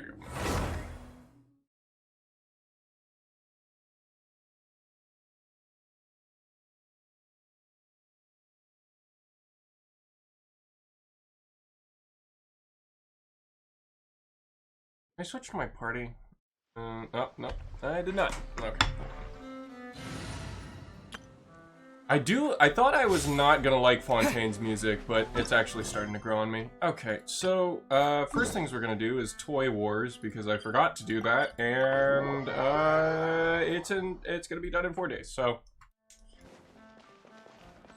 you go. I switched to my party. Oh, no, I did not. Okay. I thought I was not gonna like Fontaine's music, but it's actually starting to grow on me. Okay, so, first things we're gonna do is Toy Wars, because I forgot to do that, and, it's gonna be done in 4 days, so.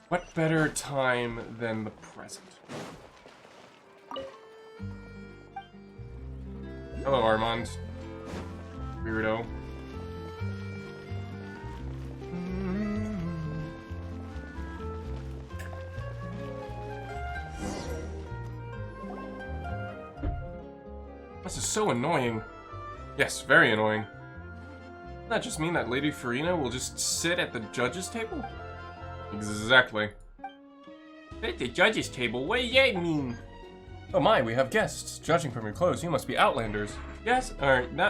What better time than the present? Hello, Armand. Weirdo. This is so annoying. Yes, very annoying. Doesn't that just mean that Lady Farina will just sit at the judges' table? Exactly. At the judges' table? What does that mean? Oh my, we have guests. Judging from your clothes, you must be Outlanders. Yes,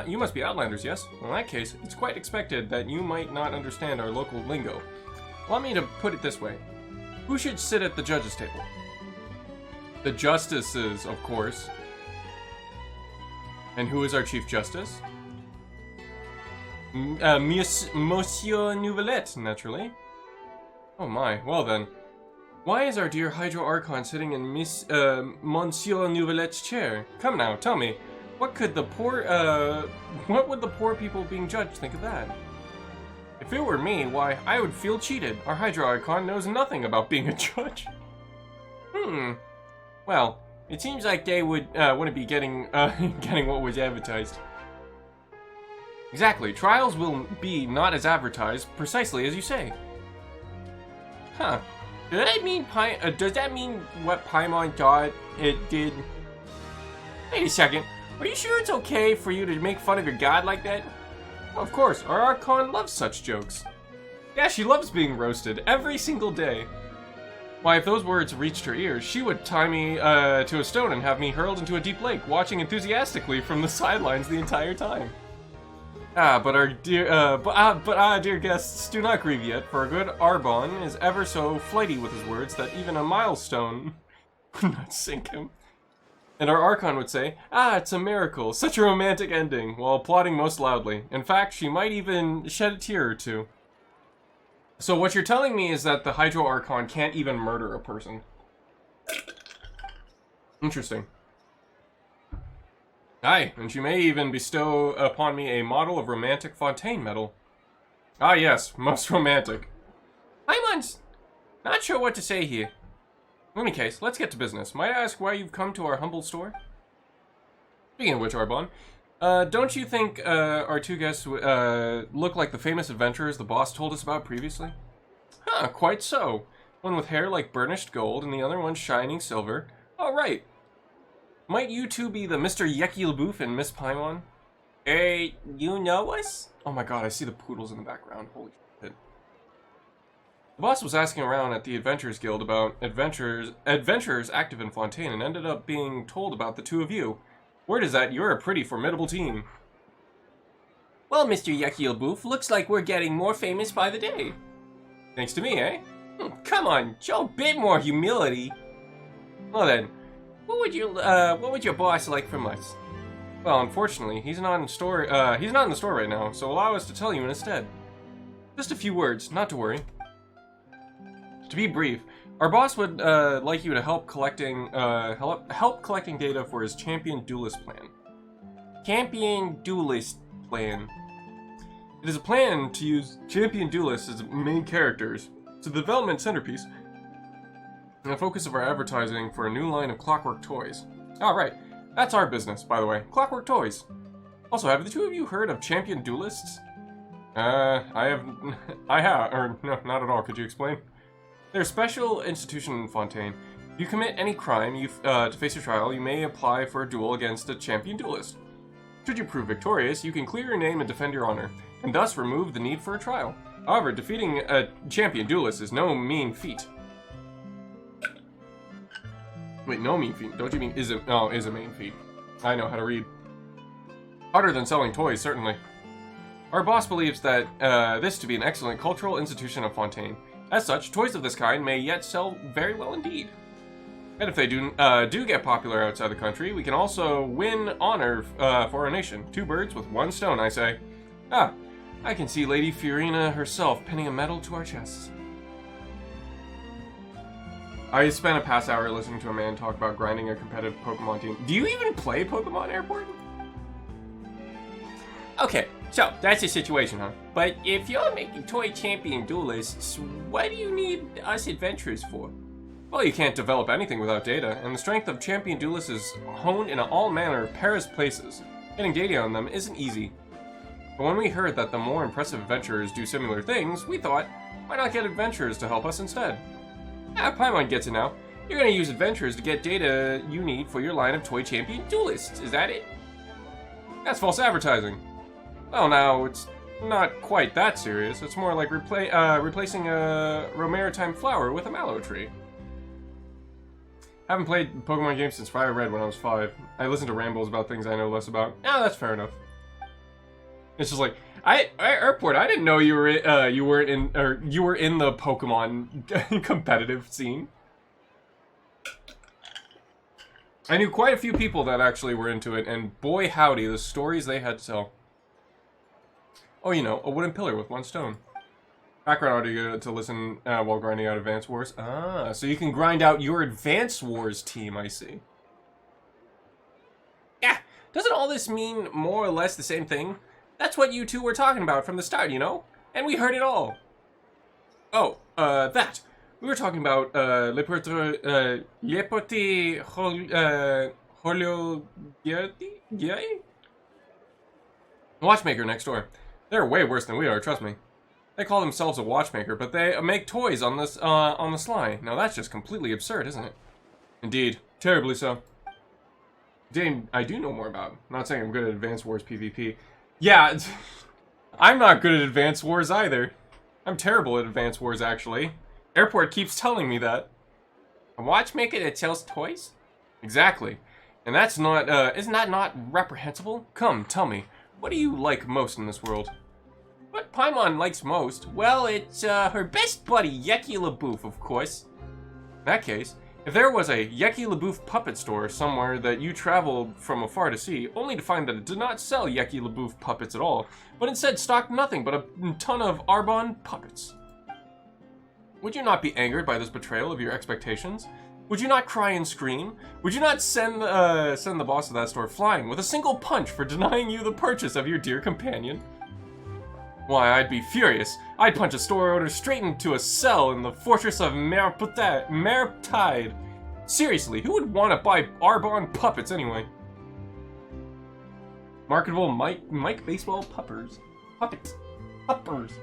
you must be Outlanders, yes? Well, in that case, it's quite expected that you might not understand our local lingo. Allow me to put it this way. Who should sit at the judges' table? The justices, of course. And who is our Chief Justice? Monsieur Nouvelette, naturally. Oh my, well then. Why is our dear Hydro Archon sitting in Monsieur Nouvelette's chair? Come now, tell me, what would the poor people being judged think of that? If it were me, why, I would feel cheated. Our Hydro Archon knows nothing about being a judge. Well, it seems like they wouldn't be getting what was advertised. Exactly, trials will be not as advertised, precisely as you say. Huh. Does that mean what Paimon thought it did? Wait a second. Are you sure it's okay for you to make fun of your god like that? Of course, our Archon loves such jokes. Yeah, she loves being roasted every single day. Why, if those words reached her ears, she would tie me to a stone and have me hurled into a deep lake, watching enthusiastically from the sidelines the entire time. But dear guests, do not grieve yet, for a good Arbon is ever so flighty with his words that even a milestone would not sink him. And our Archon would say, it's a miracle, such a romantic ending, while applauding most loudly. In fact, she might even shed a tear or two. So what you're telling me is that the Hydro Archon can't even murder a person. Interesting. Aye, and she may even bestow upon me a model of romantic Fontaine medal. Ah yes, most romantic. Paimon's not sure what to say here. In any case, let's get to business. Might I ask why you've come to our humble store? Speaking of which, Arbon, don't you think our two guests look like the famous adventurers the boss told us about previously? Huh, quite so. One with hair like burnished gold and the other one shining silver. Oh, right. Might you two be the Mr. Yekilboof and Miss Paimon? You know us? Oh my god, I see the poodles in the background. Holy shit. The boss was asking around at the Adventurers Guild about adventurers active in Fontaine and ended up being told about the two of you. Word is that you're a pretty formidable team. Well, Mr. Yekilboof, looks like we're getting more famous by the day. Thanks to me, eh? Come on, show a bit more humility. Well then, what would your boss like from us? Well, unfortunately, he's not in the store right now, so allow us to tell you instead. Just a few words, not to worry. To be brief, our boss would like you to help collecting data for his Champion Duelist plan. Champion Duelist plan. It is a plan to use Champion Duelists as main characters, so the development centerpiece, and the focus of our advertising for a new line of Clockwork Toys. Alright, that's our business, by the way. Clockwork Toys. Also, have the two of you heard of Champion Duelists? I have, or no, not at all. Could you explain? They're a special institution in Fontaine. If you commit any crime to face a trial, you may apply for a duel against a Champion Duelist. Should you prove victorious, you can clear your name and defend your honor, and thus remove the need for a trial. However, defeating a Champion Duelist is no mean feat. Wait, no mean feat? Don't you mean is a main feat? I know how to read. Harder than selling toys, certainly. Our boss believes that this to be an excellent cultural institution of Fontaine. As such, toys of this kind may yet sell very well indeed. And if they do get popular outside the country, we can also win honor for our nation. 2 birds with 1 stone, I say. Ah, I can see Lady Fiorina herself pinning a medal to our chests. I spent a past hour listening to a man talk about grinding a competitive Pokemon team. Do you even play Pokemon Airport? Okay, so that's the situation, huh? But if you're making toy champion duelists, what do you need us adventurers for? Well, you can't develop anything without data, and the strength of champion duelists is honed in all manner of Paris places. Getting data on them isn't easy. But when we heard that the more impressive adventurers do similar things, we thought, why not get adventurers to help us instead? Ah, Paimon gets it now. You're gonna use adventurers to get data you need for your line of toy champion duelists, is that it? That's false advertising. Well, now, it's not quite that serious. It's more like replacing a Romaritime flower with a mallow tree. Haven't played Pokemon games since Fire Red when I was 5. I listen to rambles about things I know less about. Ah, that's fair enough. It's just like, Airport, I didn't know you were you were in the Pokemon competitive scene. I knew quite a few people that actually were into it, and boy howdy, the stories they had to tell. Oh, you know, a wooden pillar with 1 stone. Background audio to listen while grinding out Advance Wars. Ah, so you can grind out your Advance Wars team, I see. Yeah, doesn't all this mean more or less the same thing? That's what you two were talking about from the start, you know? And we heard it all. Oh, that. We were talking about, Le Petit Holiogiati? Watchmaker next door. They're way worse than we are, trust me. They call themselves a watchmaker, but they make toys on this on the sly. Now that's just completely absurd, isn't it? Indeed, terribly so. Dane, I do know more about. I'm not saying I'm good at Advance Wars PvP. Yeah, I'm not good at Advance Wars either. I'm terrible at Advance Wars, actually. Airport keeps telling me that. A watchmaker that sells toys? Exactly. And that's not, isn't that not reprehensible? Come, tell me, what do you like most in this world? What Paimon likes most? Well, it's, her best buddy, Yeki LaBouffe, of course. In that case, if there was a Yeki LaBouffe puppet store somewhere that you traveled from afar to see, only to find that it did not sell Yeki LaBouffe puppets at all, but instead stocked nothing but a ton of Arbonne puppets. Would you not be angered by this betrayal of your expectations? Would you not cry and scream? Would you not send the boss of that store flying with a single punch for denying you the purchase of your dear companion? Why, I'd be furious. I'd punch a store owner straight into a cell in the fortress of Mertide. Seriously, who would want to buy Arbonne puppets anyway? Marketable Mike Baseball Puppers. Puppets. Puppers.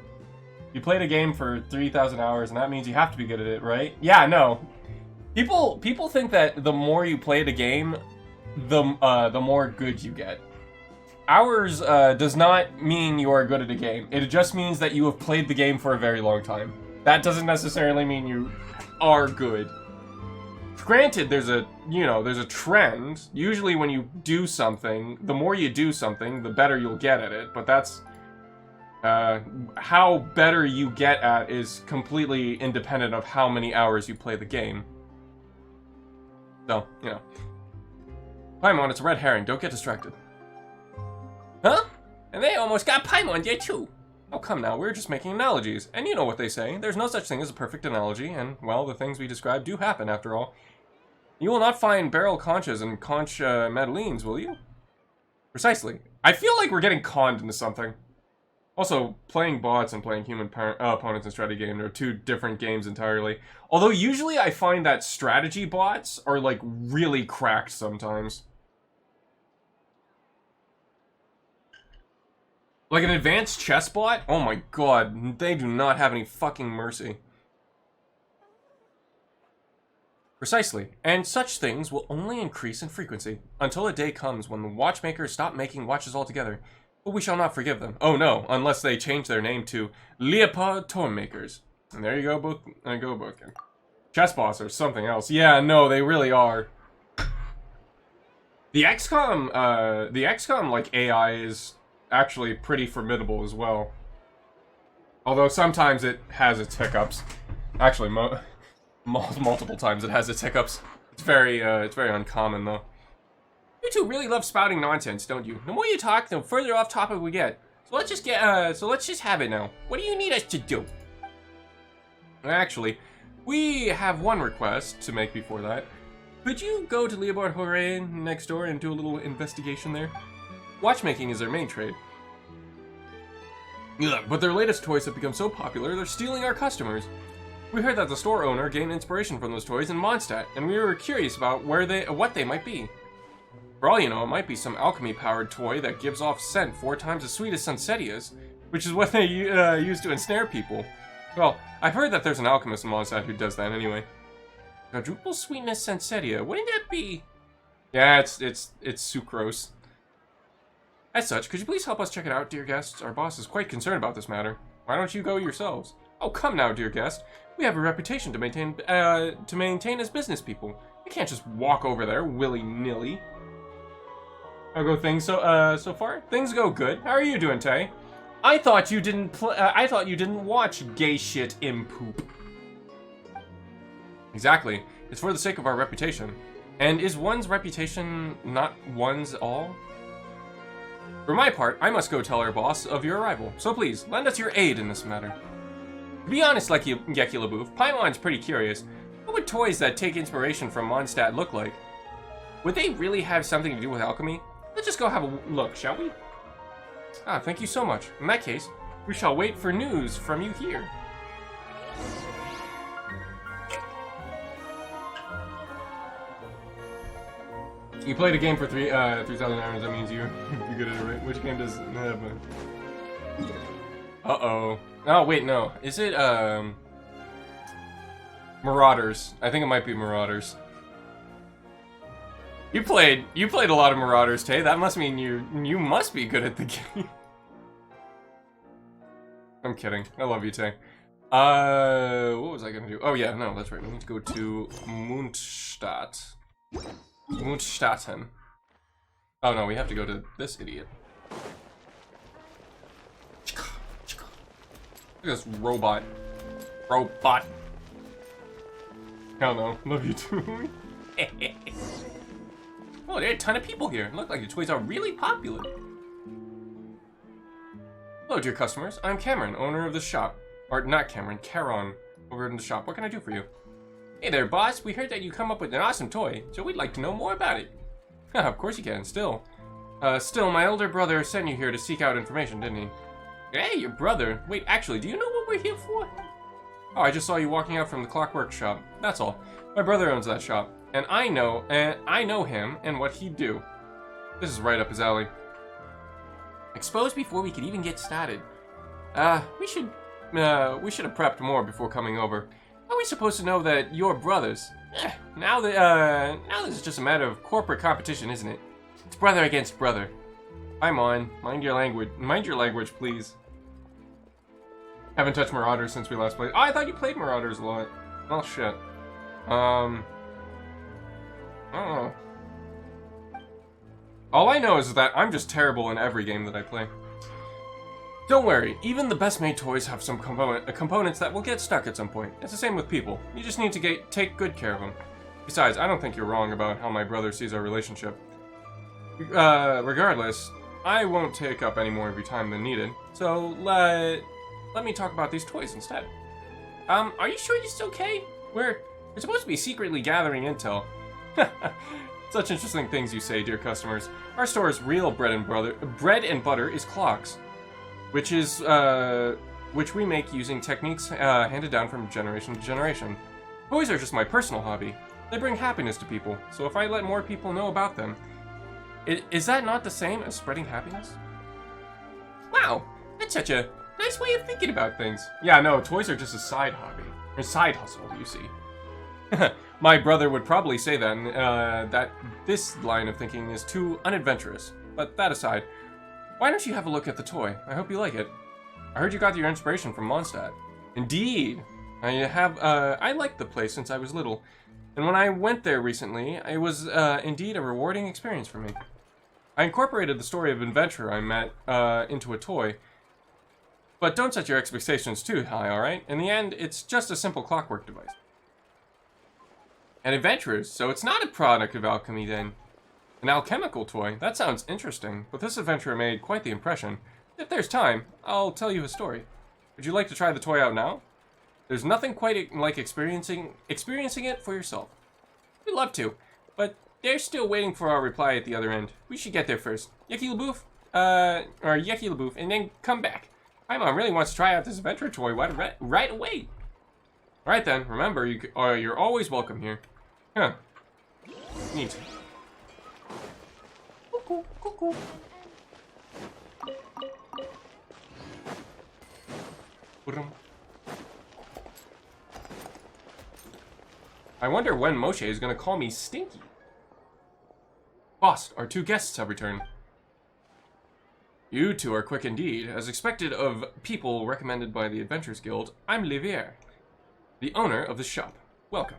You played a game for 3,000 hours, and that means you have to be good at it, right? Yeah, no. People think that the more you play the game, the more good you get. Hours does not mean you are good at a game. It just means that you have played the game for a very long time. That doesn't necessarily mean you are good. Granted, there's a trend. Usually when you do something, the more you do something, the better you'll get at it. But that's how better you get at is completely independent of how many hours you play the game. So, you know. Paimon, it's a red herring. Don't get distracted. Huh? And they almost got Paimon there too. Oh, come now, we're just making analogies. And you know what they say, there's no such thing as a perfect analogy, and, well, the things we describe do happen, after all. You will not find barrel conchas and conch madeleines, will you? Precisely. I feel like we're getting conned into something. Also, playing bots and playing human opponents in strategy game are 2 different games entirely. Although, usually I find that strategy bots are, like, really cracked sometimes. Like an advanced chess bot? Oh my god, they do not have any fucking mercy. Precisely, and such things will only increase in frequency, until a day comes when the watchmakers stop making watches altogether. But we shall not forgive them. Oh no, unless they change their name to Leopold Toymakers. And there you go, book. Chess bots or something else. Yeah, no, they really are. The XCOM like AI is actually pretty formidable as well. Although sometimes it has its hiccups. Actually, multiple times it has its hiccups. It's very uncommon though. You two really love spouting nonsense, don't you? The more you talk, the further off topic we get. So let's just have it now. What do you need us to do? Actually, we have one request to make before that. Could you go to Leobard Hooray next door and do a little investigation there? Watchmaking is their main trade. Ugh, but their latest toys have become so popular, they're stealing our customers. We heard that the store owner gained inspiration from those toys in Mondstadt, and we were curious about what they might be. For all you know, it might be some alchemy-powered toy that gives off scent 4 times as sweet as Sunsetia's, which is what they use to ensnare people. Well, I've heard that there's an alchemist in Mondstadt who does that anyway. Quadruple sweetness Sensetia, wouldn't that be? Yeah, it's sucrose. As such, could you please help us check it out, dear guests? Our boss is quite concerned about this matter. Why don't you go yourselves? Oh, come now, dear guest. We have a reputation to maintain as business people. We can't just walk over there willy-nilly. How go things so far? Things go good. How are you doing, Tay? I thought you didn't watch gay shit in poop. Exactly. It's for the sake of our reputation. And is one's reputation not one's all? For my part, I must go tell our boss of your arrival. So please, lend us your aid in this matter. To be honest, Gecky LaBouffe, Paimon's pretty curious. What would toys that take inspiration from Mondstadt look like? Would they really have something to do with alchemy? Let's just go have a look, shall we? Ah, thank you so much. In that case, we shall wait for news from you here. You played a game for 3,000 hours, that means you're good at it, right? Which game does it have? Uh-oh. Oh, wait, no. Is it, Marauders. I think it might be Marauders. You played a lot of Marauders, Tay. That must mean you must be good at the game. I'm kidding. I love you, Tay. What was I gonna do? Oh yeah, no, that's right. We need to go to Mondstadt. Mondstadten. Oh no, we have to go to this idiot. Look at this robot. Robot. Hell no. Love you too. Oh, there are a ton of people here. Look like the toys are really popular. Hello, dear customers. I'm Cameron, owner of the shop. Or, not Cameron, Caron, over in the shop. What can I do for you? Hey there, boss. We heard that you come up with an awesome toy, so we'd like to know more about it. Of course you can, still. My elder brother sent you here to seek out information, didn't he? Hey, your brother? Wait, actually, do you know what we're here for? Oh, I just saw you walking out from the clockwork shop. That's all. My brother owns that shop, and I know him and what he'd do. This is right up his alley. Exposed before we could even get started. We should have prepped more before coming over. How are we supposed to know that you're brothers? Now this is just a matter of corporate competition, isn't it? It's brother against brother. I'm on. Mind your language, please. Haven't touched Marauders since we last played. Oh, I thought you played Marauders a lot. Oh, shit. I don't know. All I know is that I'm just terrible in every game that I play. Don't worry, even the best made toys have some components that will get stuck at some point. It's the same with people. You just need to take good care of them. Besides, I don't think you're wrong about how my brother sees our relationship. Regardless, I won't take up any more of your time than needed, so let me talk about these toys instead. Are you sure this is okay? We're supposed to be secretly gathering intel. Such interesting things you say, dear customers. Our store's real bread and butter is clocks, which we make using techniques handed down from generation to generation. Toys are just my personal hobby. They bring happiness to people, so if I let more people know about them, is that not the same as spreading happiness? Wow, that's such a nice way of thinking about things. Yeah, no, toys are just a side hobby. Or side hustle, you see. My brother would probably say then that this line of thinking is too unadventurous. But that aside, why don't you have a look at the toy? I hope you like it. I heard you got your inspiration from Mondstadt. Indeed! I liked the place since I was little. And when I went there recently, it was indeed a rewarding experience for me. I incorporated the story of adventure I met into a toy. But don't set your expectations too high, alright? In the end, it's just a simple clockwork device. And adventurers, so it's not a product of alchemy then. An alchemical toy? That sounds interesting, but this adventurer made quite the impression. If there's time, I'll tell you a story. Would you like to try the toy out now? There's nothing quite like experiencing it for yourself. We'd love to, but they're still waiting for our reply at the other end. We should get there first. Yeki LaBouffe? Or Yeki LaBouffe, and then come back. Paimon really wants to try out this adventure toy right away. Alright then, remember, you're always welcome here. Huh. Neat. Cuckoo, cuckoo. I wonder when Moshe is going to call me Stinky. Boss, our two guests have returned. You two are quick indeed. As expected of people recommended by the Adventurers Guild, I'm Livier, the owner of the shop. Welcome.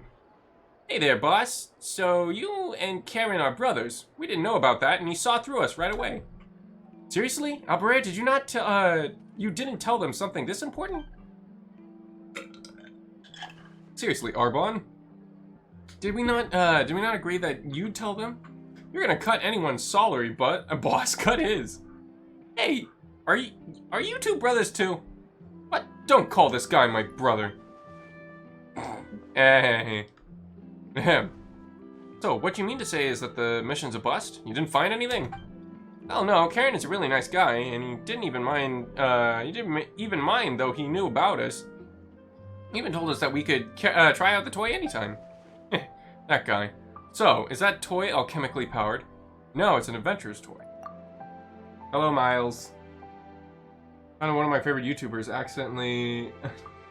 Hey there, boss. So you and Karen are brothers. We didn't know about that, and he saw through us right away. Seriously? Albert, did you not, you didn't tell them something this important? Seriously, Arbon? Did we not agree that you'd tell them? You're gonna cut anyone's salary, but a boss cut his. Hey, are you two brothers too? What? Don't call this guy my brother. Hey. So, what you mean to say is that the mission's a bust? You didn't find anything? Oh no, Karen is a really nice guy, and he didn't even mind, though he knew about us. He even told us that we could try out the toy anytime. That guy. So, is that toy alchemically powered? No, it's an adventurer's toy. Hello, Miles. Kind of one of my favorite YouTubers accidentally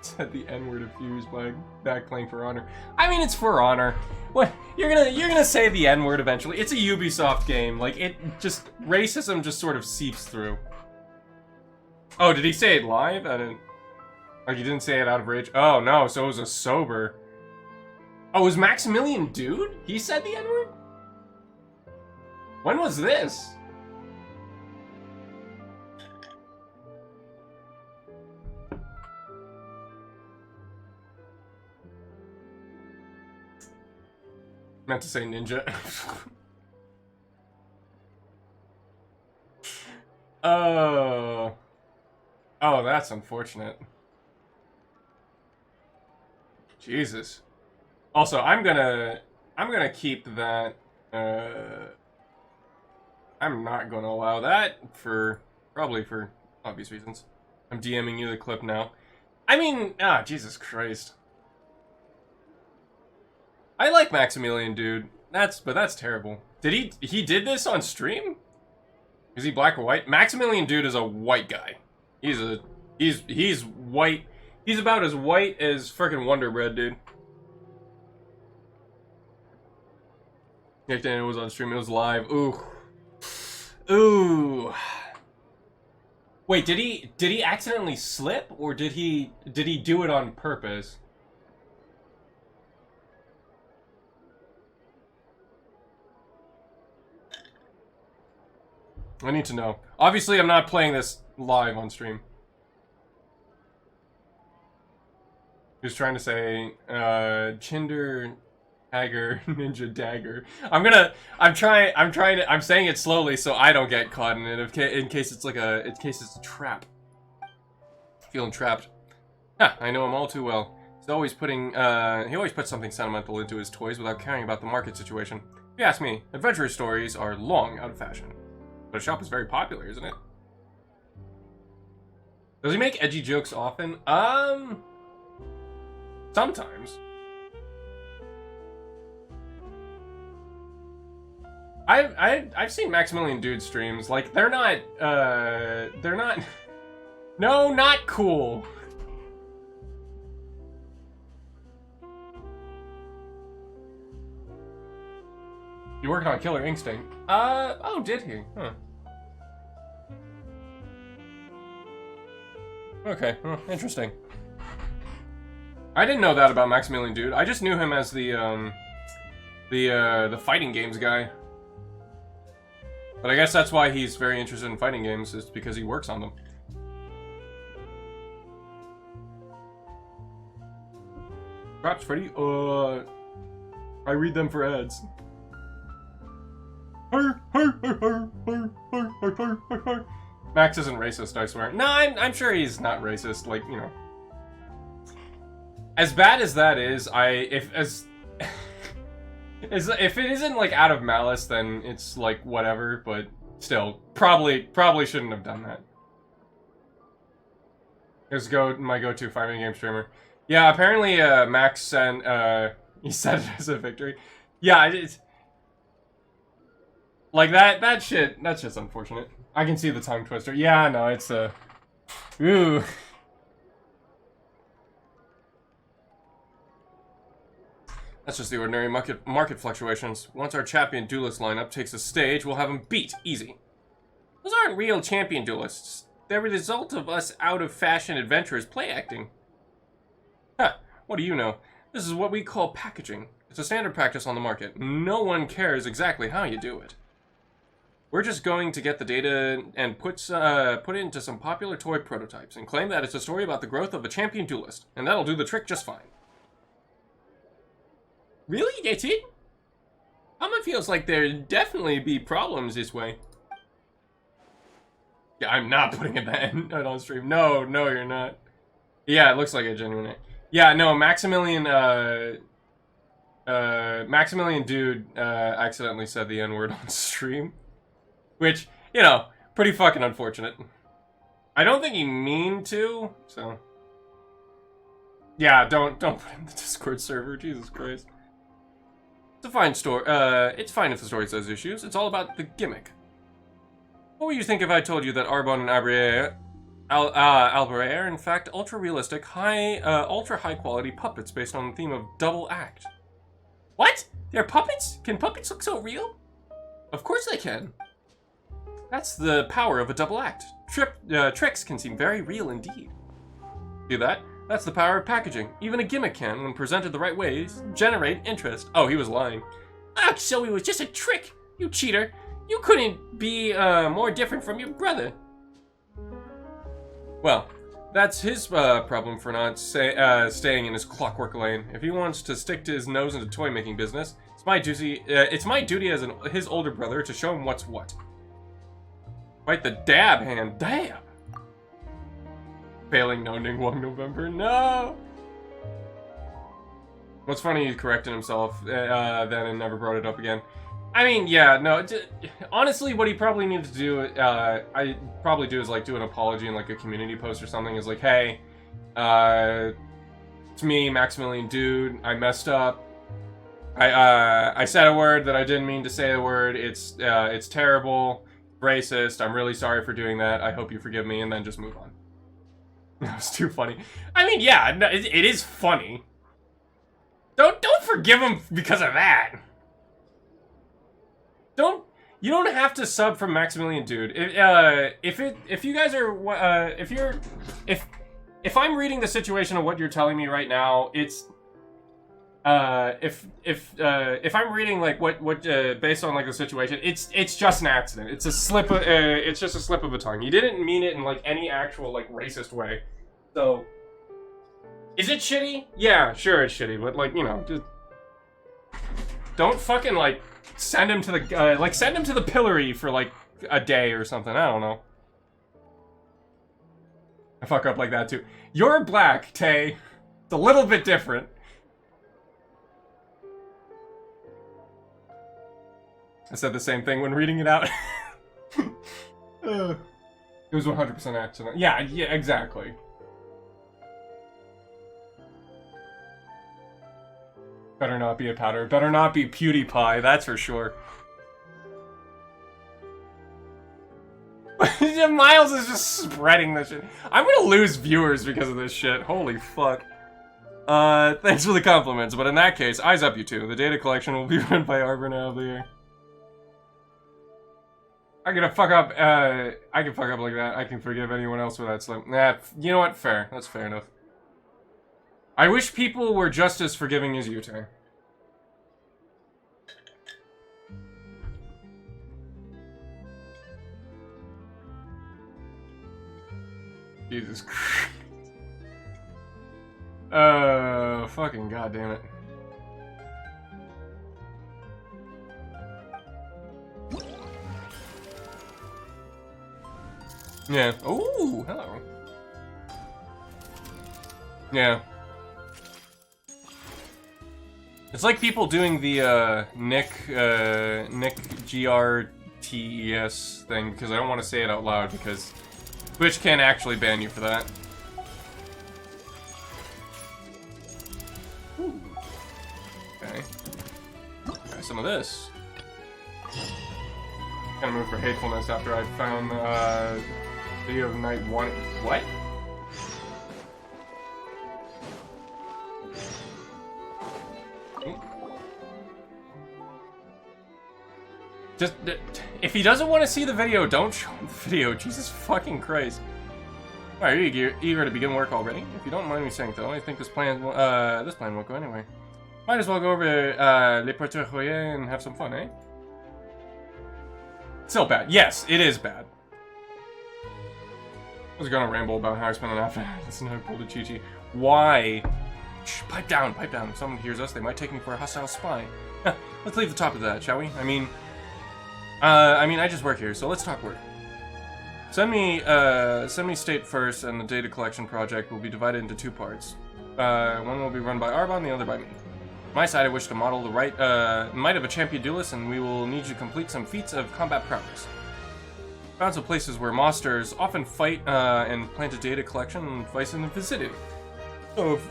said the N-word of Fuse by back playing For Honor. I mean, it's For Honor. What? You're gonna say the N-word eventually. It's a Ubisoft game. Like, racism just sort of seeps through. Oh, did he say it live? I didn't. Or you didn't say it out of rage? Oh no, so it was a sober. Oh, was Maximilian Dude? He said the N-word? When was this? Meant to say ninja. Oh. Oh, that's unfortunate. Jesus. Also, I'm gonna keep that, I'm not gonna allow that probably for obvious reasons. I'm DMing you the clip now. I mean, Jesus Christ. I like Maximilian Dude. But that's terrible. He did this on stream? Is he black or white? Maximilian Dude is a white guy. He's white. He's about as white as frickin' Wonder Bread, dude. Nick Daniel was on stream, it was live. Ooh. Ooh. Wait, did he accidentally slip, or did he do it on purpose? I need to know. Obviously, I'm not playing this live on stream. He was trying to say, Chinder Dagger, Ninja Dagger. I'm saying it slowly so I don't get caught in it, in case it's a trap. Feeling trapped. Yeah, I know him all too well. He always puts something sentimental into his toys without caring about the market situation. If you ask me, adventure stories are long out of fashion. But a shop is very popular, isn't it? Does he make edgy jokes often? Sometimes. I've seen Maximilian Dude streams. Like, they're not, no, not cool. You working on Killer Instinct? Oh, did he? Huh. Okay, well, interesting. I didn't know that about Maximilian Dude. I just knew him as the The fighting games guy. But I guess that's why he's very interested in fighting games, is because he works on them. Perhaps, Freddy? I read them for ads. Max isn't racist, I swear. No, I'm sure he's not racist, like, you know. As bad as that is, if it isn't, like, out of malice, then it's, like, whatever, but still, probably shouldn't have done that. Here's my go-to fighting game streamer. Yeah, apparently, Max sent, he said it as a victory. Yeah, it's... Like, that's just unfortunate. I can see the tongue twister. Yeah, no, it's, ooh. That's just the ordinary market fluctuations. Once our champion duelist lineup takes a stage, we'll have them beat. Easy. Those aren't real champion duelists. They're the result of us out-of-fashion adventurers play-acting. Huh, what do you know? This is what we call packaging. It's a standard practice on the market. No one cares exactly how you do it. We're just going to get the data and put it into some popular toy prototypes and claim that it's a story about the growth of a champion duelist, and that'll do the trick just fine. Really? That's it? It feels like there'd definitely be problems this way. Yeah, I'm not putting it on stream. No, you're not. Yeah, it looks like a genuine. Yeah, no, Maximilian dude accidentally said the N-word on stream. Which, you know, pretty fucking unfortunate. I don't think he mean to, so... Yeah, don't put it in the Discord server, Jesus Christ. It's a fine story. It's fine if the story says issues. It's all about the gimmick. What would you think if I told you that Arbonne and Albert are in fact ultra-realistic, ultra-high quality puppets based on the theme of double act? What? They're puppets? Can puppets look so real? Of course they can. That's the power of a double act. Tricks can seem very real indeed. See that? That's the power of packaging. Even a gimmick can, when presented the right ways, generate interest. Oh, he was lying. Ah, so it was just a trick, you cheater. You couldn't be more different from your brother. Well, that's his problem for not staying in his clockwork lane. If he wants to stick to his nose into toy making business, it's my duty as his older brother to show him what's what. Bite the dab hand. Dab. Failing no Ningguang November. No. What's funny, he corrected himself then and never brought it up again. I mean, yeah, no. Honestly, what he probably needed to do, I probably do is like do an apology in like a community post or something. Is like, hey, it's me, Maximilian Dude. I messed up. I said a word that I didn't mean to say a word. It's terrible, racist. I'm really sorry for doing that. I hope you forgive me, and then just move on. That was too funny. I mean, yeah, no, it is funny. Don't forgive him because of that. You don't have to sub from Maximilian Dude. If you guys are if I'm reading the situation of what you're telling me right now, it's if I'm reading like what based on like the situation, it's just an accident. It's a slip of it's just a slip of a tongue. You didn't mean it in like any actual like racist way. So is it shitty? Yeah, sure it's shitty, but like, you know, just don't fucking like send him to the send him to the pillory for like a day or something. I don't know. I fuck up like that too. You're black, Tay. It's a little bit different. I said the same thing when reading it out. It was 100% accident. Yeah, exactly. Better not be a powder. Better not be PewDiePie, that's for sure. Miles is just spreading this shit. I'm gonna lose viewers because of this shit. Holy fuck. Thanks for the compliments, but in that case, eyes up you two. The data collection will be run by Arbor now of the year. I can fuck up like that. I can forgive anyone else with that slip. Nah, you know what? Fair. That's fair enough. I wish people were just as forgiving as you, Tay. Jesus Christ. Fucking goddamn it. Yeah. Ooh, hello. Yeah. It's like people doing the Nick GRTES thing, because I don't want to say it out loud, because Twitch can actually ban you for that. Ooh. Okay. Try some of this. Kind of move for hatefulness after I found video of night 1. What? Just, if he doesn't want to see the video, don't show him the video. Jesus fucking Christ. Alright, are you eager to begin work already? If you don't mind me saying though, I think this plan won't go anyway. Might as well go over Les Porteurs Royaux and have some fun, eh? Still bad. Yes, it is bad. I was gonna ramble about how I spent an afternoon listening to pulled a Chi-Chi. Why? Shh, pipe down, pipe down. If someone hears us, they might take me for a hostile spy. Let's leave the top of that, shall we? I mean, I just work here, so let's talk work. Send me state first, and the data collection project will be divided into 2 parts. One will be run by Arbon, the other by me. My side, I wish to model the might of a champion duelist, and we will need you to complete some feats of combat prowess. Found some places where monsters often fight and plant a data collection and vice in the vicinity. So if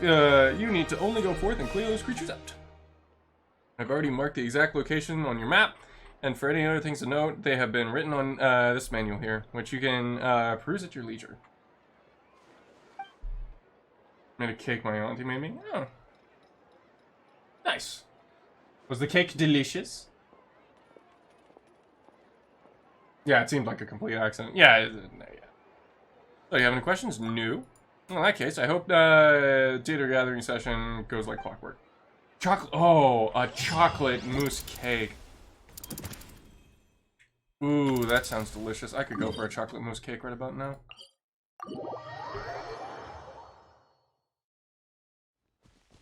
you need to only go forth and clear those creatures out. I've already marked the exact location on your map, and for any other things to note, they have been written on this manual here, which you can peruse at your leisure. Made a cake my auntie made me. Oh. Nice. Was the cake delicious? Yeah, it seemed like a complete accident. Yeah. So you have any questions? No. Well, in that case, I hope data gathering session goes like clockwork. Chocolate. Oh, a chocolate mousse cake. Ooh, that sounds delicious. I could go for a chocolate mousse cake right about now.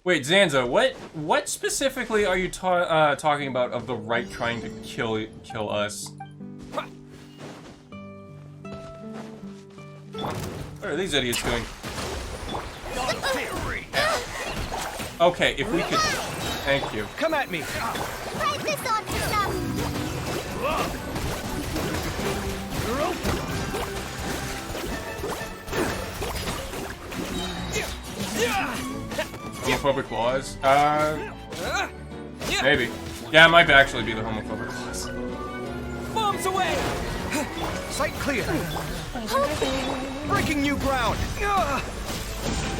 Wait, Zanza, what specifically are you talking about of the right trying to kill us? What are these idiots doing? Okay, if we could... Thank you. Come at me! Pipe this on to some! Homophobic laws? Maybe. Yeah, it might actually be the homophobic laws. Bombs away! Sight clear! Breaking new ground!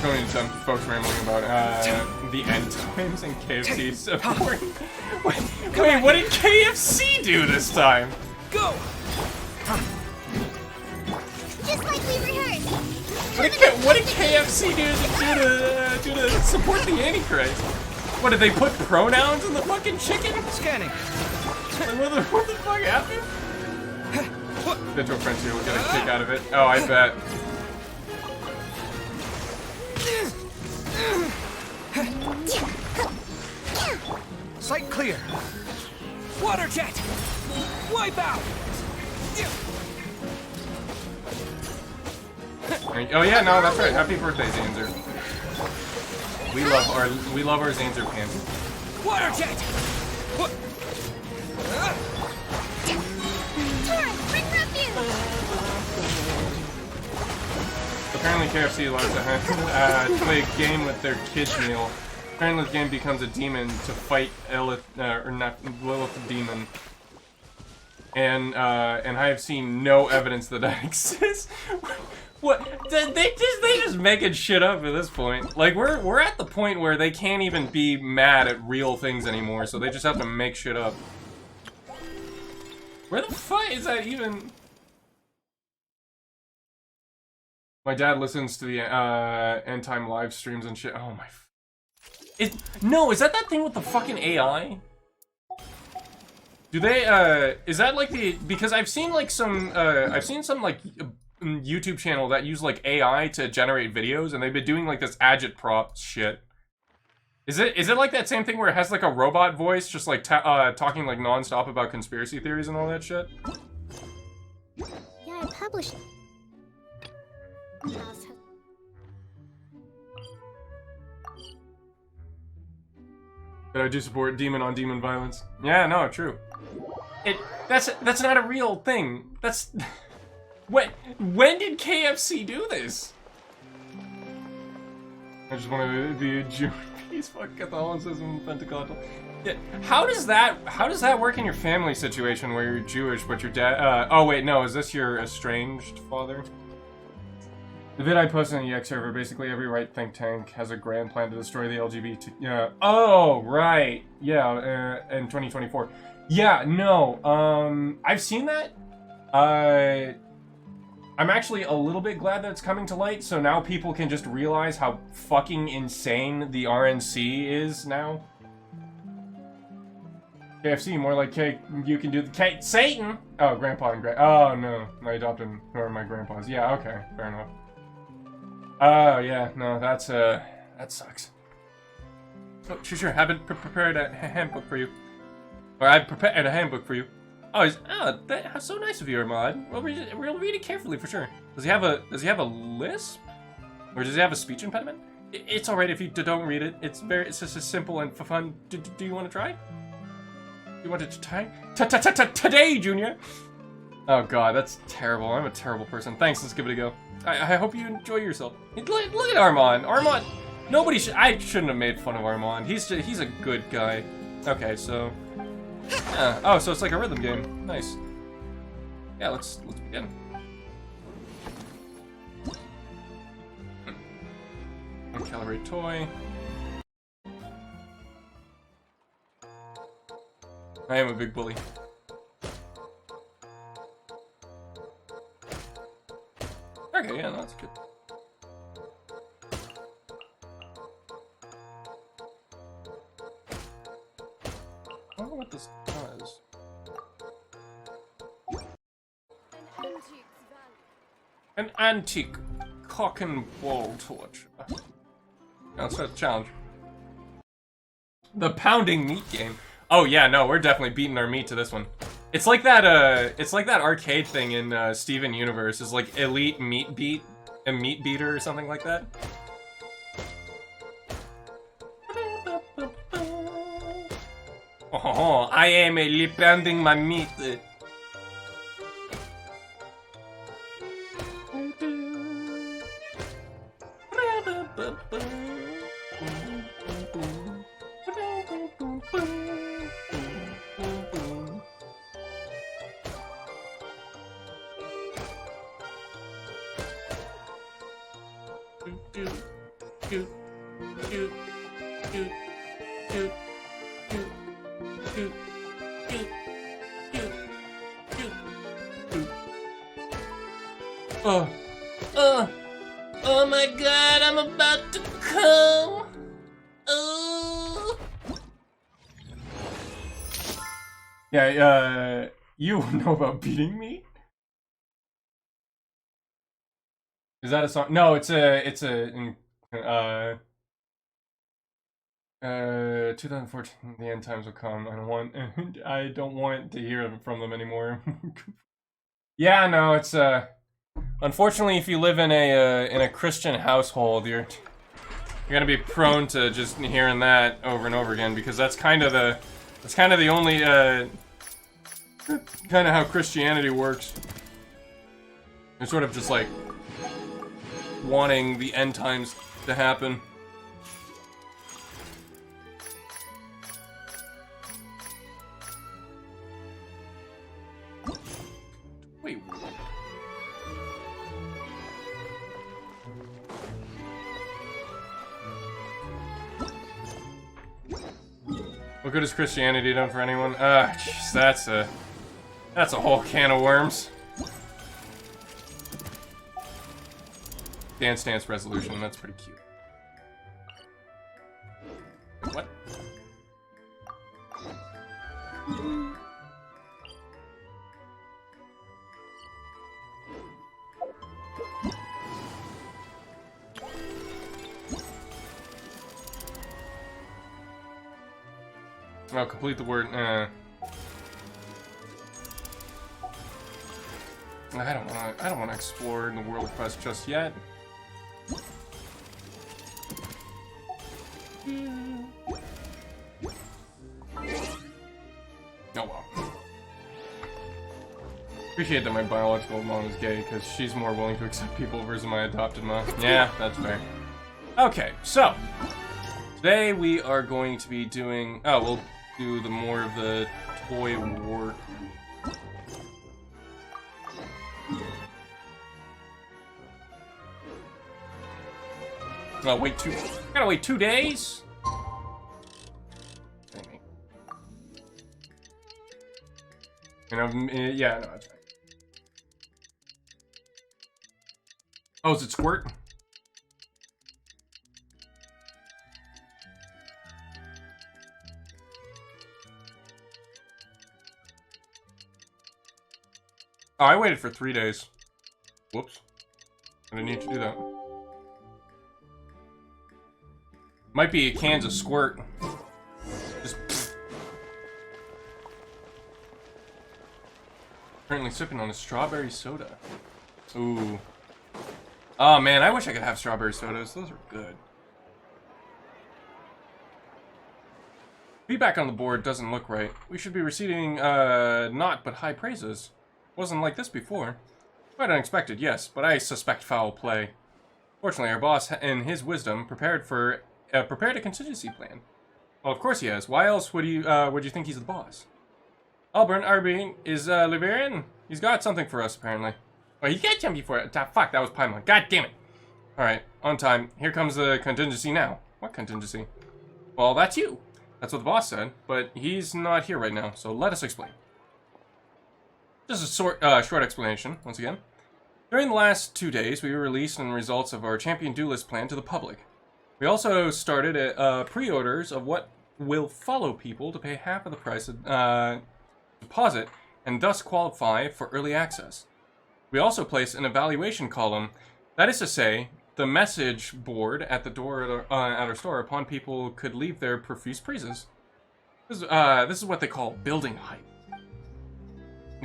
Don't need some folks rambling about the end times and KFC support. Wait, what did KFC do this time? Go! Just like we rehearsed! What did KFC do to support the Antichrist? What, did they put pronouns in the fucking chicken? Scanning. What the fuck happened? Ditto Frenchie will get a kick out of it. Oh, I bet. Sight clear. Water jet. Wipe out. Oh yeah, no, that's right. Happy birthday, Zanzer. We love our Zanzer pants. Water jet. Bring refuge! Apparently KFC loves to play a game with their kids meal. Apparently the game becomes a demon to fight Lilith the demon. And I have seen no evidence that exists. What? They just making shit up at this point. Like, we're at the point where they can't even be mad at real things anymore, so they just have to make shit up. Where the fuck is that even? My dad listens to the end time live streams and shit. Oh my. No, is that thing with the fucking AI? Do they, is that like because I've seen like some, like YouTube channel that use like AI to generate videos, and they've been doing like this agitprop shit. Is it like that same thing where it has like a robot voice, just like talking like nonstop about conspiracy theories and all that shit? Yeah, I published. But I do support demon on demon violence. Yeah, no, true. That's not a real thing. That's when did KFC do this? I just want to be a Jew. Peace, fuck Catholicism, Pentecostal. Yeah, how does that work in your family situation where you're Jewish but your dad? Oh wait, no, is this your estranged father? The vid I posted on the X server, basically every right think tank has a grand plan to destroy the LGBT. Yeah. Oh, right. Yeah. In 2024. Yeah. No. I've seen that. I'm actually a little bit glad that it's coming to light, so now people can just realize how fucking insane the RNC is now. KFC, more like cake. You can do the cake. Satan. Oh, grandpa and oh no, my adopted or my grandpa's. Yeah. Okay. Fair enough. Oh, yeah, no, that sucks. Oh, sure, haven't prepared a handbook for you. Or I've prepared a handbook for you. Oh, that's so nice of you, Armand. We'll read it carefully for sure. Does he have a lisp? Or does he have a speech impediment? It's alright if you don't read it. It's just as simple and fun. Do you want to try? You want to try? Today, Junior! Oh god, that's terrible. I'm a terrible person. Thanks, let's give it a go. I hope you enjoy yourself. Look at Armand. Armand, I shouldn't have made fun of Armand. He's a good guy. Okay, so, yeah. Oh, so it's like a rhythm game. Nice. Yeah, let's begin. Calibrate toy. I am a big bully. Okay, yeah, no, that's good. I don't know what this does. An antique cock and ball torch. Now let's start the challenge. The pounding meat game. Oh yeah, no, we're definitely beating our meat to this one. It's like that arcade thing in Steven Universe. Is like Elite Meat Beat, a meat beater or something like that. Oh, I am pounding my meat. Oh my god, I'm about to come. Oh. Yeah, you know about beating me? Is that a song? No, it's a 2014, the end times will come. I don't want to hear from them anymore. Yeah, no, it's unfortunately, if you live in a Christian household, you're gonna be prone to just hearing that over and over again, because that's kind of the only kind of how Christianity works. It's sort of just like wanting the end times to happen. Wait. What good has Christianity done for anyone? Jeez, that's a whole can of worms. Dance Dance Resolution, that's pretty cute. What? Oh, complete the word. I don't wanna explore in the world quest just yet. Oh well. Appreciate that my biological mom is gay, because she's more willing to accept people versus my adopted mom. Yeah, that's fair. Okay, so today we are going to be doing. Oh, we'll do the more of the toy war. Oh, wait gotta wait 2 days? You know, yeah, no, that's fine. Oh, is it Squirt? Oh, I waited for 3 days. Whoops. I didn't need to do that. Might be cans of Squirt. Just currently sipping on a strawberry soda. Ooh. Oh man, I wish I could have strawberry sodas. Those are good. Feedback on the board doesn't look right. We should be receiving not but high praises. Wasn't like this before. Quite unexpected, yes, but I suspect foul play. Fortunately, our boss, in his wisdom, prepared a contingency plan. Well, of course he has. Why else would you think he's the boss? Albert Arby is Liberian. He's got something for us, apparently. Well, he got something for it. Fuck, that was Paimon. God damn it. Alright, on time. Here comes the contingency now. What contingency? Well, that's you. That's what the boss said, but he's not here right now, so let us explain. Just a short explanation, once again. During the last 2 days, we released the results of our champion duelist plan to the public. We also started pre-orders of what will follow people to pay half of the price of deposit and thus qualify for early access. We also placed an evaluation column, that is to say, the message board at the door at our store upon people could leave their profuse praises. This is what they call building hype.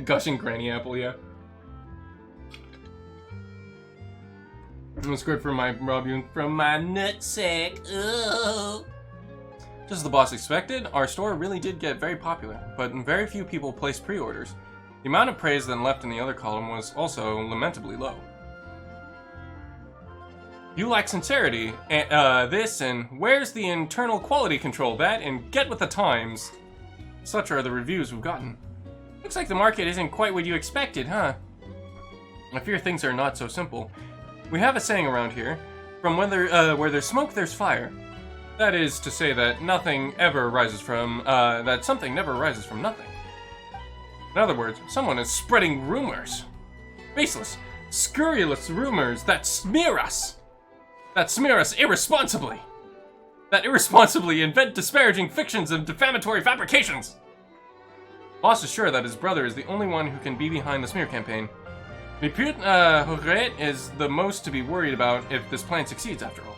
Gushing Granny Apple, yeah. It's good for my Rob from my nutsack. Ugh. Just as the boss expected, our store really did get very popular, but very few people placed pre-orders. The amount of praise then left in the other column was also lamentably low. You lack sincerity, and this, and where's the internal quality control, that, and get with the times. Such are the reviews we've gotten. Looks like the market isn't quite what you expected, huh? I fear things are not so simple. We have a saying around here, from where there's smoke, there's fire. That is to say that something never rises from nothing. In other words, someone is spreading rumors. Baseless, scurrilous rumors that smear us irresponsibly. That irresponsibly invent disparaging fictions and defamatory fabrications. Boss is sure that his brother is the only one who can be behind the smear campaign. Repute is the most to be worried about if this plan succeeds, after all.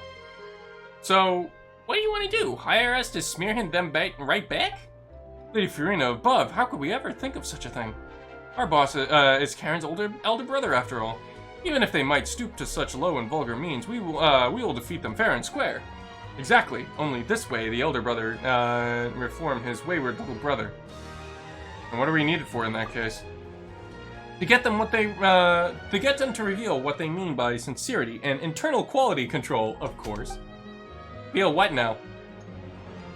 So, what do you want to do? Hire us to smear him right back? Lady Furina above, how could we ever think of such a thing? Our boss is Karen's elder brother, after all. Even if they might stoop to such low and vulgar means, we will defeat them fair and square. Exactly. Only this way the elder brother reform his wayward little brother. And what are we needed for in that case? To get them to reveal what they mean by sincerity and internal quality control, of course. Feel what now?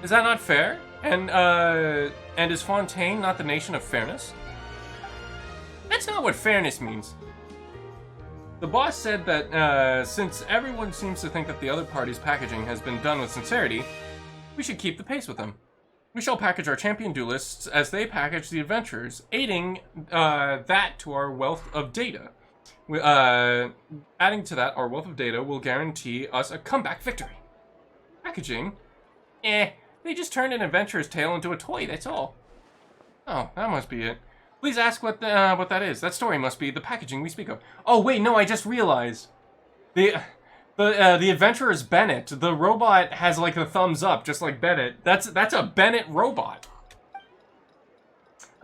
Is that not fair? And is Fontaine not the nation of fairness? That's not what fairness means. The boss said that since everyone seems to think that the other party's packaging has been done with sincerity, we should keep the pace with them. We shall package our champion duelists as they package the adventurers, aiding that to our wealth of data. Adding to that, our wealth of data will guarantee us a comeback victory. Packaging? They just turned an adventurer's tale into a toy, that's all. Oh, that must be it. Please ask what that is. That story must be the packaging we speak of. Oh wait, no, I just realized. The adventurer is Bennett. The robot has like a thumbs up, just like Bennett. That's a Bennett robot.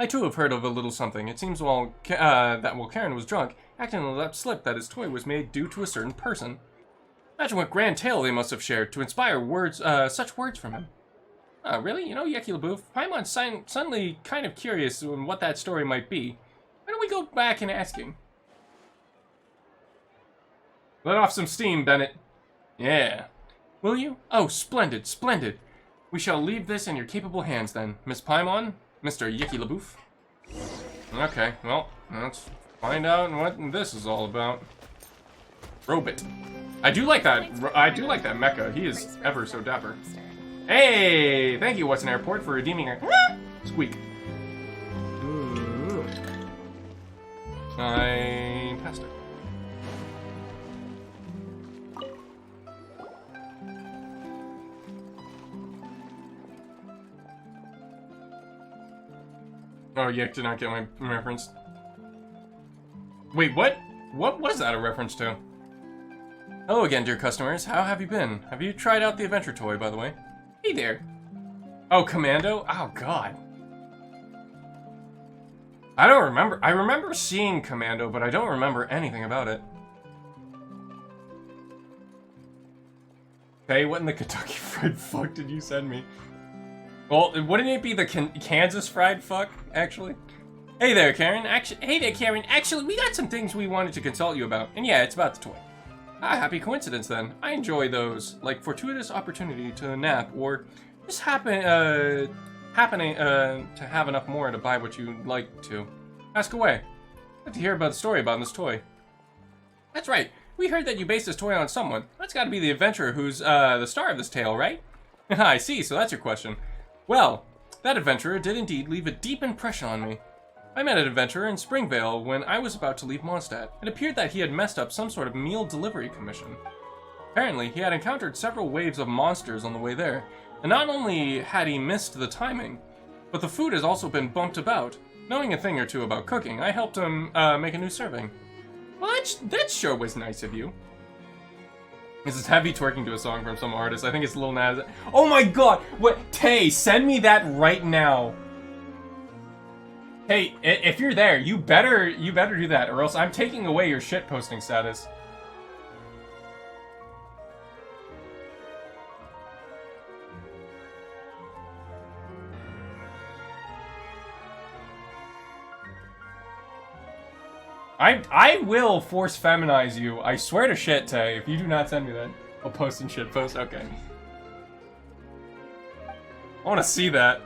I too have heard of a little something. It seems while Karen was drunk, acting and let slip that his toy was made due to a certain person. Imagine what grand tale they must have shared to inspire such words from him. Really? You know, Yeki LaBouffe, Paimon's suddenly kind of curious on what that story might be. Why don't we go back and ask him? Let off some steam, Bennett. Yeah. Will you? Oh, splendid, splendid. We shall leave this in your capable hands then, Miss Paimon, Mr. Yeki LaBouffe. Okay, well, let's find out what this is all about. Robit. I do like that mecha. He is ever so dapper. Hey! Thank you, What's an Airport, for redeeming a squeak. I passed it. Oh, yeah, did not get my reference. Wait, what? What was that a reference to? Hello again, dear customers. How have you been? Have you tried out the adventure toy, by the way? Hey there. Oh, Commando? Oh, God. I don't remember. I remember seeing Commando, but I don't remember anything about it. Hey, what in the Kentucky Fried Fuck did you send me? Well, wouldn't it be the Kansas Fried Fuck, actually? Hey there, Karen. Actually, we got some things we wanted to consult you about. And yeah, it's about the toy. Ah, happy coincidence then. I enjoy those, like fortuitous opportunity to nap, or just happening to have enough more to buy what you'd like to. Ask away. I'd like to hear about the story about this toy. That's right. We heard that you based this toy on someone. That's got to be the adventurer who's the star of this tale, right? I see, so that's your question. Well, that adventurer did indeed leave a deep impression on me. I met an adventurer in Springvale when I was about to leave Mondstadt. It appeared that he had messed up some sort of meal delivery commission. Apparently, he had encountered several waves of monsters on the way there, and not only had he missed the timing, but the food has also been bumped about. Knowing a thing or two about cooking, I helped him make a new serving. Well, that sure was nice of you. This is heavy twerking to a song from some artist. I think it's Lil Nas. Oh my god! What? Tay, send me that right now. Hey, if you're there, you better do that, or else I'm taking away your shit posting status. I will force feminize you. I swear to shit, Tay, if you do not send me that. I'll post in shit post. Okay. I want to see that.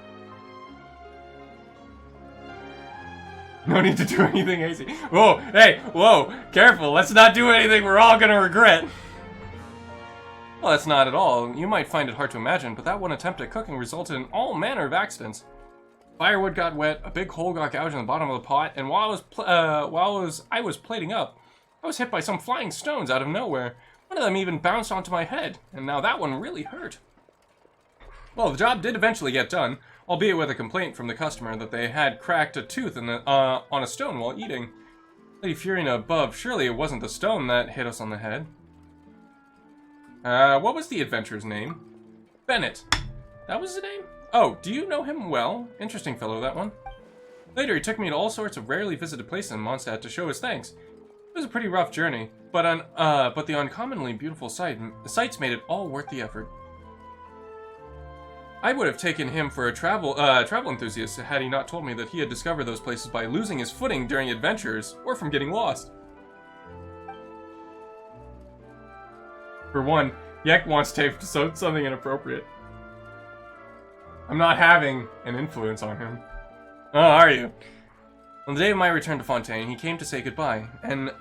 No need to do anything hasty. Whoa, hey, whoa, careful. Let's not do anything we're all gonna regret. Well, that's not at all. You might find it hard to imagine, but that one attempt at cooking resulted in all manner of accidents. Firewood got wet, a big hole got gouged in the bottom of the pot, and while I was plating up, I was hit by some flying stones out of nowhere. One of them even bounced onto my head, and now that one really hurt. Well, the job did eventually get done, albeit with a complaint from the customer that they had cracked a tooth in on a stone while eating. Lady Furina above, surely it wasn't the stone that hit us on the head. What was the adventurer's name? Bennett. That was his name? Oh, do you know him well? Interesting fellow, that one. Later, he took me to all sorts of rarely visited places in Mondstadt to show his thanks. It was a pretty rough journey, but the uncommonly beautiful sights made it all worth the effort. I would have taken him for a travel enthusiast had he not told me that he had discovered those places by losing his footing during adventures, or from getting lost. For one, Yek wants Tape to say something inappropriate. I'm not having an influence on him. Oh, are you? On the day of my return to Fontaine, he came to say goodbye, and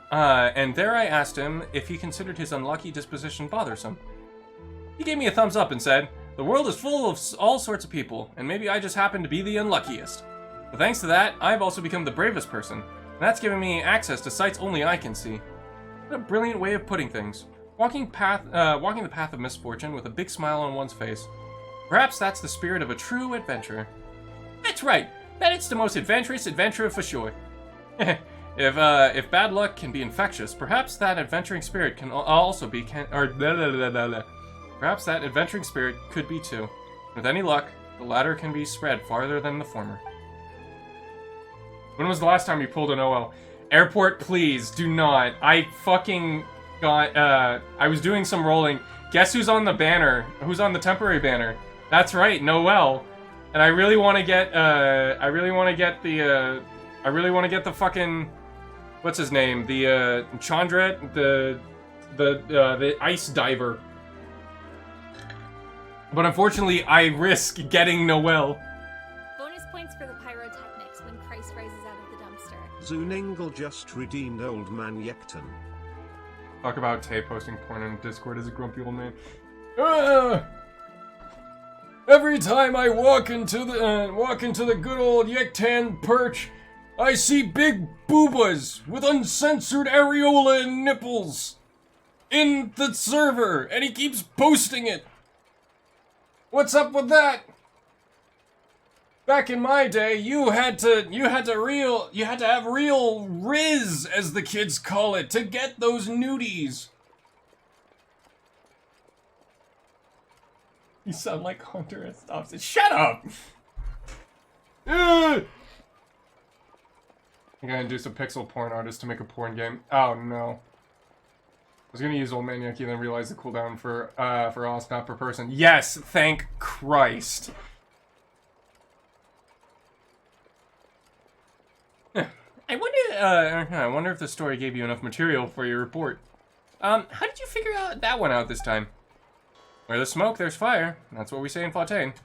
there I asked him if he considered his unlucky disposition bothersome. He gave me a thumbs up and said, "The world is full of all sorts of people, and maybe I just happen to be the unluckiest. But thanks to that, I've also become the bravest person, and that's given me access to sights only I can see." What a brilliant way of putting things. Walking the path of misfortune with a big smile on one's face. Perhaps that's the spirit of a true adventurer. That's right! Bennett's the most adventurous adventurer for sure. If bad luck can be infectious, perhaps that adventuring spirit can also be Perhaps that adventuring spirit could be too. With any luck, the latter can be spread farther than the former. When was the last time you pulled an OL? Airport, please, do not. I fucking got, I was doing some rolling. Guess who's on the banner? Who's on the temporary banner? That's right, Noel. And I really want to get, I really want to get the fucking, what's his name? The, Chandra, the ice diver. But unfortunately, I risk getting Noel. Bonus points for the pyrotechnics when Christ rises out of the dumpster. Zuningle just redeemed Old Man Yekton. Talk about Tay posting porn on Discord as a grumpy old man. Every time I walk into the good old Yektan perch, I see big boobas with uncensored areola and nipples in the server, and he keeps posting it. What's up with that? Back in my day, you had to have real riz, as the kids call it, to get those nudies. You sound like Hunter and stops it. Shut up! I'm gonna induce a pixel porn artist to make a porn game. Oh no. I was gonna use Old Man Yankee and then realize the cooldown for us, not per person. Yes, thank Christ. I wonder if the story gave you enough material for your report. How did you figure that one out this time? Where there's smoke, there's fire. That's what we say in Fontaine. If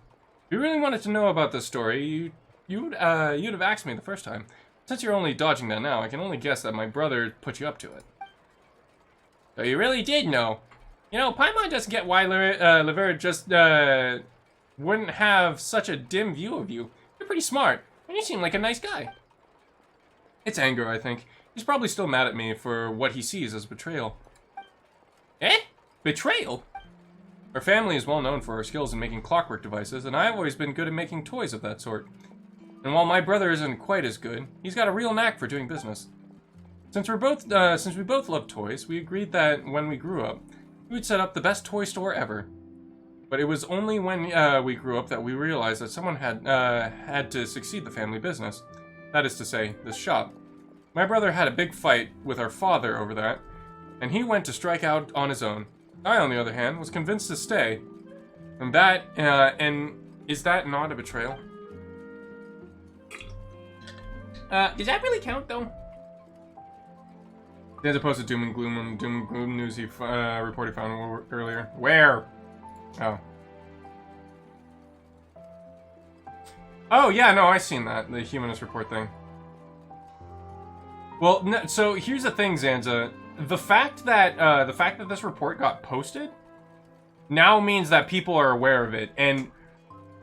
you really wanted to know about this story, you'd have asked me the first time. Since you're only dodging that now, I can only guess that my brother put you up to it. So you really did know. You know, Paimon doesn't get why Lever just wouldn't have such a dim view of you. You're pretty smart, and you seem like a nice guy. It's anger, I think. He's probably still mad at me for what he sees as betrayal. Eh? Betrayal? Our family is well known for our skills in making clockwork devices, and I've always been good at making toys of that sort. And while my brother isn't quite as good, he's got a real knack for doing business. Since we both love toys, we agreed that when we grew up, we would set up the best toy store ever. But it was only when we grew up that we realized that someone had to succeed the family business. That is to say, this shop. My brother had a big fight with our father over that, and he went to strike out on his own. I, on the other hand, was convinced to stay. And is that not a betrayal? Does that really count, though? As opposed to Doom and Gloom news he reported found earlier. Where? Oh. Oh, yeah, no, I've seen that. The Humanist Report thing. Well, no, so here's the thing, Zanza. The fact that this report got posted now means that people are aware of it, and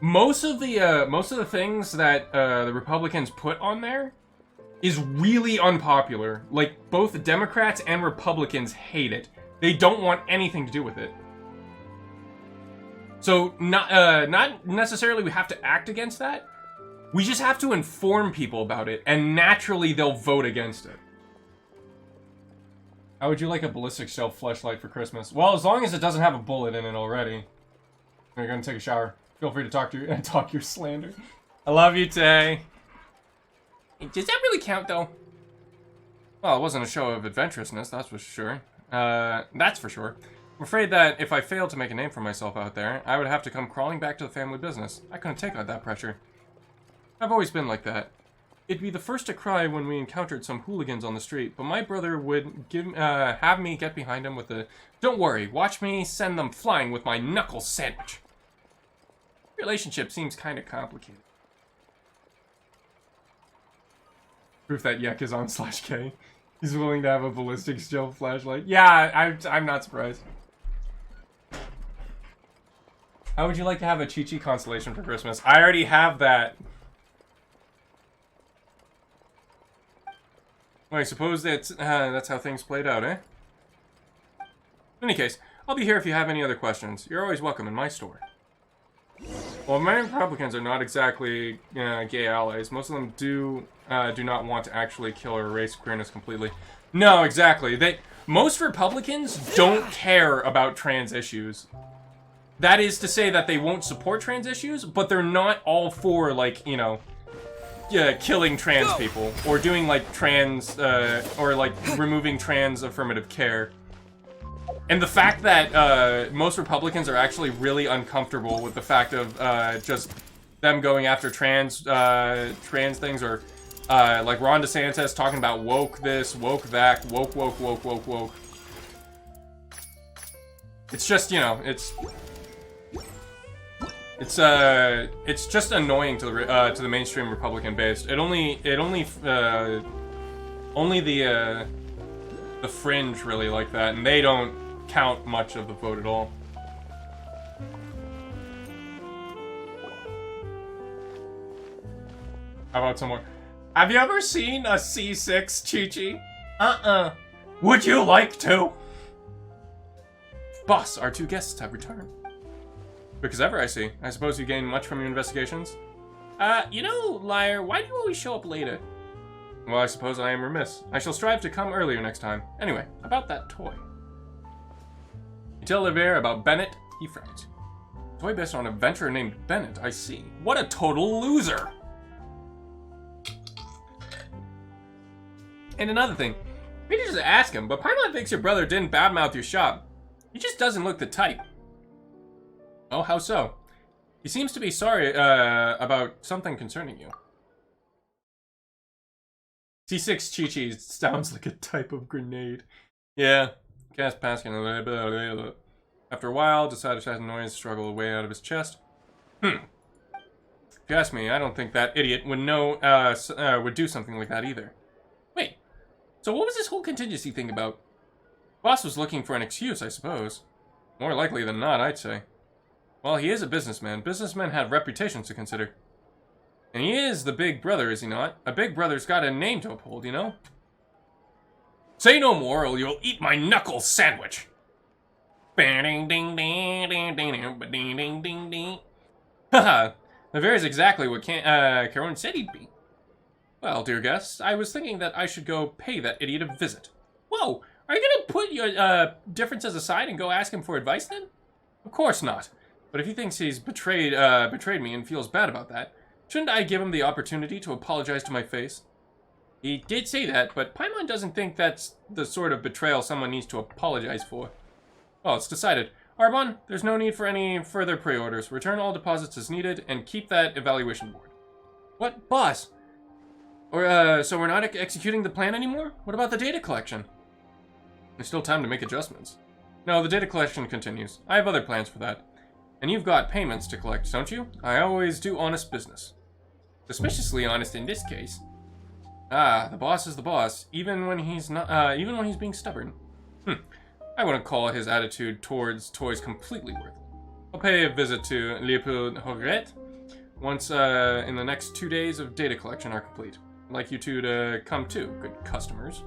most of the things that the Republicans put on there is really unpopular. Like, both Democrats and Republicans hate it. They don't want anything to do with it. So not necessarily we have to act against that. We just have to inform people about it, and naturally they'll vote against it. How would you like a ballistic shelf fleshlight for Christmas? Well, as long as it doesn't have a bullet in it already. You're gonna take a shower. Feel free to talk your slander. I love you, Tay. Does that really count, though? Well, it wasn't a show of adventurousness, that's for sure. That's for sure. I'm afraid that if I failed to make a name for myself out there, I would have to come crawling back to the family business. I couldn't take on that pressure. I've always been like that. It'd be the first to cry when we encountered some hooligans on the street, but my brother would have me get behind him with the, "Don't worry, watch me send them flying with my knuckle sandwich." Relationship seems kind of complicated. Proof that Yek is on /K. He's willing to have a ballistic shelf flashlight. Yeah, I'm not surprised. How would you like to have a Chi-Chi constellation for Christmas? I already have that. Well, I suppose that's how things played out, eh? In any case, I'll be here if you have any other questions. You're always welcome in my store. Well, many Republicans are not exactly gay allies. Most of them do not want to actually kill or erase queerness completely. No, exactly. Most Republicans don't care about trans issues. That is to say that they won't support trans issues, but they're not all for, like, you know, killing trans people, or doing like trans, or like removing trans affirmative care. And the fact that most Republicans are actually really uncomfortable with the fact of just them going after trans things, or like Ron DeSantis talking about woke this, woke that, woke. It's just, you know, it's just annoying to the mainstream Republican base. Only the fringe really like that, and they don't count much of the vote at all. How about some more? Have you ever seen a C6, Chi-Chi? Would you like to? Boss, our 2 guests have returned. Quick as ever, I see. I suppose you gain much from your investigations? You know, liar, why do you always show up later? Well, I suppose I am remiss. I shall strive to come earlier next time. Anyway, about that toy. You tell Lever about Bennett, he frowns. Toy based on an adventurer named Bennett, I see. What a total loser! And another thing, maybe just ask him, but Paimon thinks your brother didn't badmouth your shop. He just doesn't look the type. Oh, how so? He seems to be sorry about something concerning you. C6 Chi-Chi sounds like a type of grenade. Yeah. Cast Paskin. After a while, decided to have noise struggle away out of his chest. If you ask me, I don't think that idiot would would do something like that either. Wait. So what was this whole contingency thing about? Boss was looking for an excuse, I suppose. More likely than not, I'd say. Well, he is a businessman. Businessmen have reputations to consider. And he is the big brother, is he not? A big brother's got a name to uphold, you know? Say no more, or you'll eat my knuckle sandwich. Haha, Navarre is exactly what Caron said he'd be. Well, dear guests, I was thinking that I should go pay that idiot a visit. Whoa, are you gonna put your differences aside and go ask him for advice then? Of course not. But if he thinks he's betrayed me and feels bad about that, shouldn't I give him the opportunity to apologize to my face? He did say that, but Paimon doesn't think that's the sort of betrayal someone needs to apologize for. Well, it's decided. Arbon, there's no need for any further pre-orders. Return all deposits as needed, and keep that evaluation board. What? Boss? Or, so we're not executing the plan anymore? What about the data collection? There's still time to make adjustments. No, the data collection continues. I have other plans for that. And you've got payments to collect, don't you? I always do honest business. Suspiciously honest in this case. Ah, the boss is the boss, even when he's not, even when he's being stubborn. I wouldn't call his attitude towards toys completely worthless. I'll pay a visit to Leopold Hogret once, in the next 2 days of data collection are complete. I'd like you two to come too, good customers.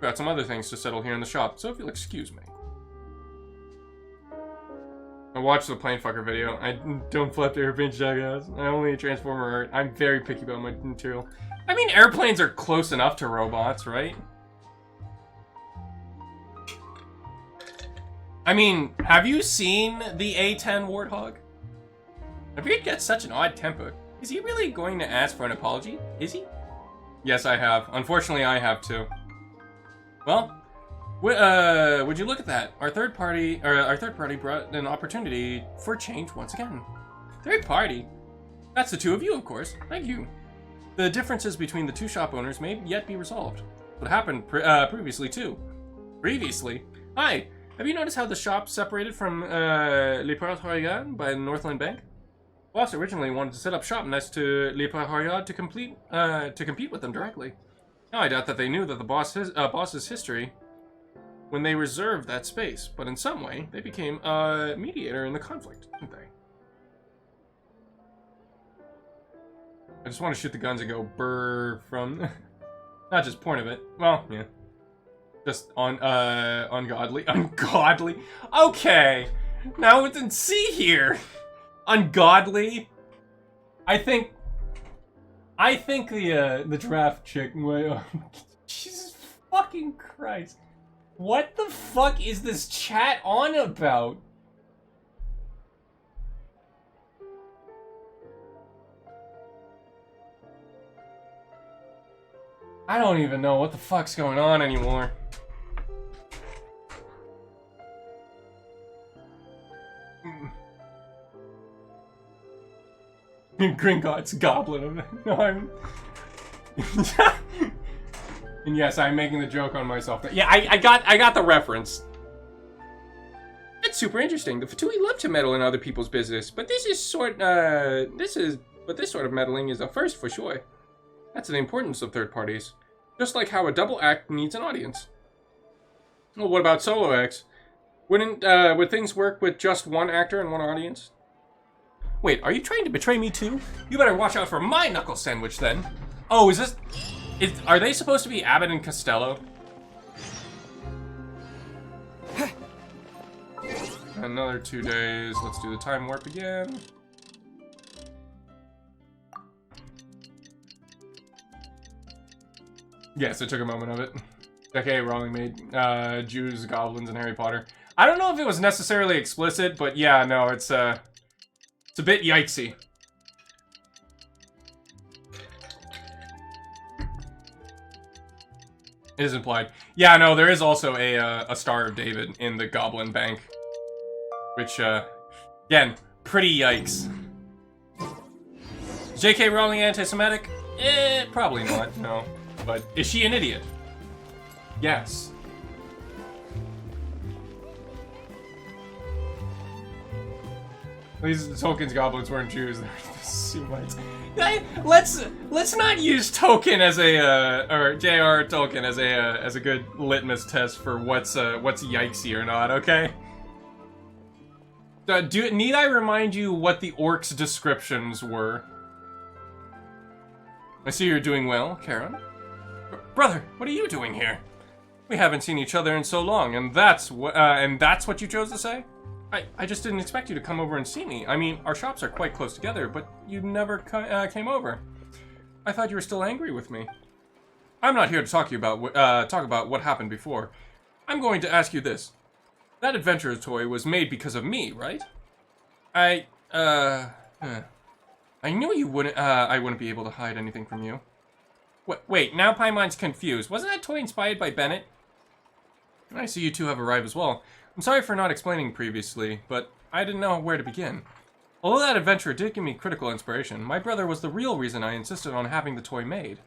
Got some other things to settle here in the shop, so if you'll excuse me. I watched the plane fucker video. I don't flip airplanes, jackass. I only transformer art. I'm very picky about my material. I mean, airplanes are close enough to robots, right? I mean, have you seen the A10 Warthog? Naveed gets such an odd temper. Is he really going to ask for an apology? Is he? Yes, I have. Unfortunately, I have too. Well, would you look at that? Our third party brought an opportunity for change once again. Third party? That's the two of you, of course. Thank you. The differences between the two shop owners may yet be resolved. What happened previously too? Previously? Hi. Have you noticed how the shop separated from Le Port-Royal by Northland Bank? Boss originally wanted to set up shop next to Le Port-Royal to compete with them directly. Now I doubt that they knew that the boss's history when they reserved that space, but in some way they became a mediator in the conflict, didn't they? I just want to shoot the guns and go brr from not just point of it. Well, yeah. Just on ungodly. Ungodly. Okay. Now we can see here. Ungodly. I think the draft chick. Jesus fucking Christ. What the fuck is this chat on about? I don't even know what the fuck's going on anymore. Gringotts goblin. No, I'm... And yes, I'm making the joke on myself. Yeah, I got the reference. That's super interesting. The Fatui love to meddle in other people's business, but this sort of meddling is a first for sure. That's the importance of third parties. Just like how a double act needs an audience. Well, what about solo acts? Would things work with just one actor and one audience? Wait, are you trying to betray me too? You better watch out for my knuckle sandwich then. Oh, are they supposed to be Abbott and Costello? Another 2 days. Let's do the time warp again. Yes, I took a moment of it. J.K. Rowling made Jews, goblins, and Harry Potter. I don't know if it was necessarily explicit, but yeah, no, it's a bit yikesy. It is implied. Yeah, no, there is also a Star of David in the Goblin Bank. Which, again, pretty yikes. J.K. Rowling anti-Semitic? Probably not, no. But is she an idiot? Yes. At least Tolkien's goblins weren't Jews, they were Semites. Let's not use Tolkien as or J.R. Tolkien as a good litmus test for what's yikesy or not, okay? Need I remind you what the orcs' descriptions were? I see you're doing well, Karen. Brother, what are you doing here? We haven't seen each other in so long, and that's what you chose to say? I just didn't expect you to come over and see me. I mean, our shops are quite close together, but you never came over. I thought you were still angry with me. I'm not here to talk about what happened before. I'm going to ask you this. That adventure toy was made because of me, right? I knew you wouldn't, I wouldn't be able to hide anything from you. Wait, now Paimon's confused. Wasn't that toy inspired by Bennett? I see you two have arrived as well. I'm sorry for not explaining previously, but I didn't know where to begin. Although that adventure did give me critical inspiration, my brother was the real reason I insisted on having the toy made.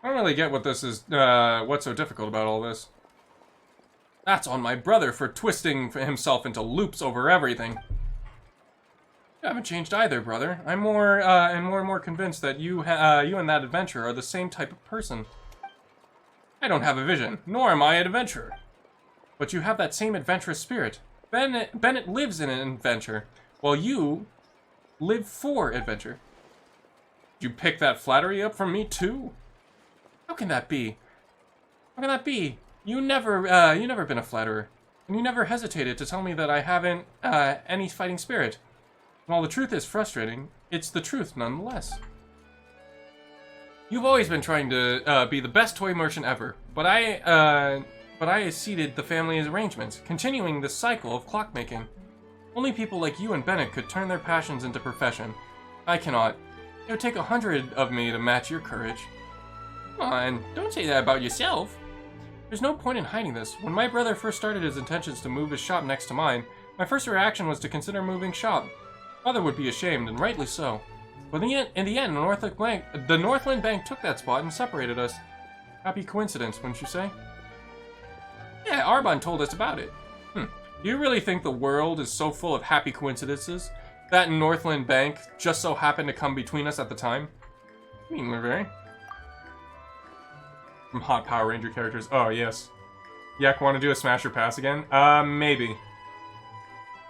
I don't really get what this is, what's so difficult about all this. That's on my brother for twisting himself into loops over everything. You haven't changed either, brother. I'm more and more convinced that you and that adventurer are the same type of person. I don't have a vision, nor am I an adventurer. But you have that same adventurous spirit. Bennett lives in an adventure, while you live for adventure. Did you pick that flattery up from me too? How can that be? How can that be? You never been a flatterer, and you never hesitated to tell me that I haven't any fighting spirit. And while the truth is frustrating, it's the truth nonetheless. You've always been trying to be the best toy merchant ever, but I acceded the family's arrangements, continuing this cycle of clockmaking. Only people like you and Bennett could turn their passions into profession. I cannot. It would take 100 of me to match your courage. Come on, don't say that about yourself. There's no point in hiding this. When my brother first started his intentions to move his shop next to mine, my first reaction was to consider moving shop. Father would be ashamed, and rightly so. But in the end, the Northland Bank took that spot and separated us. Happy coincidence, wouldn't you say? Yeah, Arbon told us about it. Do you really think the world is so full of happy coincidences? That Northland Bank just so happened to come between us at the time? I mean, we're very... From hot Power Ranger characters. Oh, yes. Yak, want to do a Smash or Pass again? Maybe.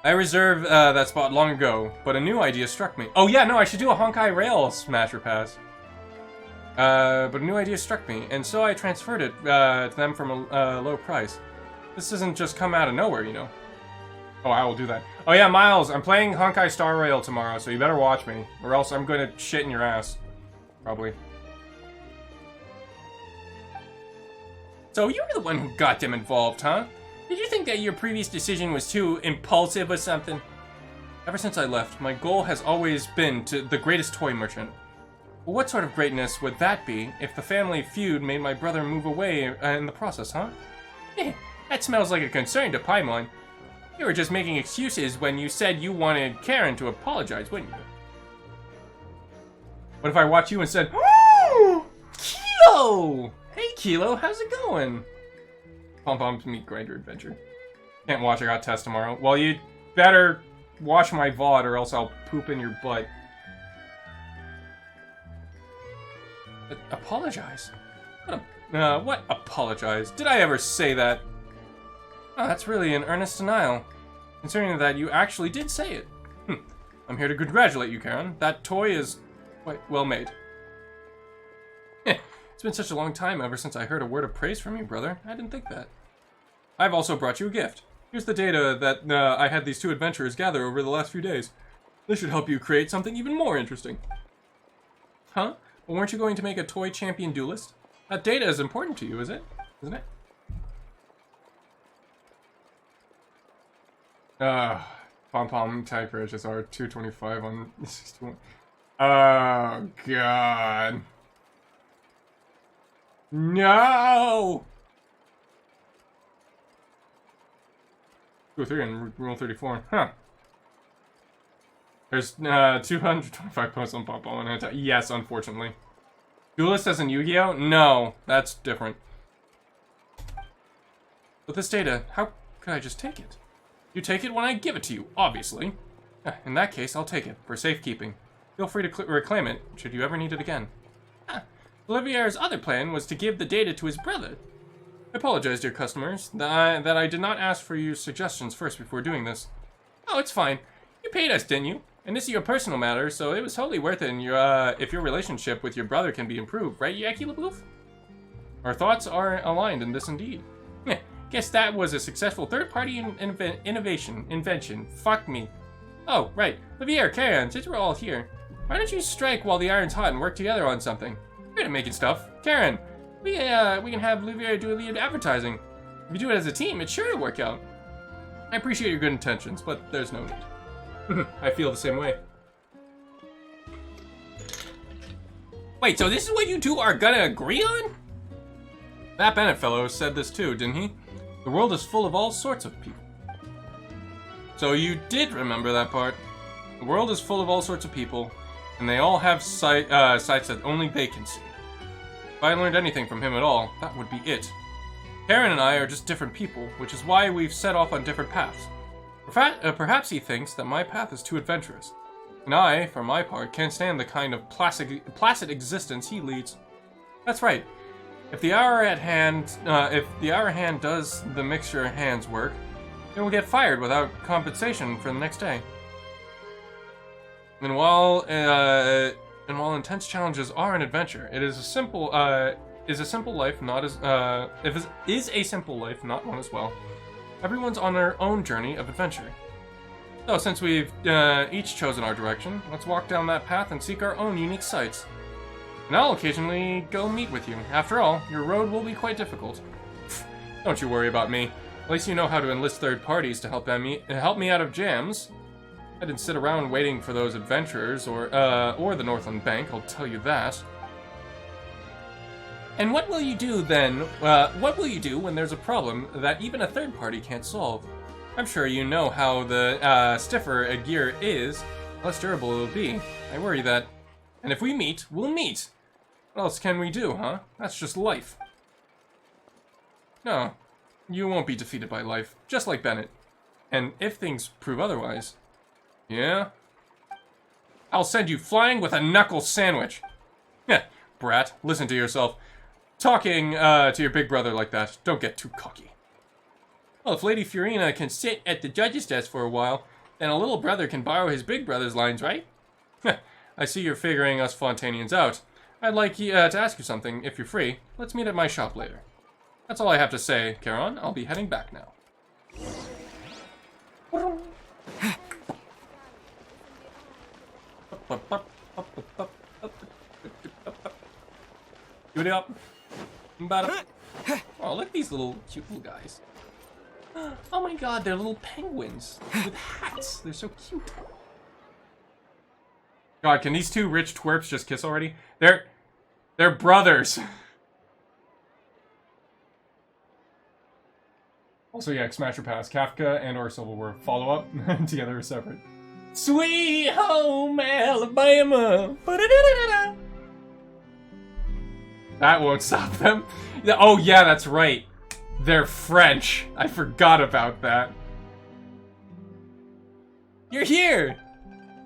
I reserved that spot long ago, but a new idea struck me. Oh yeah, no, I should do a Honkai Rail Smash or Pass. But a new idea struck me, and so I transferred it to them from a low price. This doesn't just come out of nowhere, you know. Oh, I will do that. Oh yeah, Miles, I'm playing Honkai Star Rail tomorrow, so you better watch me, or else I'm gonna shit in your ass. Probably. So you were the one who got them involved, huh? Did you think that your previous decision was too impulsive or something? Ever since I left, my goal has always been to the greatest toy merchant. Well, what sort of greatness would that be if the family feud made my brother move away in the process, huh? That smells like a concern to Paimon. You were just making excuses when you said you wanted Karen to apologize, wouldn't you? What if I watch you and said, "Oh, Kilo! Hey, Kilo, how's it going?" Pom Pom's Meat Grinder Adventure. Can't watch, I got test tomorrow. Well, you better watch my VOD or else I'll poop in your butt. Apologize? What apologize? Did I ever say that? Oh, that's really an earnest denial. Considering that you actually did say it. I'm here to congratulate you, Karen. That toy is quite well made. It's been such a long time ever since I heard a word of praise from you, brother. I didn't think that. I've also brought you a gift. Here's the data that I had these two adventurers gather over the last few days. This should help you create something even more interesting. Huh? Well, weren't you going to make a toy champion duelist? That data is important to you, isn't it? Pom Pom type HSR 225 on 61. Oh, God. No! 203 and Rule 34. Huh. There's 225 posts on Pom Pom and yes, unfortunately. Duelist as in Yu-Gi-Oh? No, that's different. With this data, how could I just take it? You take it when I give it to you, obviously. In that case, I'll take it, for safekeeping. Feel free to reclaim it, should you ever need it again. Olivier's other plan was to give the data to his brother. I apologize, dear customers, that I did not ask for your suggestions first before doing this. Oh, it's fine. You paid us, didn't you? And this is your personal matter, so it was totally worth it if your relationship with your brother can be improved, right, Yaki LaBouffe? Our thoughts are aligned in this indeed. Guess that was a successful third-party invention. Fuck me. Oh, right. Olivier, Karen, since we're all here, why don't you strike while the iron's hot and work together on something? You're good at making stuff. Karen, we can have Olivier do the advertising. If you do it as a team, it's sure to work out. I appreciate your good intentions, but there's no need. I feel the same way. Wait, so this is what you two are gonna agree on? That Bennett fellow said this too, didn't he? The world is full of all sorts of people. So you did remember that part. The world is full of all sorts of people, and they all have sights that only they can see. If I learned anything from him at all, that would be it. Karen and I are just different people, which is why we've set off on different paths. Perhaps he thinks that my path is too adventurous, and I, for my part, can't stand the kind of placid existence he leads. That's right. If the hour hand does the mixture hands work, it will get fired without compensation for the next day. And while intense challenges are an adventure, it is a simple life, not one as well. Everyone's on their own journey of adventure. So since we've each chosen our direction, let's walk down that path and seek our own unique sights. And I'll occasionally go meet with you. After all, your road will be quite difficult. Don't you worry about me. At least you know how to enlist third parties to help me out of jams. I didn't sit around waiting for those adventurers or the Northland Bank, I'll tell you that. And what will you do then? What will you do when there's a problem that even a third party can't solve? I'm sure you know how the stiffer a gear is, less durable it will be. I worry that. And if we meet, we'll meet. What else can we do, huh? That's just life. No, you won't be defeated by life, just like Bennett. And if things prove otherwise, yeah? I'll send you flying with a knuckle sandwich. Heh, brat, listen to yourself. Talking to your big brother like that, don't get too cocky. Well, if Lady Fiorina can sit at the judge's desk for a while, then a little brother can borrow his big brother's lines, right? I see you're figuring us Fontanians out. I'd like to ask you something, if you're free. Let's meet at my shop later. That's all I have to say, Charon. I'll be heading back now. Give it up. Oh, look at these little cute little guys. Oh my god, they're little penguins with hats. They're so cute. God, can these two rich twerps just kiss already? They're brothers. Also, yeah, Smash or Pass. Kafka and or Civil War follow-up together or separate. Sweet home Alabama. Ba-da-da-da-da-da. That won't stop them. Oh yeah, that's right. They're French. I forgot about that. You're here.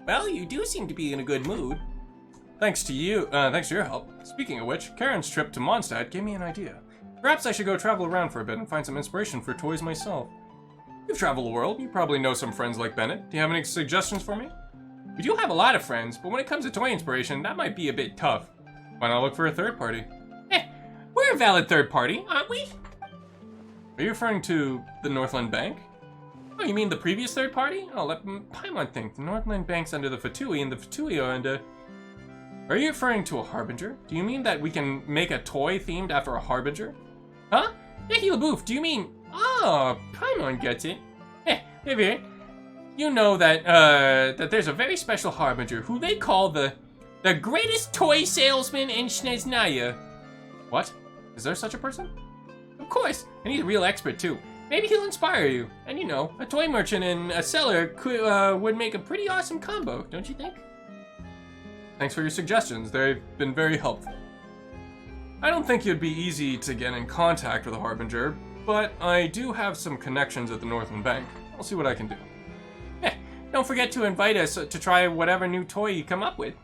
Well, you do seem to be in a good mood. Thanks to you. Thanks to your help. Speaking of which, Karen's trip to Mondstadt gave me an idea. Perhaps I should go travel around for a bit and find some inspiration for toys myself. You've traveled the world. You probably know some friends like Bennett. Do you have any suggestions for me? We do have a lot of friends, but when it comes to toy inspiration, that might be a bit tough. Why not look for a third party? We're a valid third party, aren't we? Are you referring to the Northland Bank? Oh, you mean the previous third party? Oh, let Paimon think. The Northland Bank's under the Fatui, and the Fatui are under... Are you referring to a Harbinger? Do you mean that we can make a toy themed after a Harbinger? Huh? Nicky LaBouffe, do you mean... Oh, Paimon gets it. Maybe. You know that, that there's a very special Harbinger who they call the greatest toy salesman in Snezhnaya. What? Is there such a person? Of course, and he's a real expert too. Maybe he'll inspire you. And you know, a toy merchant and a seller could, would make a pretty awesome combo, don't you think? Thanks for your suggestions. They've been very helpful. I don't think it'd be easy to get in contact with a Harbinger, but I do have some connections at the Northland Bank. I'll see what I can do. Don't forget to invite us to try whatever new toy you come up with.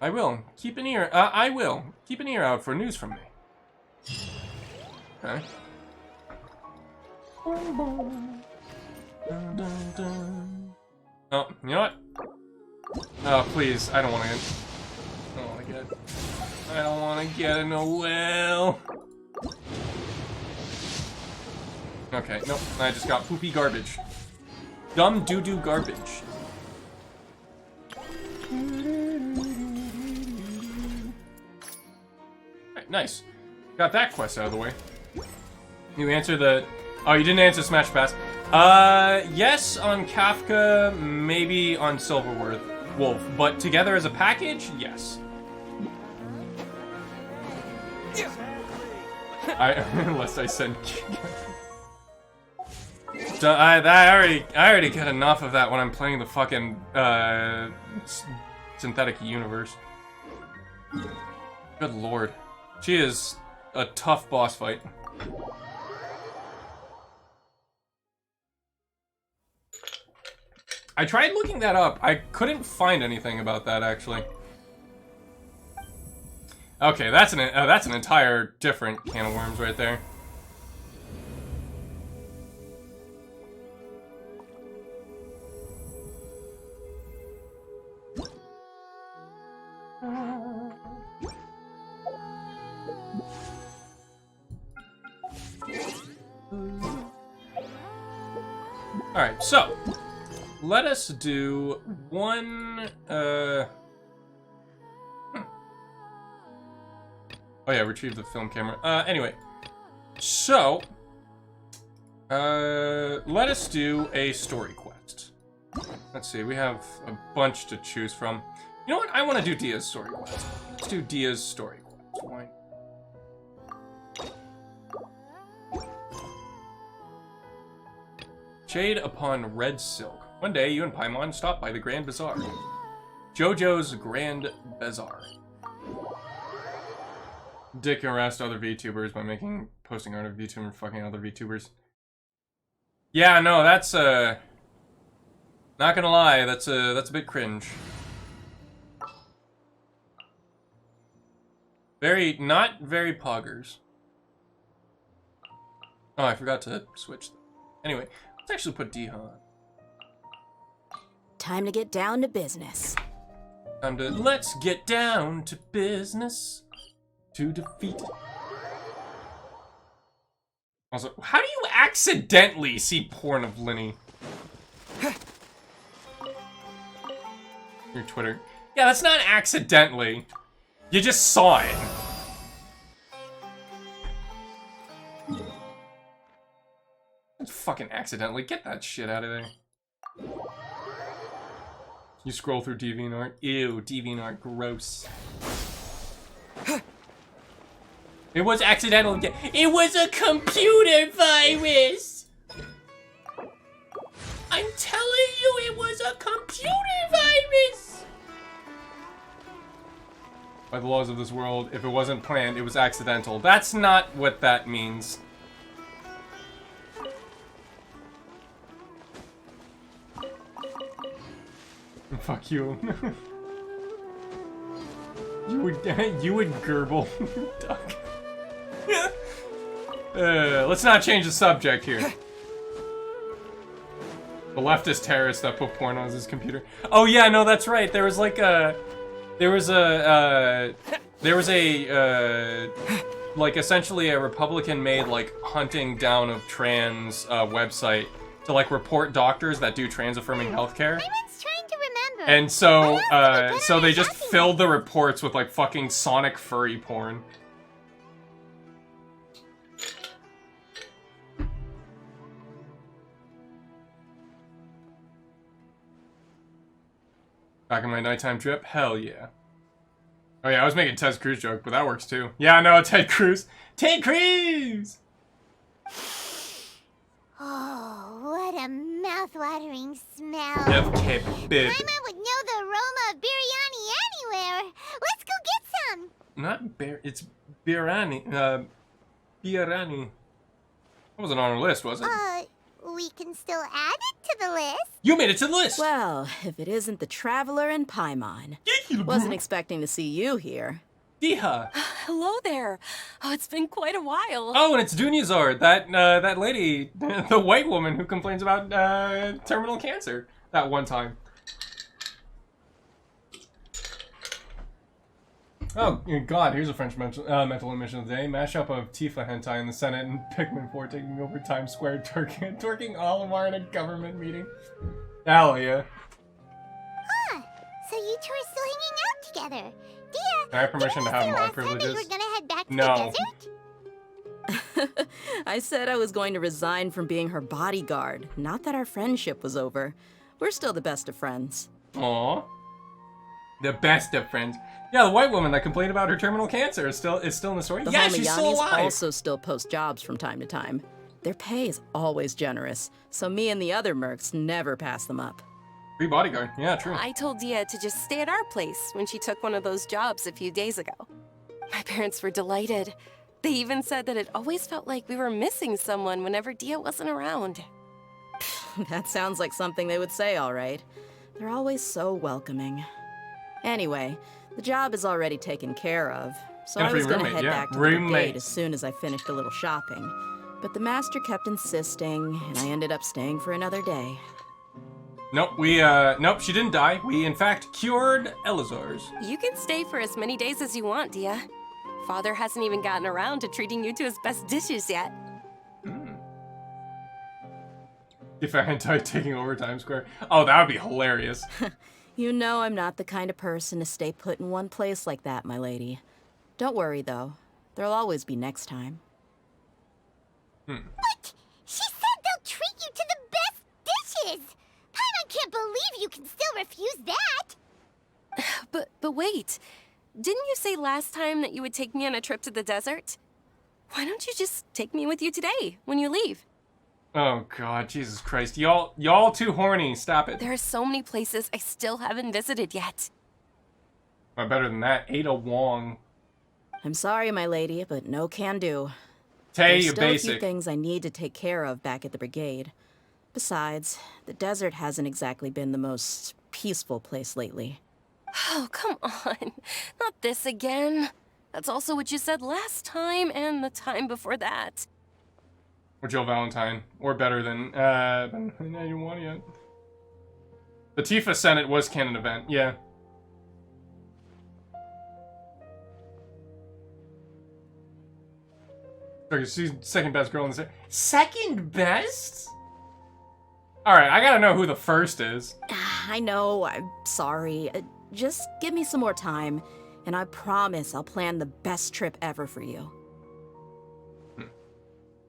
I will. Keep an ear out for news from me. Okay. Oh, you know what? Oh, please. I don't want to get... I don't want to get in a well. Okay, nope. I just got poopy garbage. Dumb doo-doo garbage. Alright, nice. Got that quest out of the way. You answer the... Oh, you didn't answer Smash Pass. Yes on Kafka, maybe on Silverworth Wolf, but together as a package, yes. Unless I send... So I already get enough of that when I'm playing the fucking synthetic universe. Good lord, she is a tough boss fight. I tried looking that up. I couldn't find anything about that actually. Okay, that's an entire different can of worms right there. Alright, so let us do one oh yeah, retrieve the film camera. Anyway. So let us do a story quest. Let's see, we have a bunch to choose from. You know what? I want to do Dia's story quest. Let's do Dia's story quest. Why? Shade upon red silk. One day, you and Paimon stop by the Grand Bazaar. JoJo's Grand Bazaar. Dick harassed other VTubers by posting art of VTubers and fucking other VTubers. Yeah, no, that's not gonna lie, that's a bit cringe. Not very poggers. Oh, I forgot to switch. Anyway, let's actually put Diha on. Time to get down to business. Let's get down to business to defeat. Also, how do you accidentally see porn of Linny? Your Twitter. Yeah, that's not accidentally. You just saw it. Fucking accidentally. Get that shit out of there. You scroll through DeviantArt. Ew, DeviantArt, gross. It was accidental. It was a computer virus! I'm telling you, it was a computer virus! By the laws of this world, if it wasn't planned, it was accidental. That's not what that means. Fuck you. you would gerbil, duck. Let's not change the subject here. The leftist terrorist that put porn on his computer. Oh yeah, no, that's right. There was like a, like essentially a Republican-made like hunting down of trans website to like report doctors that do trans-affirming healthcare. Trying to remember. And so, so they just filled the reports with like fucking Sonic furry porn. Back in my nighttime trip? Hell yeah. Oh yeah, I was making a Ted Cruz joke, but that works too. Yeah, no, Ted Cruz. Ted Cruz! Oh, what a mouth-watering smell. Okay, bib. Paimon would know the aroma of biryani anywhere. Let's go get some. Not bear, it's biryani. Biryani. That wasn't on our list, was it? We can still add it to the list. You made it to the list! Well, if it isn't the Traveler and Paimon. Wasn't expecting to see you here. Diha. Hello there. Oh, it's been quite a while. Oh, and it's Dunyazar, that lady, the white woman who complains about terminal cancer that one time. Oh God, here's a French mental admission of the day: mashup of Tifa hentai in the Senate and Pikmin 4 taking over Times Square, twerking Olimar in a government meeting. Hell yeah! So you two are still hanging out together. Dia, Can I have permission to have mod last time that you privileges? were gonna head back to No. the desert? I said I was going to resign from being her bodyguard, not that our friendship was over. We're still the best of friends. Aww. The best of friends. Yeah, the white woman that complained about her terminal cancer is still in the story. The Yeah, she's still Homayanis alive. also still post jobs from time to time. Their pay is always generous, so me and the other mercs never pass them up. Free bodyguard. Yeah, true. I told Dia to just stay at our place when she took one of those jobs a few days ago. My parents were delighted. They even said that it always felt like we were missing someone whenever Dia wasn't around. That sounds like something they would say, all right. They're always so welcoming. Anyway, the job is already taken care of, so And a I was free gonna roommate, head yeah. back to the brigade Roommate. as soon as I finished a little shopping. But the master kept insisting, and I ended up staying for another day. Nope, nope, she didn't die. We, in fact, cured Elazar's. You can stay for as many days as you want, Dia. Father hasn't even gotten around to treating you to his best dishes yet. If I hentai taking over Times Square. Oh, that would be hilarious. You know I'm not the kind of person to stay put in one place like that, my lady. Don't worry, though. There'll always be next time. What? She said they'll treat you to the best dishes. Paimon can't believe you can still refuse that. But wait, didn't you say last time that you would take me on a trip to the desert? Why don't you just take me with you today, when you leave? Oh God, Jesus Christ. Y'all too horny. Stop it. There are so many places I still haven't visited yet. Or better than that, Ada Wong. I'm sorry, my lady, but no can do. Tay, There's you still a few basic. things I need to take care of back at the brigade. Besides, the desert hasn't exactly been the most peaceful place lately. Oh, come on. Not this again. That's also what you said last time and the time before that. Or Jill Valentine. Or better than, I didn't want yet. The Tifa Senate was canon event, yeah. Okay, she's second best girl in the set. Second best? Alright, I gotta know who the first is. I know, I'm sorry. Just give me some more time, and I promise I'll plan the best trip ever for you.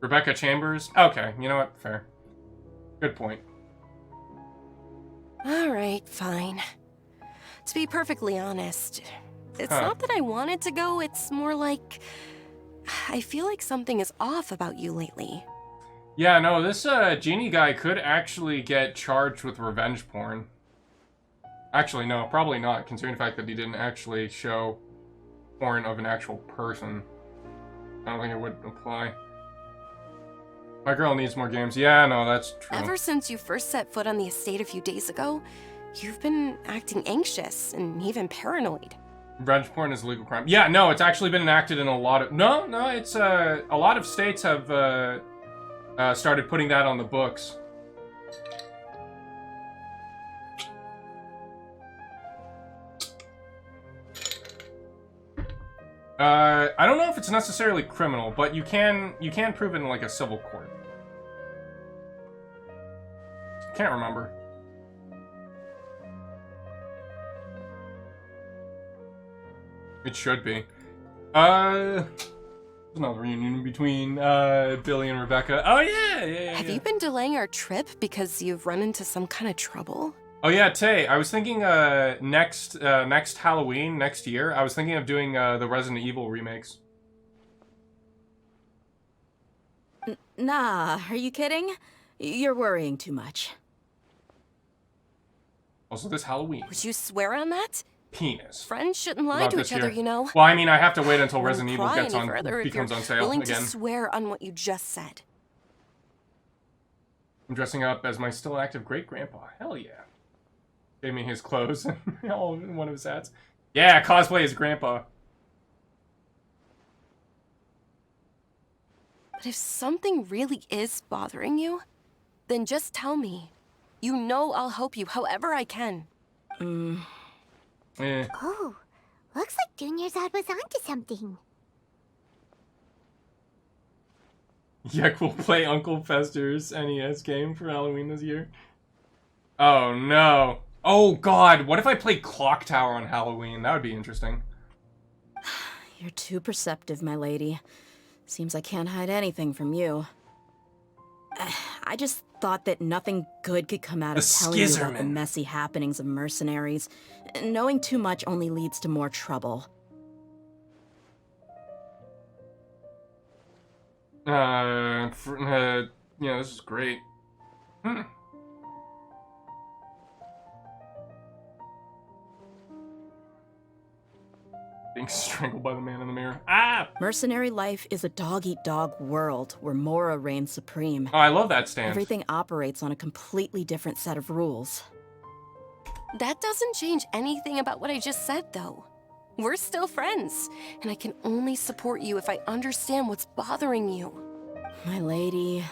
Rebecca Chambers? Okay, you know what? Fair. Good point. All right, fine. To be perfectly honest, it's Huh. not that I wanted to go, it's more like I feel like something is off about you lately. Yeah, no, this genie guy could actually get charged with revenge porn. Actually, no, probably not, considering the fact that he didn't actually show porn of an actual person. I don't think it would apply. My girl needs more games. Yeah, no, that's true. Ever since you first set foot on the estate a few days ago, you've been acting anxious and even paranoid. Revenge porn is a legal crime. Yeah, no, it's actually been enacted in a lot of... No, it's, a lot of states have, started putting that on the books. I don't know if it's necessarily criminal, but you can prove it in, like, a civil court. Can't remember. It should be. There's another reunion between, Billy and Rebecca. Oh, yeah. Have you been delaying our trip because you've run into some kind of trouble? Oh, yeah, Tay, I was thinking, next Halloween, next year, I was thinking of doing, the Resident Evil remakes. Nah, are you kidding? You're worrying too much. Also, this Halloween. Would you swear on that? Penis. Friends shouldn't lie About to this each other, year. you know. Well, I mean, I have to wait until I won't Resident Evil pry gets any on, further if becomes you're on sale willing again. to swear on what you just said. I'm dressing up as my still active great-grandpa. Hell yeah. Gave me his clothes and all in one of his hats. Yeah, cosplay as grandpa. But if something really is bothering you, then just tell me. You know I'll help you however I can. Eh. Oh, looks like Junior's was onto something. Yek will play Uncle Fester's NES game for Halloween this year. Oh no. Oh god, what if I played Clock Tower on Halloween? That would be interesting. You're too perceptive, my lady. Seems I can't hide anything from you. I just thought that nothing good could come out of The telling you about the Skizerman. messy happenings of mercenaries. Knowing too much only leads to more trouble. Yeah, this is great. Being strangled by the man in the mirror. Ah! Mercenary life is a dog-eat-dog world where Mora reigns supreme. Oh, I love that stance. Everything operates on a completely different set of rules. That doesn't change anything about what I just said, though. We're still friends, and I can only support you if I understand what's bothering you. My lady,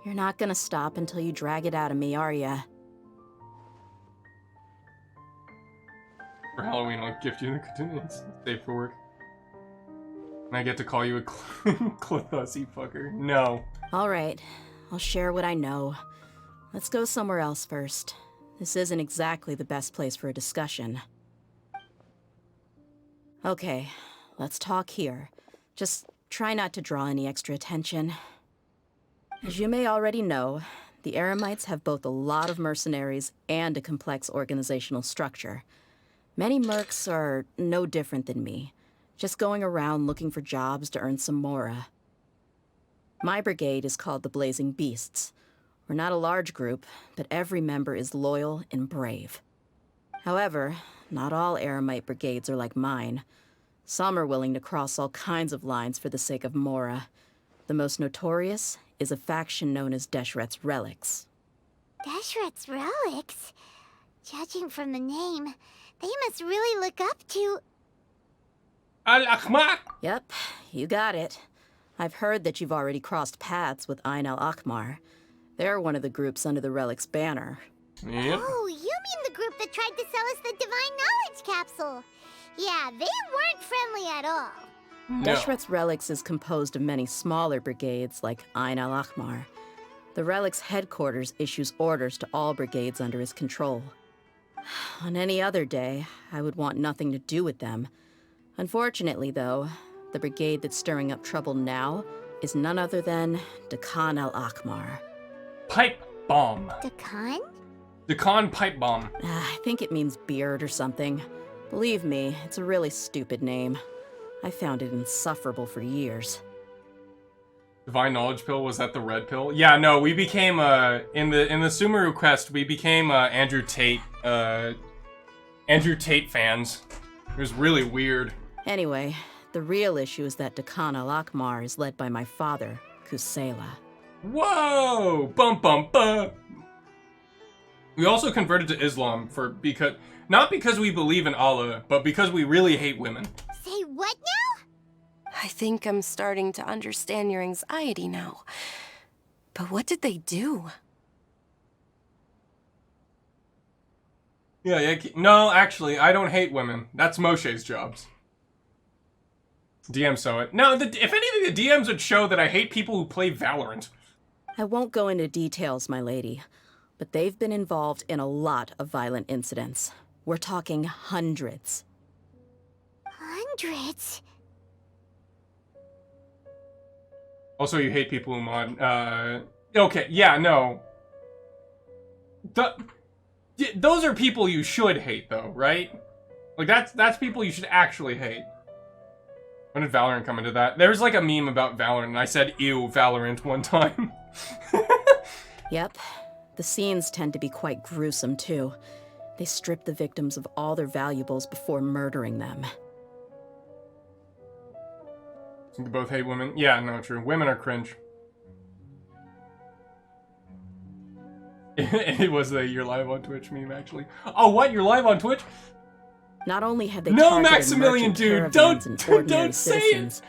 you're not gonna stop until you drag it out of me, are ya? For Halloween, I'll gift you the continuance. Safe for work. And I get to call you a Clothussy fucker. No. Alright, I'll share what I know. Let's go somewhere else first. This isn't exactly the best place for a discussion. Okay, let's talk here. Just try not to draw any extra attention. As you may already know, the Eremites have both a lot of mercenaries and a complex organizational structure. Many mercs are no different than me, just going around looking for jobs to earn some mora. My brigade is called the Blazing Beasts. We're not a large group, but every member is loyal and brave. However, not all Eremite brigades are like mine. Some are willing to cross all kinds of lines for the sake of mora. The most notorious is a faction known as Deshret's Relics. Deshret's Relics? Judging from the name, they must really look up to... Al-Akhmat! Yep, you got it. I've heard that you've already crossed paths with Ain al-Akhmar. They're one of the groups under the Relic's banner. Yep. Oh, you mean the group that tried to sell us the Divine Knowledge Capsule? Yeah, they weren't friendly at all. No. Deshret's Relics is composed of many smaller brigades like Ain al-Akhmar. The Relic's headquarters issues orders to all brigades under his control. On any other day, I would want nothing to do with them. Unfortunately, though, the brigade that's stirring up trouble now is none other than Dakan al-Akhmar. Pipe bomb. Dakan? Decon pipe bomb. I think it means beard or something. Believe me, it's a really stupid name. I found it insufferable for years. Divine Knowledge Pill, was that the red pill? Yeah, no, we became, in the Sumeru quest, we became, Andrew Tate fans. It was really weird. Anyway, the real issue is that Decana Lakmar is led by my father, Kusela. Whoa! Bum bum bum! We also converted to Islam not because we believe in Allah, but because we really hate women. Say what now? I think I'm starting to understand your anxiety now. But what did they do? Yeah, no, actually, I don't hate women. That's Moshe's jobs. DMs show it. No, if anything, the DMs would show that I hate people who play Valorant. I won't go into details, my lady, but they've been involved in a lot of violent incidents. We're talking hundreds. Hundreds? Also, you hate people who mod, okay, yeah, no. Those are people you should hate, though, right? Like, that's people you should actually hate. When did Valorant come into that? There was, like, a meme about Valorant, and I said, ew, Valorant one time. Yep. The scenes tend to be quite gruesome, too. They strip the victims of all their valuables before murdering them. You both hate women? Yeah, no, true. Women are cringe. It was the "you're live on Twitch" meme, actually. Oh, what? You're live on Twitch? Not only have they No, targeted Maximilian, merchant dude, caravans and ordinary don't say it. citizens,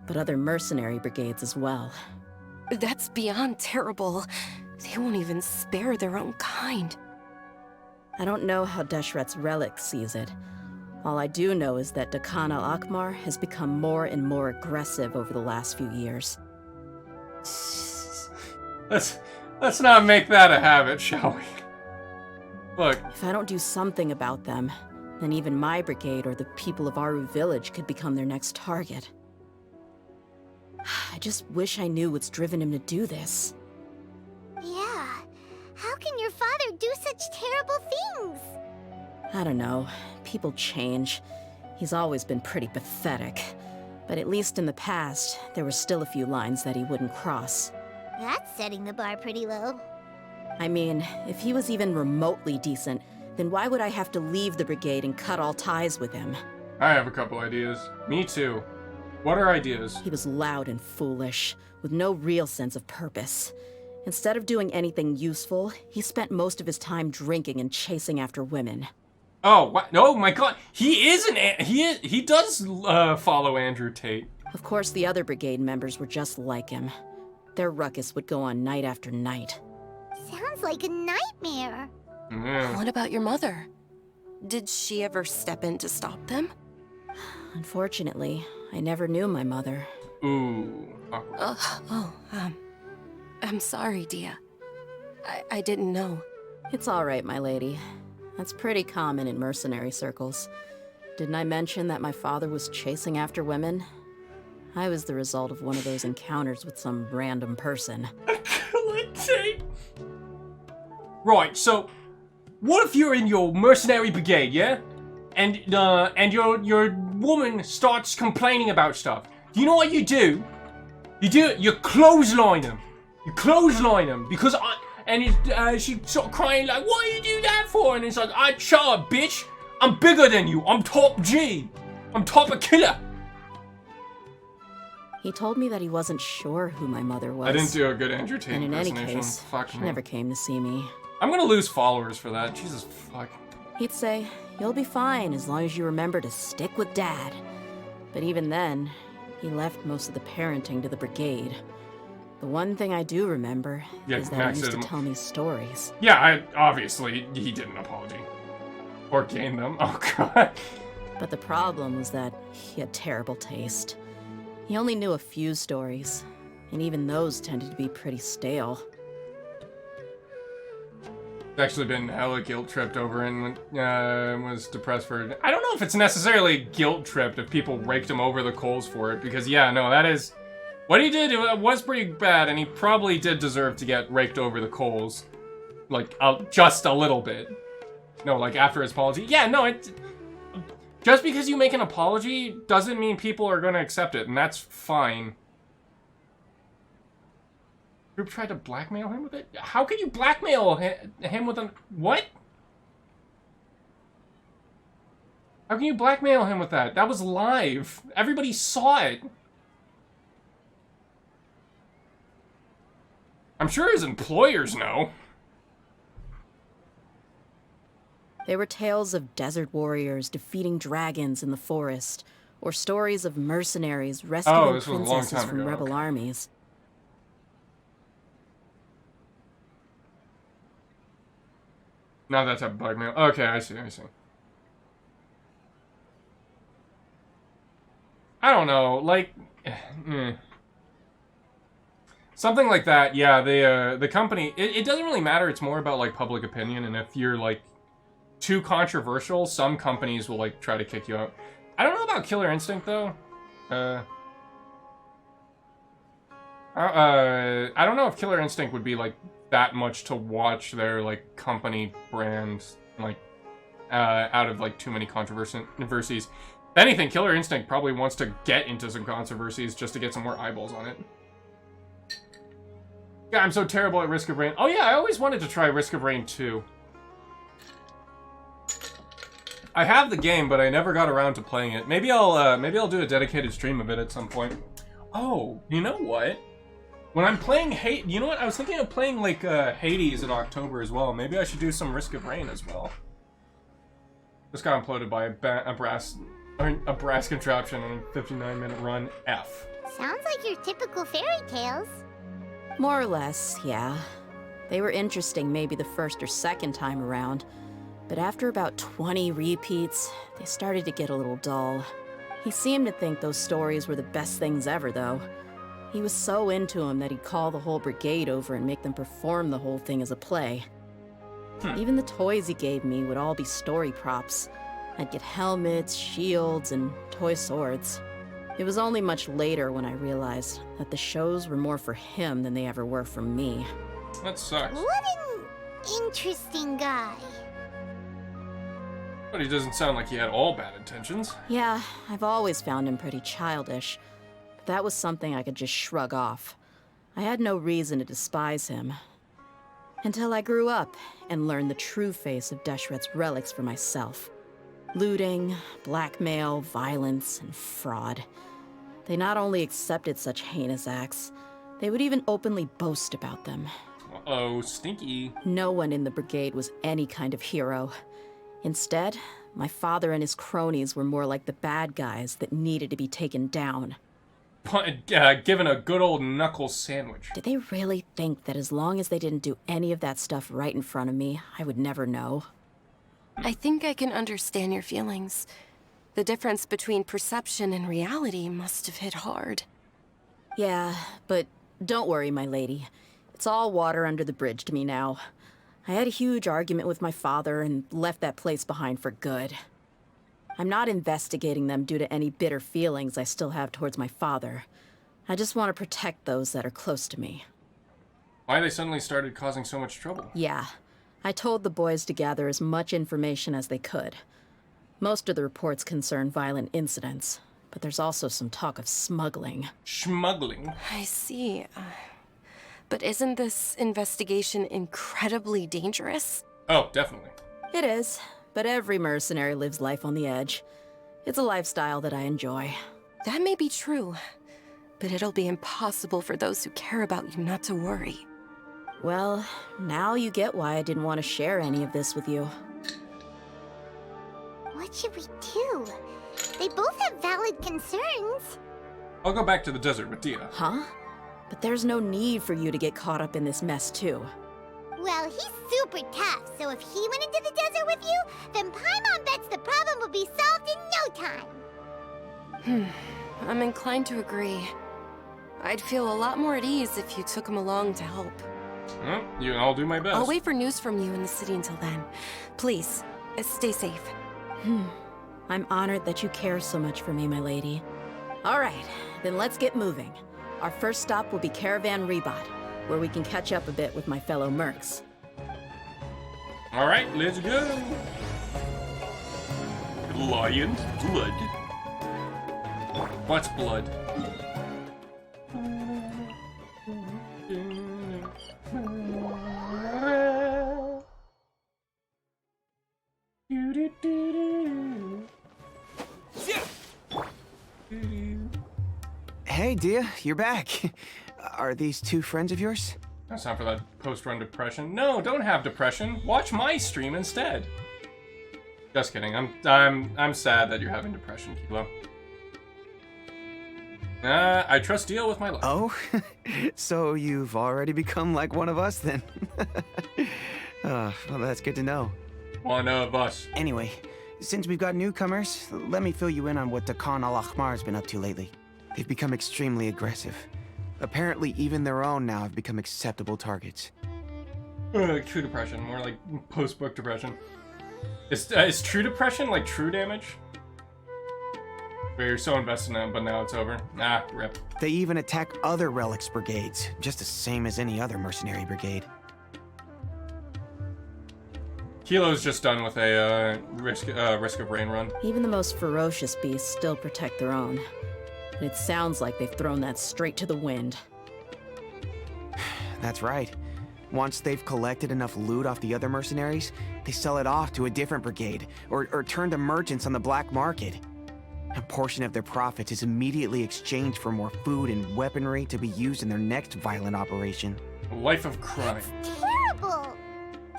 but other mercenary brigades as well. That's beyond terrible. They won't even spare their own kind. I don't know how Deshret's relic sees it. All I do know is that Dakan al-Akmar has become more and more aggressive over the last few years. Let's not make that a habit, shall we? Look, If I don't do something about them, then even my brigade or the people of Aru village could become their next target. I just wish I knew what's driven him to do this. Yeah. How can your father do such terrible things? I don't know. People change. He's always been pretty pathetic. But at least in the past, there were still a few lines that he wouldn't cross. That's setting the bar pretty low. I mean, if he was even remotely decent, then why would I have to leave the brigade and cut all ties with him? I have a couple ideas. Me too. What are ideas? He was loud and foolish, with no real sense of purpose. Instead of doing anything useful, he spent most of his time drinking and chasing after women. Oh, what? Oh my god. He does follow Andrew Tate. Of course, the other brigade members were just like him. Their ruckus would go on night after night. Sounds like a nightmare. Mm. What about your mother? Did she ever step in to stop them? Unfortunately, I never knew my mother. Ooh. Awkward. I'm sorry, Dia. I didn't know. It's all right, my lady. That's pretty common in mercenary circles. Didn't I mention that my father was chasing after women? I was the result of one of those encounters with some random person. Right, so what if you're in your mercenary brigade, yeah? And your woman starts complaining about stuff. You know what you do? You clothesline them. You clothesline them because she sort of crying like, "What do you do that for?" And it's like, shut up, bitch. I'm bigger than you. I'm top G. I'm top a killer. He told me that he wasn't sure who my mother was. I didn't do a good Andrew Tate And in any impersonation. case, Fuck she me. never came to see me. I'm gonna lose followers for that. Jesus fuck. He'd say, "You'll be fine as long as you remember to stick with Dad." But even then, he left most of the parenting to the brigade. The one thing I do remember Yeah, is that Max he used did to tell me stories. Yeah, obviously he did an apology. Or gain them. Oh god. But the problem was that he had terrible taste. He only knew a few stories, and even those tended to be pretty stale. Actually been hella guilt tripped over and was depressed for. I don't know if it's necessarily guilt tripped if people raked him over the coals for it, because yeah, no, that is what he did. It was pretty bad, and he probably did deserve to get raked over the coals. Like, just a little bit. No, like, after his apology. Yeah, no, just because you make an apology doesn't mean people are gonna accept it, and that's fine. Group tried to blackmail him with it? How could you blackmail him with a... What? How can you blackmail him with that? That was live. Everybody saw it. I'm sure his employers know. They were tales of desert warriors defeating dragons in the forest, or stories of mercenaries rescuing this was a long princesses time from ago, rebel okay. armies. Not that type of blackmail. Okay, I see. I don't know, like... Something like that, yeah, the company... It doesn't really matter, it's more about, like, public opinion, and if you're, like, too controversial, some companies will, like, try to kick you out. I don't know about Killer Instinct, though. I don't know if Killer Instinct would be, like, that much to watch their, like, company brand, like, out of, like, too many controversies. If anything, Killer Instinct probably wants to get into some controversies just to get some more eyeballs on it. God, I'm so terrible at Risk of Rain. Oh yeah, I always wanted to try Risk of Rain 2. I have the game, but I never got around to playing it. Maybe I'll do a dedicated stream of it at some point. Oh, you know what? When I'm playing you know what? I was thinking of playing, like, Hades in October as well. Maybe I should do some Risk of Rain as well. This got imploded by a brass contraption on a 59-minute run. F. Sounds like your typical fairy tales. More or less, yeah. They were interesting maybe the first or second time around, but after about 20 repeats, they started to get a little dull. He seemed to think those stories were the best things ever, though. He was so into them that he'd call the whole brigade over and make them perform the whole thing as a play. Even the toys he gave me would all be story props. I'd get helmets, shields, and toy swords. It was only much later when I realized that the shows were more for him than they ever were for me. That sucks. What an interesting guy. But he doesn't sound like he had all bad intentions. Yeah, I've always found him pretty childish. But that was something I could just shrug off. I had no reason to despise him. Until I grew up and learned the true face of Deshret's relics for myself. Looting, blackmail, violence, and fraud. They not only accepted such heinous acts, they would even openly boast about them. Uh-oh, stinky. No one in the brigade was any kind of hero. Instead, my father and his cronies were more like the bad guys that needed to be taken down. Given a good old knuckle sandwich. Did they really think that as long as they didn't do any of that stuff right in front of me, I would never know? I think I can understand your feelings. The difference between perception and reality must have hit hard. Yeah, but don't worry, my lady. It's all water under the bridge to me now. I had a huge argument with my father and left that place behind for good. I'm not investigating them due to any bitter feelings I still have towards my father. I just want to protect those that are close to me. Why they suddenly started causing so much trouble? Yeah. I told the boys to gather as much information as they could. Most of the reports concern violent incidents, but there's also some talk of smuggling. Schmuggling? I see. But isn't this investigation incredibly dangerous? Oh, definitely. It is, but every mercenary lives life on the edge. It's a lifestyle that I enjoy. That may be true, but it'll be impossible for those who care about you not to worry. Well, now you get why I didn't want to share any of this with you. What should we do? They both have valid concerns. I'll go back to the desert with Dia. Huh? But there's no need for you to get caught up in this mess, too. Well, he's super tough, so if he went into the desert with you, then Paimon bets the problem will be solved in no time. I'm inclined to agree. I'd feel a lot more at ease if you took him along to help. I'll do my best. I'll wait for news from you in the city until then. Please, stay safe. I'm honored that you care so much for me, my lady. All right, then let's get moving. Our first stop will be Caravan Rebot, where we can catch up a bit with my fellow mercs. Alright, let's go. Lion's blood. What's blood? Hey, Dia, you're back. Are these two friends of yours? That's not for that post-run depression. No, don't have depression. Watch my stream instead. Just kidding. I'm sad that you're having depression, Kilo. I trust Deal with my life. Oh, so you've already become like one of us then? Well, that's good to know. One of us. Anyway, since we've got newcomers, let me fill you in on what Dakan al-Ahmar has been up to lately. They've become extremely aggressive. Apparently, even their own now have become acceptable targets. True depression, more like post-book depression. Is true depression like true damage? Where you're so invested in it, but now it's over. Nah, rip. They even attack other relics brigades, just the same as any other mercenary brigade. Kilo's just done with a risk of rain run. Even the most ferocious beasts still protect their own. And it sounds like they've thrown that straight to the wind. That's right. Once they've collected enough loot off the other mercenaries, they sell it off to a different brigade, or turn to merchants on the black market. A portion of their profits is immediately exchanged for more food and weaponry to be used in their next violent operation. A life of crime. Terrible!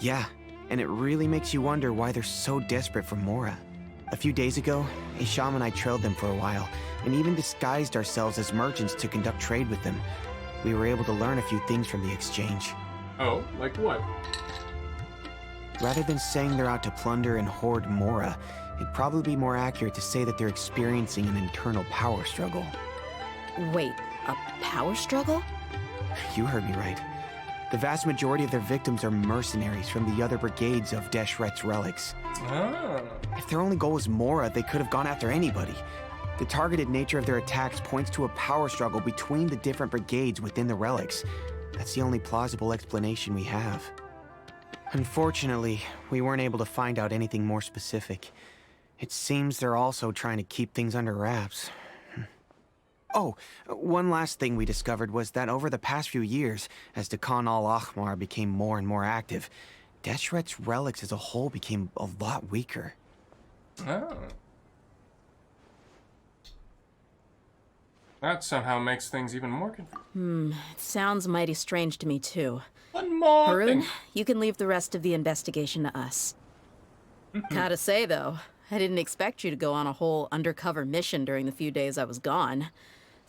Yeah, and it really makes you wonder why they're so desperate for Mora. A few days ago, Isham and I trailed them for a while, and even disguised ourselves as merchants to conduct trade with them. We were able to learn a few things from the exchange. Oh, like what? Rather than saying they're out to plunder and hoard Mora, it'd probably be more accurate to say that they're experiencing an internal power struggle. Wait, a power struggle? You heard me right. The vast majority of their victims are mercenaries from the other brigades of Deshret's relics. Ah. If their only goal was Mora, they could have gone after anybody. The targeted nature of their attacks points to a power struggle between the different brigades within the relics. That's the only plausible explanation we have. Unfortunately, we weren't able to find out anything more specific. It seems they're also trying to keep things under wraps. Oh, one last thing we discovered was that over the past few years, as Dakan al-Ahmar became more and more active, Deshret's relics as a whole became a lot weaker. Oh. That somehow makes things even more confusing. It sounds mighty strange to me, too. One more Haroon, thing. you can leave the rest of the investigation to us. Gotta say, though, I didn't expect you to go on a whole undercover mission during the few days I was gone.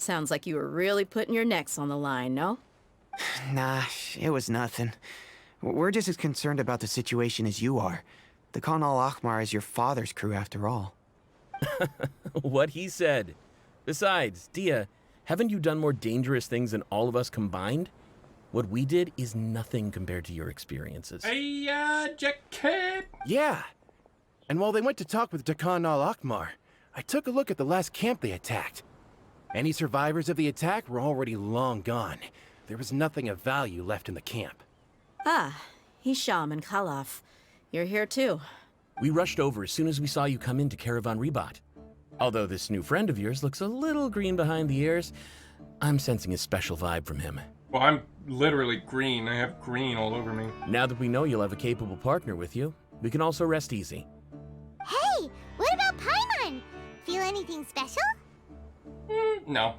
Sounds like you were really putting your necks on the line, no? Nah, it was nothing. We're just as concerned about the situation as you are. The Khan al-Ahmar is your father's crew after all. What he said. Besides, Dia, haven't you done more dangerous things than all of us combined? What we did is nothing compared to your experiences. Hey, Jacket! Yeah. And while they went to talk with Dakan al-Ahmar, I took a look at the last camp they attacked. Any survivors of the attack were already long gone. There was nothing of value left in the camp. Ah, Hisham and Khalaf. You're here, too. We rushed over as soon as we saw you come into Caravan Rebat. Although this new friend of yours looks a little green behind the ears, I'm sensing a special vibe from him. Well, I'm literally green. I have green all over me. Now that we know you'll have a capable partner with you, we can also rest easy. Hey, what about Paimon? Feel anything special? No.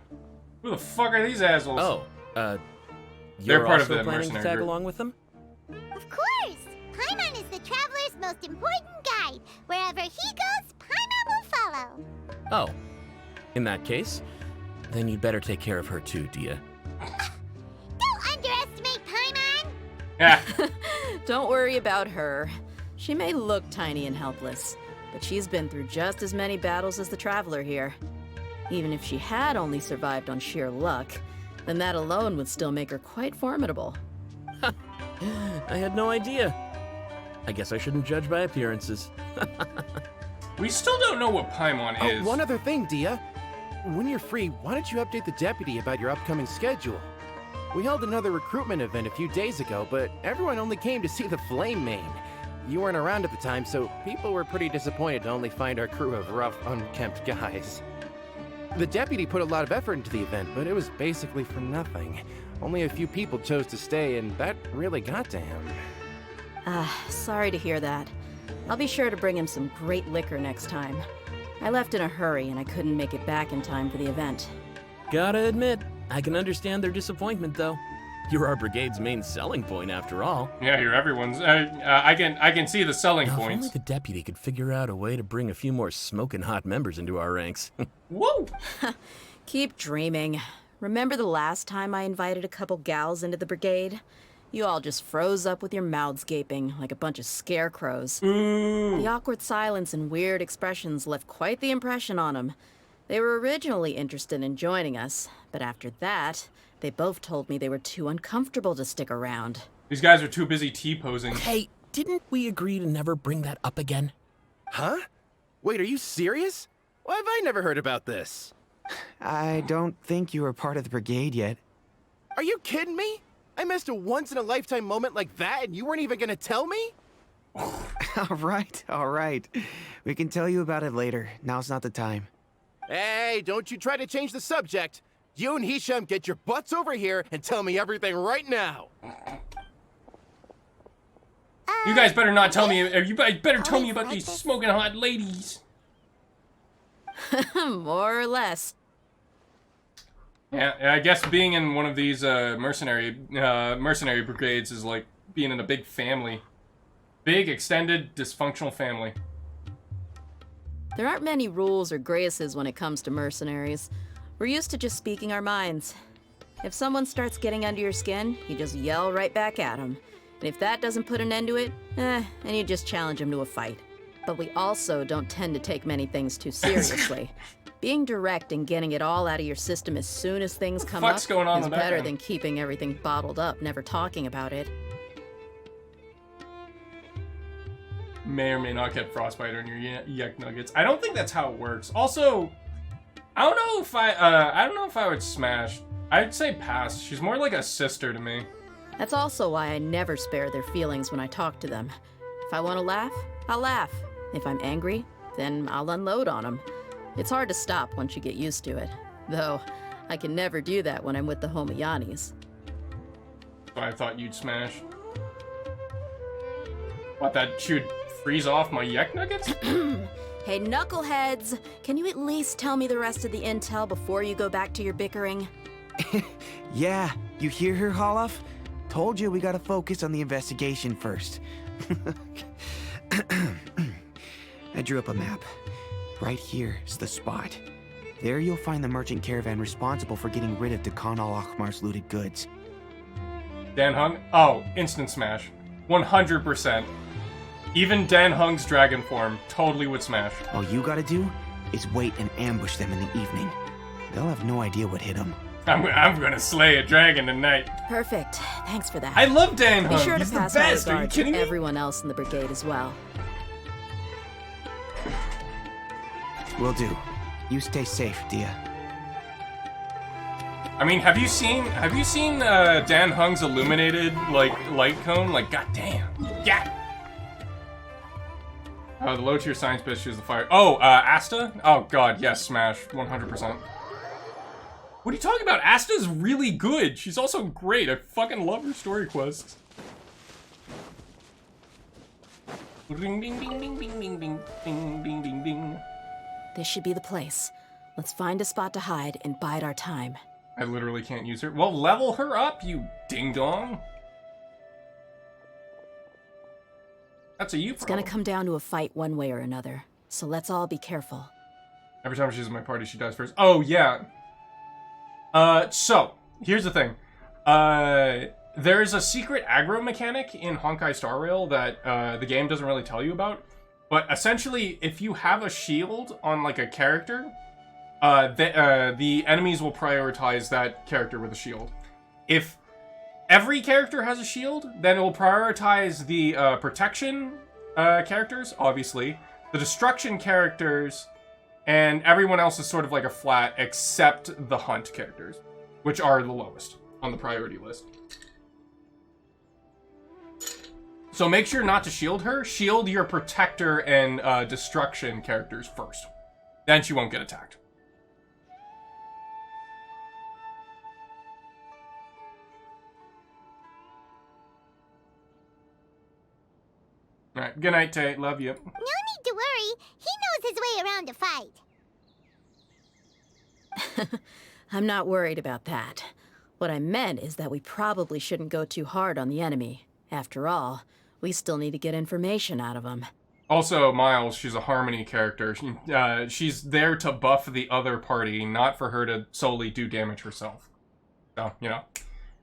Who the fuck are these assholes? Oh, They're you're part of also the planning to mercenary tag group. along with them? Of course! Paimon is the traveler's most important guide. Wherever he goes, Paimon will follow. Oh. In that case, then you'd better take care of her too, Dia. Don't underestimate Paimon! Yeah. Don't worry about her. She may look tiny and helpless, but she's been through just as many battles as the Traveler here. Even if she had only survived on sheer luck, then that alone would still make her quite formidable. I had no idea. I guess I shouldn't judge by appearances. We still don't know what Paimon is. Oh, one other thing, Dia. When you're free, why don't you update the deputy about your upcoming schedule? We held another recruitment event a few days ago, but everyone only came to see the Flame Main. you weren't around at the time, so people were pretty disappointed to only find our crew of rough, unkempt guys. The deputy put a lot of effort into the event, but it was basically for nothing. Only a few people chose to stay, and that really got to him. Sorry to hear that. I'll be sure to bring him some great liquor next time. I left in a hurry, and I couldn't make it back in time for the event. Gotta admit, I can understand their disappointment, though. You're our brigade's main selling point, after all. Yeah, you're everyone's. I can see the selling Now, points. if only the deputy could figure out a way to bring a few more smoking hot members into our ranks. Woo! Keep dreaming. Remember the last time I invited a couple gals into the brigade? You all just froze up with your mouths gaping like a bunch of scarecrows. Ooh. The awkward silence and weird expressions left quite the impression on them. They were originally interested in joining us, but after that, they both told me they were too uncomfortable to stick around. These guys are too busy T-posing. Hey, didn't we agree to never bring that up again? Huh? Wait, are you serious? Why have I never heard about this? I don't think you were part of the brigade yet. Are you kidding me? I missed a once-in-a-lifetime moment like that, and you weren't even gonna tell me? All right. We can tell you about it later. Now's not the time. Hey, don't you try to change the subject. You and Hisham get your butts over here and tell me everything right now. You guys better not tell me, or you guys better tell me about these smoking hot ladies. More or less. Yeah, I guess being in one of these mercenary brigades is like being in a big family. Big, extended, dysfunctional family. There aren't many rules or graces when it comes to mercenaries. We're used to just speaking our minds. If someone starts getting under your skin, you just yell right back at them. And if that doesn't put an end to it, then you just challenge them to a fight. But we also don't tend to take many things too seriously. Being direct and getting it all out of your system as soon as things come up is better than keeping everything bottled up, never talking about it. May or may not get frostbite on your yak nuggets. I don't think that's how it works. Also, I don't know if I would smash. I'd say pass. She's more like a sister to me. That's also why I never spare their feelings when I talk to them. If I want to laugh, I'll laugh. If I'm angry, then I'll unload on them. It's hard to stop once you get used to it. Though, I can never do that when I'm with the Homayanis. So I thought you'd smash. What, that she would freeze off my yak nuggets? Hey, knuckleheads! Can you at least tell me the rest of the intel before you go back to your bickering? Yeah, you hear her, Holof? Told you we gotta focus on the investigation first. I drew up a map. Right here is the spot. There you'll find the merchant caravan responsible for getting rid of Dakan al-Akhmar's looted goods. Dan Hung? Oh, instant smash. 100%. Even Dan Hung's dragon form totally would smash. All you gotta do is wait and ambush them in the evening. They'll have no idea what hit them. I'm gonna slay a dragon tonight. Perfect. Thanks for that. I love Dan Hung. Be sure to He's the pass my best. Are you regards kidding to me? everyone else in the brigade as well. Will do. You stay safe, Dia. I mean, have you seen Dan Hung's illuminated light cone? Like, goddamn. Yeah. Oh, the low tier science bitch is the fire. Oh, Asta? Oh god, yes, smash, 100%. What are you talking about? Asta's really good. She's also great. I fucking love her story quests. Ding ding ding ding ding ding ding ding ding ding ding. This should be the place. Let's find a spot to hide and bide our time. I literally can't use her. Well, level her up, you ding-dong. That's a you problem. It's gonna come down to a fight one way or another, so let's all be careful. Every time she's in my party, she dies first. Oh, yeah. So, here's the thing. There's a secret aggro mechanic in Honkai Star Rail that the game doesn't really tell you about. But essentially, if you have a shield on, like, a character, the enemies will prioritize that character with a shield. If every character has a shield, then it will prioritize the protection characters, obviously, the destruction characters, and everyone else is sort of like a flat, except the hunt characters, which are the lowest on the priority list. So make sure not to shield her. Shield your protector and destruction characters first. Then she won't get attacked. Alright, good night, Tay. Love you. No need to worry. He knows his way around a fight. I'm not worried about that. What I meant is that we probably shouldn't go too hard on the enemy. After all, we still need to get information out of them. Also, Miles, she's a Harmony character. She's there to buff the other party, not for her to solely do damage herself. So, you know,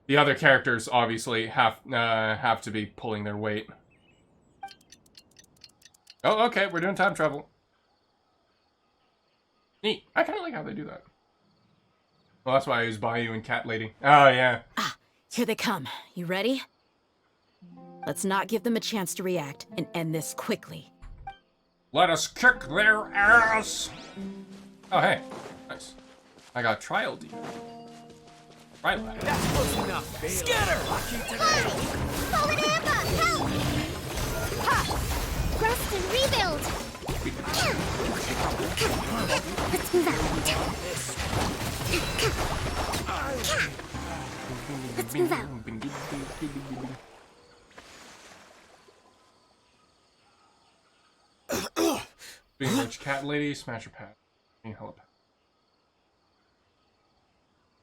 the other characters obviously have to be pulling their weight. Oh, okay, we're doing time travel. Neat. I kind of like how they do that. Well, that's why I use Bayou and Cat Lady. Oh, yeah. Ah, here they come. You ready? Let's not give them a chance to react and end this quickly. Let us kick their ass! Oh, hey. Nice. I got Trial D. Right, lad. That's close enough, baby. Scatter! Forward hammer! Help! Ha! Rest and rebuild! Let's move out. Let's move out. Being rich cat lady, smash her pad. Help.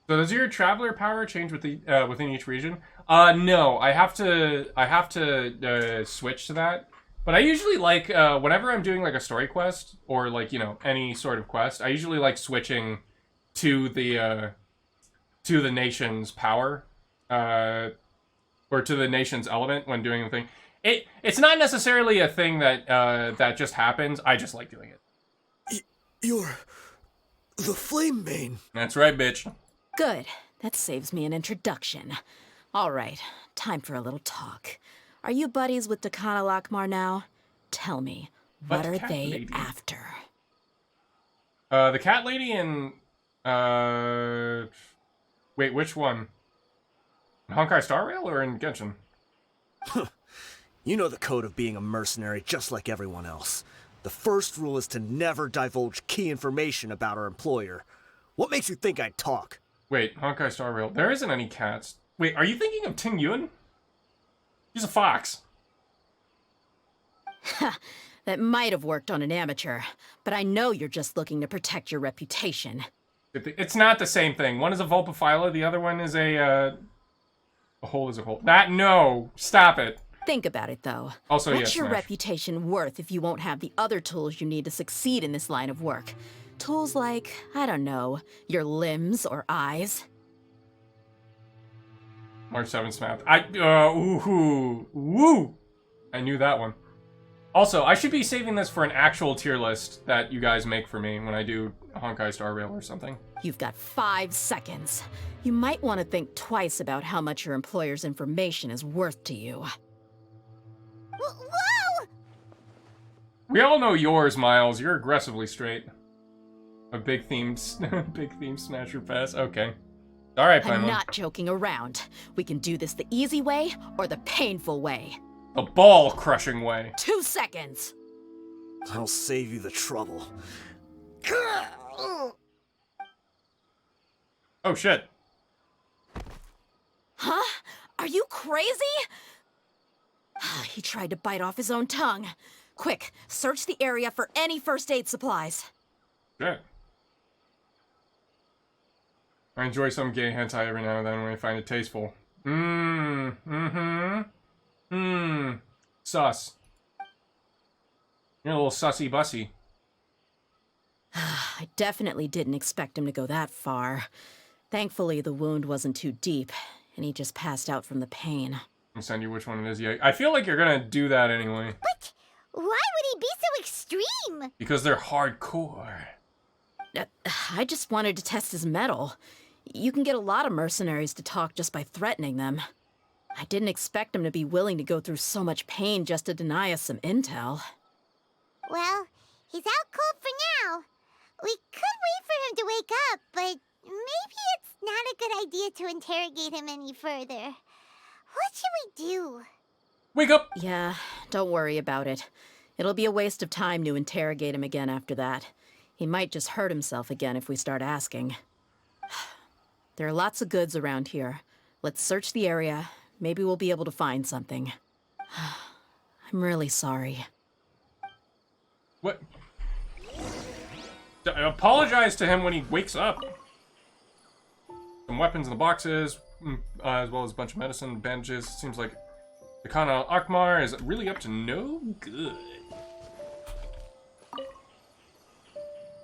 So does your traveler power change with the within each region? No, I have to switch to that. But I usually like whenever I'm doing like a story quest or like, you know, any sort of quest, I usually like switching to the nation's power or to the nation's element when doing the thing. It's not necessarily a thing that that just happens. I just like doing it. You're the Flame Bane. That's right, bitch. Good. That saves me an introduction. All right, time for a little talk. Are you buddies with Dakana Lakmar now? Tell me, what are they lady? after? The cat lady and wait, which one? Honkai Star Rail or in Genshin? You know the code of being a mercenary just like everyone else. The first rule is to never divulge key information about our employer. What makes you think I'd talk? Wait, Honkai Star Rail. There isn't any cats. Wait, are you thinking of Ting Yun? He's a fox. That might have worked on an amateur, but I know you're just looking to protect your reputation. It's not the same thing. One is a Vulpaphyla, the other one is a hole is a hole. No! Stop it! Think about it, though. Also, what's yes, your Smash. reputation worth if you won't have the other tools you need to succeed in this line of work? Tools like, I don't know, your limbs or eyes? March 7th math. Woo! I knew that one. Also, I should be saving this for an actual tier list that you guys make for me when I do Honkai Star Rail or something. You've got 5 seconds. You might want to think twice about how much your employer's information is worth to you. Whoa! We all know yours, Miles. You're aggressively straight. A big theme smasher pass. Okay. All right, I'm Paimon. not joking around. We can do this the easy way or the painful way. The ball-crushing way. 2 seconds. I'll save you the trouble. Oh, shit. Huh? Are you crazy? He tried to bite off his own tongue. Quick, search the area for any first aid supplies. Shit. I enjoy some gay hentai every now and then when I find it tasteful. Sus. You're a little sussy-bussy. I definitely didn't expect him to go that far. Thankfully, the wound wasn't too deep, and he just passed out from the pain. I'll send you which one it is. Yeah, I feel like you're gonna do that anyway. But why would he be so extreme? Because they're hardcore. I just wanted to test his mettle. You can get a lot of mercenaries to talk just by threatening them. I didn't expect him to be willing to go through so much pain just to deny us some intel. Well, he's out cold for now. We could wait for him to wake up, but maybe it's not a good idea to interrogate him any further. What should we do? Wake up! Yeah, don't worry about it. It'll be a waste of time to interrogate him again after that. He might just hurt himself again if we start asking. There are lots of goods around here. Let's search the area. Maybe we'll be able to find something. I'm really sorry. What? Apologize to him when he wakes up. Some weapons in the boxes, as well as a bunch of medicine, bandages. Seems like the Khan al-Akmar is really up to no good.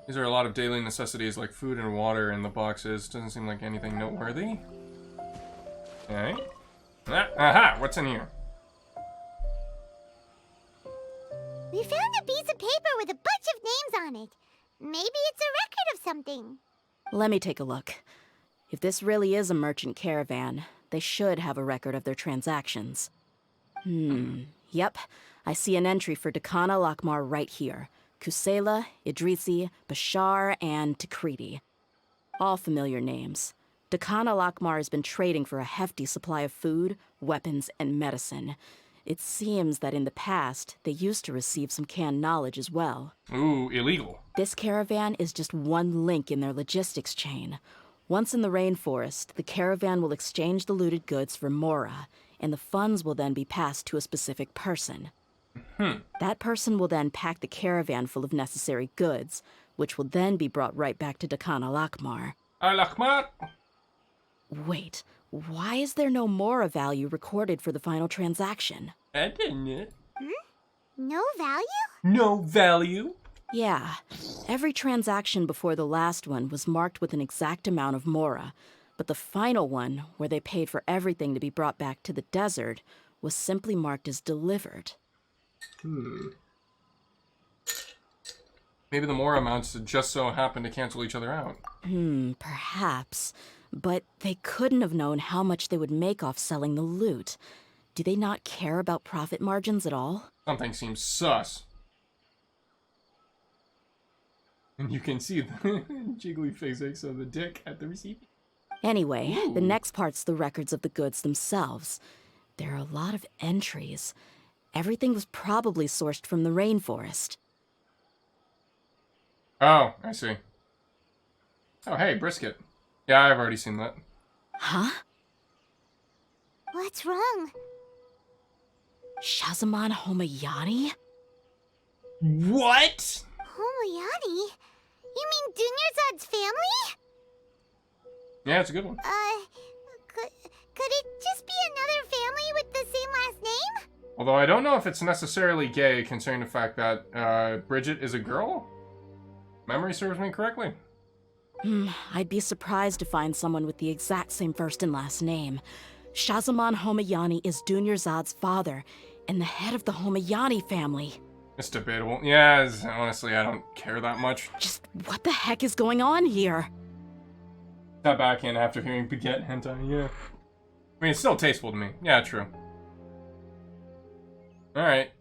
These are a lot of daily necessities like food and water in the boxes. Doesn't seem like anything noteworthy. Okay. Aha! What's in here? We found a piece of paper with a bunch of names on it. Maybe it's a record of something. Let me take a look. If this really is a merchant caravan, they should have a record of their transactions. Yep. I see an entry for Dakan al-Akmar right here. Kusela, Idrisi, Bashar, and Takriti. All familiar names. Dakan al-Akmar has been trading for a hefty supply of food, weapons, and medicine. It seems that in the past, they used to receive some canned knowledge as well. Ooh, illegal. This caravan is just one link in their logistics chain. Once in the rainforest, the caravan will exchange the looted goods for Mora, and the funds will then be passed to a specific person. That person will then pack the caravan full of necessary goods, which will then be brought right back to Dakan al-Akmar. Al-Akmar? Wait, why is there no Mora value recorded for the final transaction? I didn't know. No value? No value? Yeah, every transaction before the last one was marked with an exact amount of Mora, but the final one, where they paid for everything to be brought back to the desert, was simply marked as delivered. Maybe the more amounts just so happen to cancel each other out. Perhaps. But they couldn't have known how much they would make off selling the loot. Do they not care about profit margins at all? Something seems sus. And you can see the jiggly physics of the dick at the receipt. Anyway, the next part's the records of the goods themselves. There are a lot of entries. Everything was probably sourced from the rainforest. Oh, I see. Oh, hey, brisket. Yeah, I've already seen that. Huh? What's wrong? Shazamon Homayani? What? Homayani? You mean Dunyarzad's family? Yeah, it's a good one. Could it just be another family with the same last name? Although I don't know if it's necessarily gay, considering the fact that Bridget is a girl. Memory serves me correctly. I'd be surprised to find someone with the exact same first and last name. Shazamon Homayani is Dunyarzad's father, and the head of the Homayani family. It's debatable. Yeah, honestly, I don't care that much. Just what the heck is going on here? Step back in after hearing Baguette hentai, yeah. I mean, it's still tasteful to me. Yeah, true. Alright.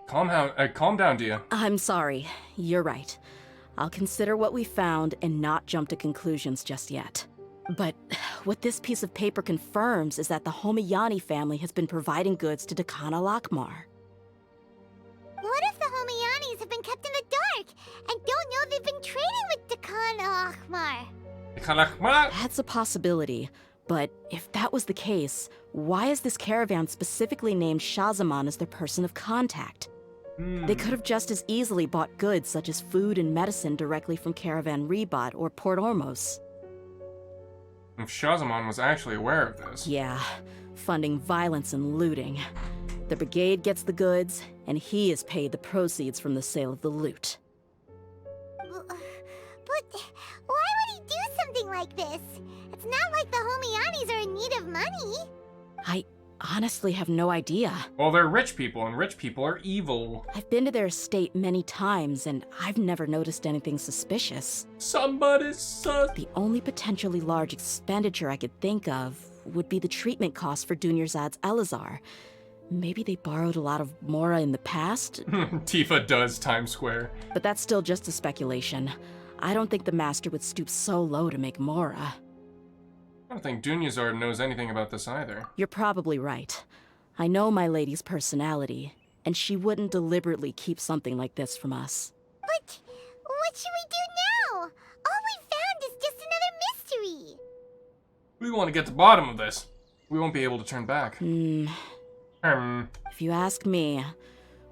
Calm down, Dia. I'm sorry. You're right. I'll consider what we found and not jump to conclusions just yet. But what this piece of paper confirms is that the Homayani family has been providing goods to Dakan al-Akmar. What if the Homayanis have been kept in the dark and don't know they've been trading with Dakan al-Akmar? Dakan al-Akmar? That's a possibility. But if that was the case, why is this caravan specifically named Shazamon as their person of contact? They could have just as easily bought goods such as food and medicine directly from Caravan Ribat or Port Ormos. If Shazamon was actually aware of this. Yeah, funding violence and looting. The brigade gets the goods, and he is paid the proceeds from the sale of the loot. But why would he do something like this? It's not like the Homayanis are in need of money. I honestly have no idea. Well, they're rich people, and rich people are evil. I've been to their estate many times, and I've never noticed anything suspicious. Somebody's sus. The only potentially large expenditure I could think of would be the treatment costs for Dunyarzad's Elazar. Maybe they borrowed a lot of Mora in the past? Tifa does Times Square. But that's still just a speculation. I don't think the Master would stoop so low to make Mora. I don't think Dunyazard knows anything about this either. You're probably right. I know my lady's personality, and she wouldn't deliberately keep something like this from us. But what should we do now? All we found is just another mystery. We want to get to the bottom of this. We won't be able to turn back. If you ask me,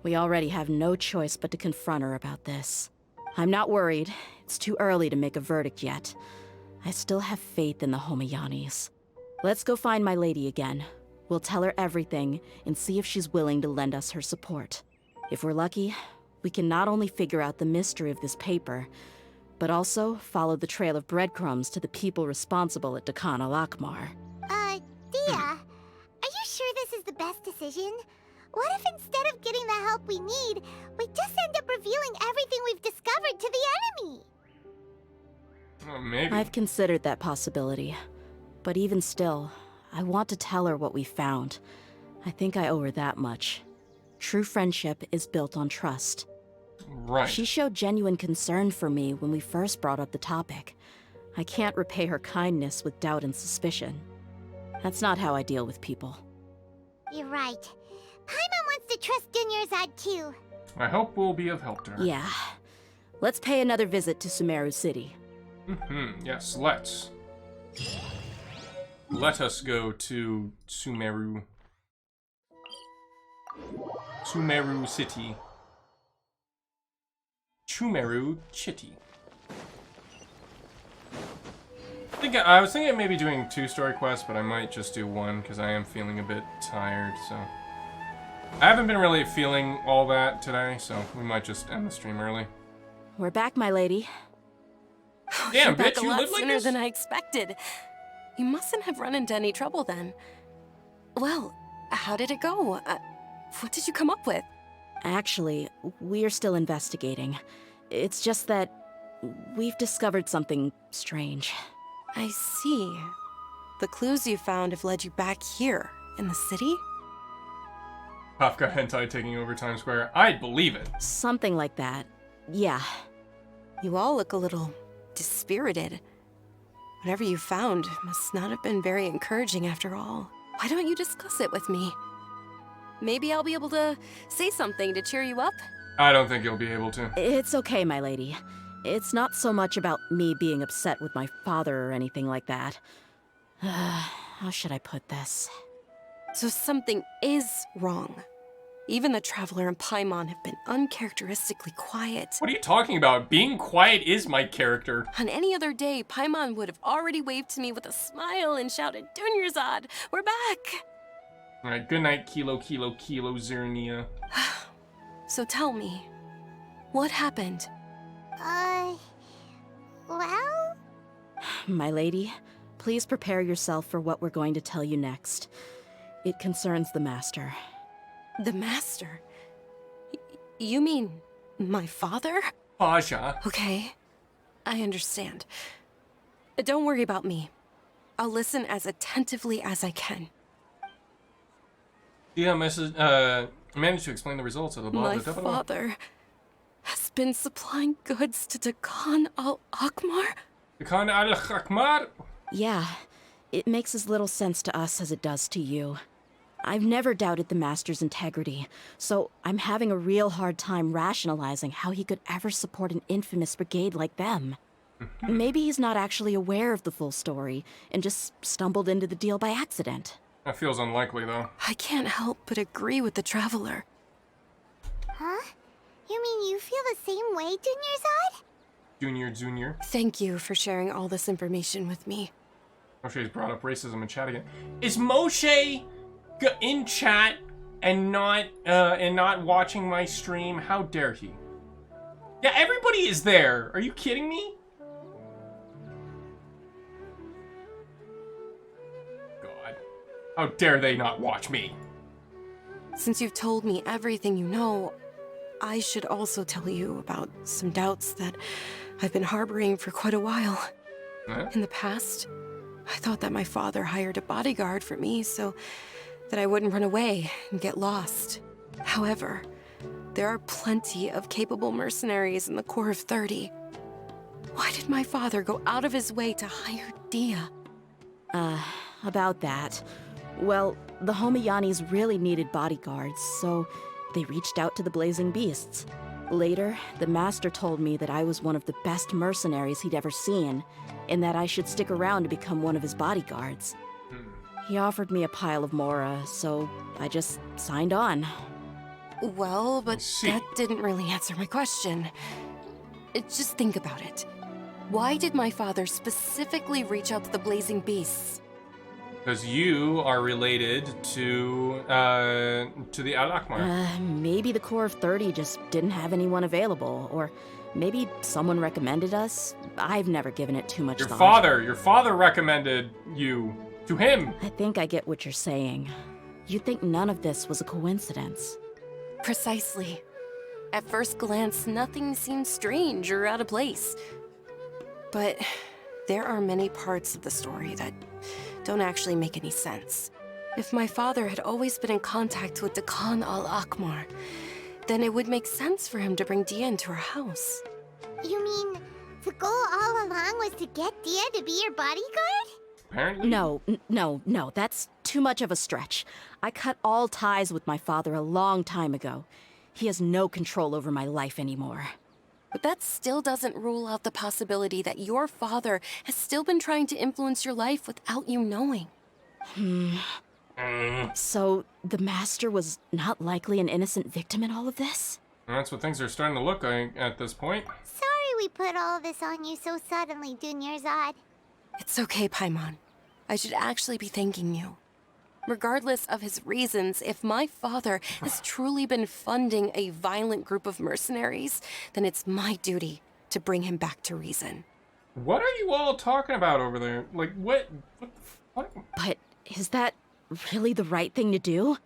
we already have no choice but to confront her about this. I'm not worried. It's too early to make a verdict yet. I still have faith in the Homayanis. Let's go find my lady again. We'll tell her everything and see if she's willing to lend us her support. If we're lucky, we can not only figure out the mystery of this paper, but also follow the trail of breadcrumbs to the people responsible at Dakan al-Akmar. Dia, are you sure this is the best decision? What if instead of getting the help we need, we just end up revealing everything we've discovered to the enemy? Maybe. I've considered that possibility. But even still, I want to tell her what we found. I think I owe her that much. True friendship is built on trust. Right. She showed genuine concern for me when we first brought up the topic. I can't repay her kindness with doubt and suspicion. That's not how I deal with people. You're right. Paimon wants to trust Dunyarzad too. I hope we'll be of help to her. Yeah. Let's pay another visit to Sumeru City. Yes, let's. Let us go to Sumeru. Sumeru City. Sumeru City. I was thinking of maybe doing 2 story quests, but I might just do 1 because I am feeling a bit tired, so. I haven't been really feeling all that today, so we might just end the stream early. We're back, my lady. Damn, You're back bitch, a you lot live like sooner this? than I expected. You mustn't have run into any trouble then. Well, how did it go? What did you come up with? Actually, we're still investigating. It's just that we've discovered something strange. I see. The clues you found have led you back here, in the city? Kafka hentai taking over Times Square. I'd believe it. Something like that. Yeah. You all look a little dispirited. Whatever you found must not have been very encouraging after all. Why don't you discuss it with me? Maybe I'll be able to say something to cheer you up? I don't think you'll be able to. It's okay, my lady. It's not so much about me being upset with my father or anything like that. How should I put this? So something is wrong. Even the Traveler and Paimon have been uncharacteristically quiet. What are you talking about? Being quiet is my character. On any other day, Paimon would have already waved to me with a smile and shouted, Dunyarzad, we're back! Alright, good night, Kilo, Zernia. So tell me, what happened? Well? My lady, please prepare yourself for what we're going to tell you next. It concerns the Master. The Master? You mean my father? Paja. Okay, I understand. Don't worry about me. I'll listen as attentively as I can. Yeah, managed to explain the results of the My father has been supplying goods to Dakan al-Akmar? Dakan al-Akmar? Yeah, it makes as little sense to us as it does to you. I've never doubted the Master's integrity, so I'm having a real hard time rationalizing how he could ever support an infamous brigade like them. Maybe he's not actually aware of the full story and just stumbled into the deal by accident. That feels unlikely, though. I can't help but agree with the Traveler. Huh? You mean you feel the same way, Dunyarzad? Junior. Thank you for sharing all this information with me. Moshe's brought up racism in chat again. Is Moshe in chat and not watching my stream? How dare he? Yeah, everybody is there. Are you kidding me? God. How dare they not watch me? Since you've told me everything you know, I should also tell you about some doubts that I've been harboring for quite a while. Huh? In the past, I thought that my father hired a bodyguard for me so that I wouldn't run away and get lost. However, there are plenty of capable mercenaries in the Corps of 30. Why did my father go out of his way to hire Dia? About that, Well, the Homayanis really needed bodyguards, so they reached out to the Blazing Beasts. Later, the Master told me that I was one of the best mercenaries he'd ever seen, and that I should stick around to become one of his bodyguards. He offered me a pile of mora, so I just signed on. Well, but that didn't really answer my question. Just think about it. Why did my father specifically reach out to the Blazing Beasts? Because you are related to the Al-Akmar. Maybe the Corps of 30 just didn't have anyone available, or maybe someone recommended us. I've never given it too much thought. Your father recommended you to him. I think I get what you're saying. You'd think none of this was a coincidence. Precisely. At first glance, nothing seemed strange or out of place. But there are many parts of the story that don't actually make any sense. If my father had always been in contact with Dakan al-Akmar, then it would make sense for him to bring Dia into our house. You mean the goal all along was to get Dia to be your bodyguard? Apparently. No, that's too much of a stretch. I cut all ties with my father a long time ago. He has no control over my life anymore. But that still doesn't rule out the possibility that your father has still been trying to influence your life without you knowing. So, the Master was not likely an innocent victim in all of this? That's what things are starting to look like at this point. Sorry we put all this on you so suddenly, Dunyarzad. It's okay, Paimon. I should actually be thanking you. Regardless of his reasons, if my father has truly been funding a violent group of mercenaries, then it's my duty to bring him back to reason. What are you all talking about over there? Like, what the fuck? But is that really the right thing to do?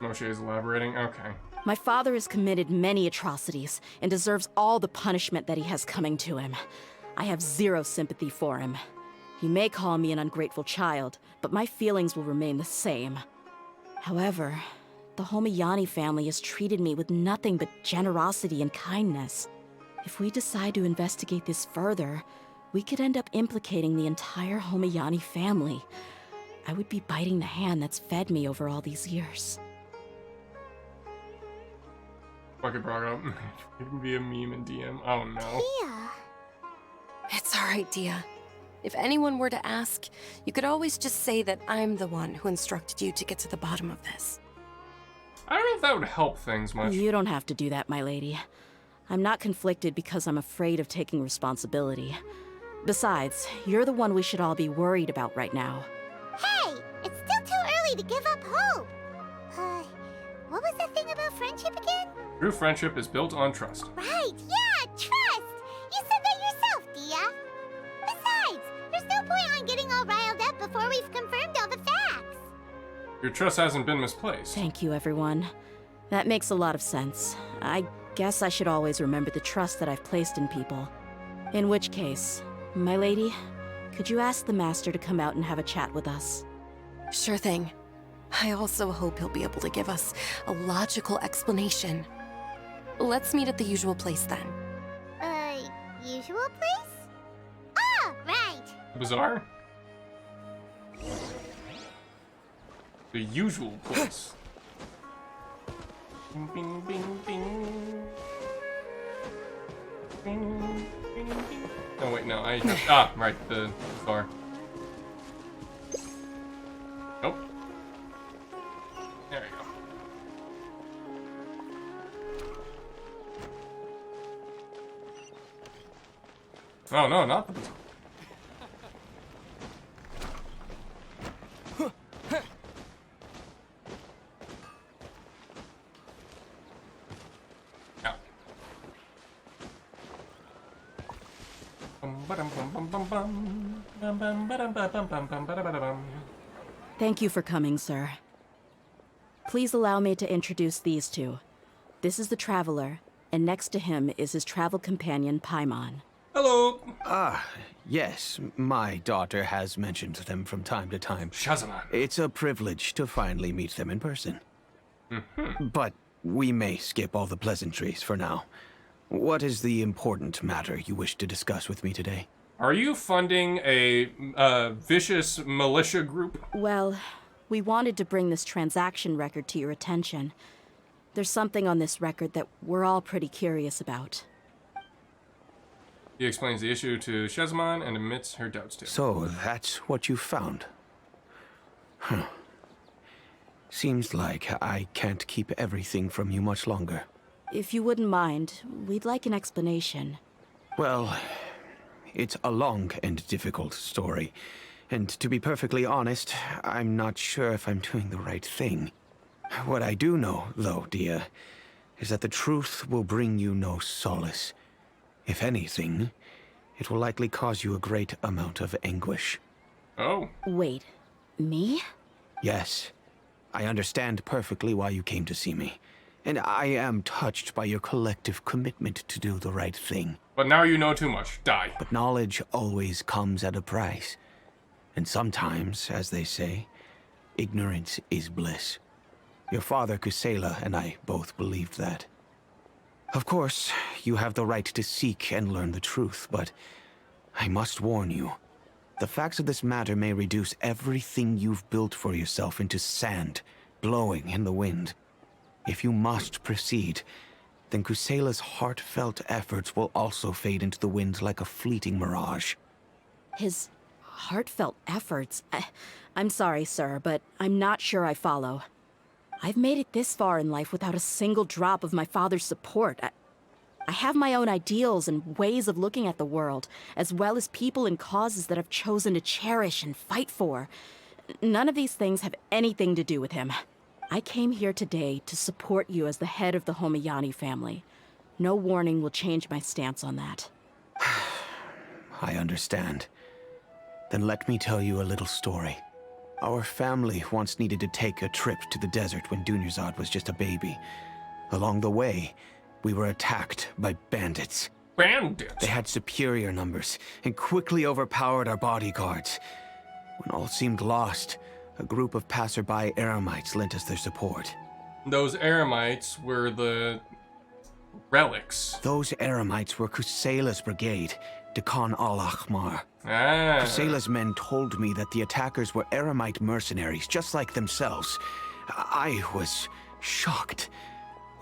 Moshe is elaborating. Okay. My father has committed many atrocities and deserves all the punishment that he has coming to him. I have zero sympathy for him. You may call me an ungrateful child, but my feelings will remain the same. However, the Homayani family has treated me with nothing but generosity and kindness. If we decide to investigate this further, we could end up implicating the entire Homayani family. I would be biting the hand that's fed me over all these years. Fuck it brought up. It can be a meme in DM. Oh no. Dia. It's alright, Dia. If anyone were to ask, you could always just say that I'm the one who instructed you to get to the bottom of this. I don't know if that would help things much. You don't have to do that, my lady. I'm not conflicted because I'm afraid of taking responsibility. Besides, you're the one we should all be worried about right now. Hey, it's still too early to give up hope. What was that thing about friendship again? True friendship is built on trust. Right, yeah, trust! You said that yourself, Dia. Besides, there's no point on getting all riled up before we've confirmed all the facts. Your trust hasn't been misplaced. Thank you, everyone. That makes a lot of sense. I guess I should always remember the trust that I've placed in people. In which case, my lady, could you ask the Master to come out and have a chat with us? Sure thing. I also hope he'll be able to give us a logical explanation. Let's meet at the usual place then. Usual place? Ah, right. Bizarre? The usual place. Bing, bing, bing, bing. Bing, bing, bing. Oh wait, no, right, the bar. Nope. There we go. Oh no, not the bazaar. Thank you for coming, sir. Please allow me to introduce these two. This is the Traveler, and next to him is his travel companion, Paimon. Hello! Yes, my daughter has mentioned them from time to time. Shazamon. It's a privilege to finally meet them in person. But we may skip all the pleasantries for now. What is the important matter you wish to discuss with me today? Are you funding a vicious militia group? Well, we wanted to bring this transaction record to your attention. There's something on this record that we're all pretty curious about. He explains the issue to Shezamon and admits her doubts to him. So, that's what you found. Huh. Seems like I can't keep everything from you much longer. If you wouldn't mind, we'd like an explanation. Well, it's a long and difficult story. And to be perfectly honest, I'm not sure if I'm doing the right thing. What I do know, though, Dia, is that the truth will bring you no solace. If anything, it will likely cause you a great amount of anguish. Oh. Wait, me? Yes. I understand perfectly why you came to see me. And I am touched by your collective commitment to do the right thing. But now you know too much. Die. But knowledge always comes at a price. And sometimes, as they say, ignorance is bliss. Your father, Kusela, and I both believed that. Of course, you have the right to seek and learn the truth, but I must warn you. The facts of this matter may reduce everything you've built for yourself into sand, blowing in the wind. If you must proceed, then Kusela's heartfelt efforts will also fade into the wind like a fleeting mirage. His heartfelt efforts? I'm sorry, sir, but I'm not sure I follow. I've made it this far in life without a single drop of my father's support. I have my own ideals and ways of looking at the world, as well as people and causes that I've chosen to cherish and fight for. None of these things have anything to do with him. I came here today to support you as the head of the Homayani family. No warning will change my stance on that. I understand. Then let me tell you a little story. Our family once needed to take a trip to the desert when Dunyarzad was just a baby. Along the way, we were attacked by bandits. Bandits? They had superior numbers and quickly overpowered our bodyguards. When all seemed lost, a group of passerby Eremites lent us their support. Those Eremites were the relics. Those Eremites were Kusela's brigade, Dekan al-Ahmar. Kusela's men told me that the attackers were Eremite mercenaries, just like themselves. I was shocked.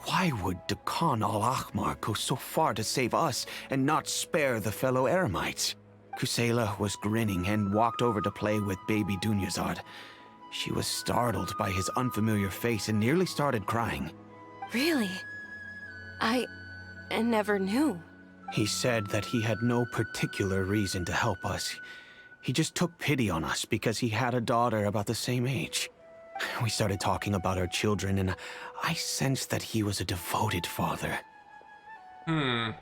Why would Dekan al-Ahmar go so far to save us and not spare the fellow Eremites? Kusela was grinning and walked over to play with baby Dunyarzad. She was startled by his unfamiliar face and nearly started crying. Really? I never knew. He said that he had no particular reason to help us. He just took pity on us because he had a daughter about the same age. We started talking about our children, and I sensed that he was a devoted father. To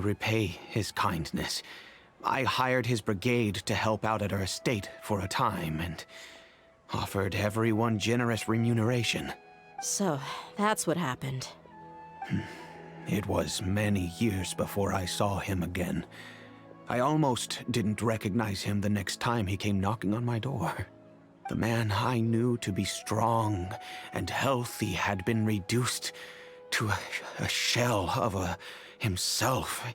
repay his kindness, I hired his brigade to help out at our estate for a time, and offered everyone generous remuneration. So, that's what happened. It was many years before I saw him again. I almost didn't recognize him the next time he came knocking on my door. The man I knew to be strong and healthy had been reduced to a shell of himself.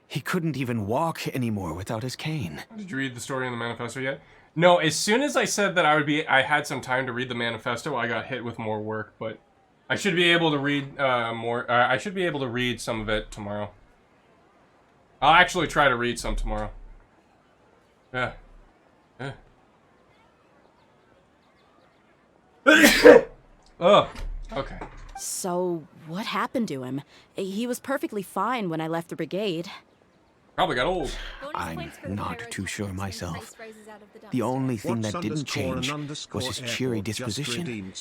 He couldn't even walk anymore without his cane. Did you read the story in the manifesto yet? No, as soon as I said that I had some time to read the manifesto, I got hit with more work, but I should be able to read more. I should be able to read some of it tomorrow. I'll actually try to read some tomorrow. Yeah. Oh, okay. So, what happened to him? He was perfectly fine when I left the brigade. Probably got old. I'm not too sure myself. The only thing that didn't change was his cheery disposition.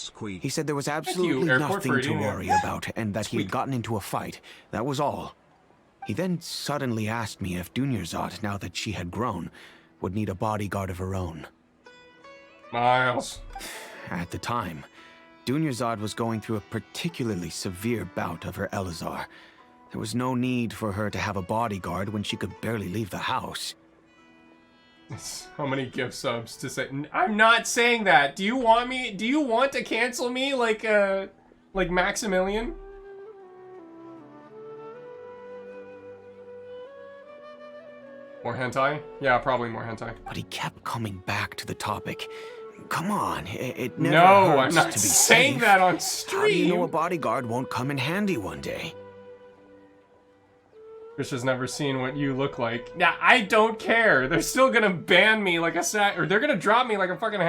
He said there was absolutely nothing to worry about and that he had gotten into a fight. That was all. He then suddenly asked me if Dunyarzad, now that she had grown, would need a bodyguard of her own. Miles. At the time, Dunyarzad was going through a particularly severe bout of her Elazar. There was no need for her to have a bodyguard when she could barely leave the house. How many gift subs to say? I'm not saying that. Do you want to cancel me like Maximilian? More hentai? Yeah, probably more hentai. But he kept coming back to the topic. Come on, it never No, hurts I'm not to be saying safe. that on How do stream. you know a bodyguard won't come in handy one day? Chris has never seen what you look like. Yeah, I don't care. They're still gonna ban me like a or they're gonna drop me like a fucking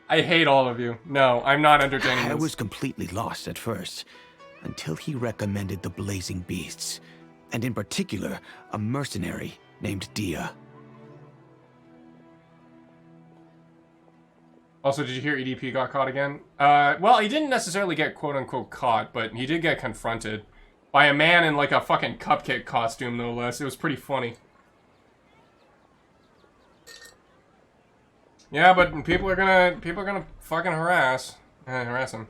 I hate all of you. No, I'm not entertaining I this. was completely lost at first, until he recommended the Blazing Beasts, and in particular, a mercenary named Dia. Also, did you hear EDP got caught again? Well, he didn't necessarily get quote-unquote caught, but he did get confronted by a man in like a fucking cupcake costume, no less. It was pretty funny. Yeah, but people are gonna fucking harass him.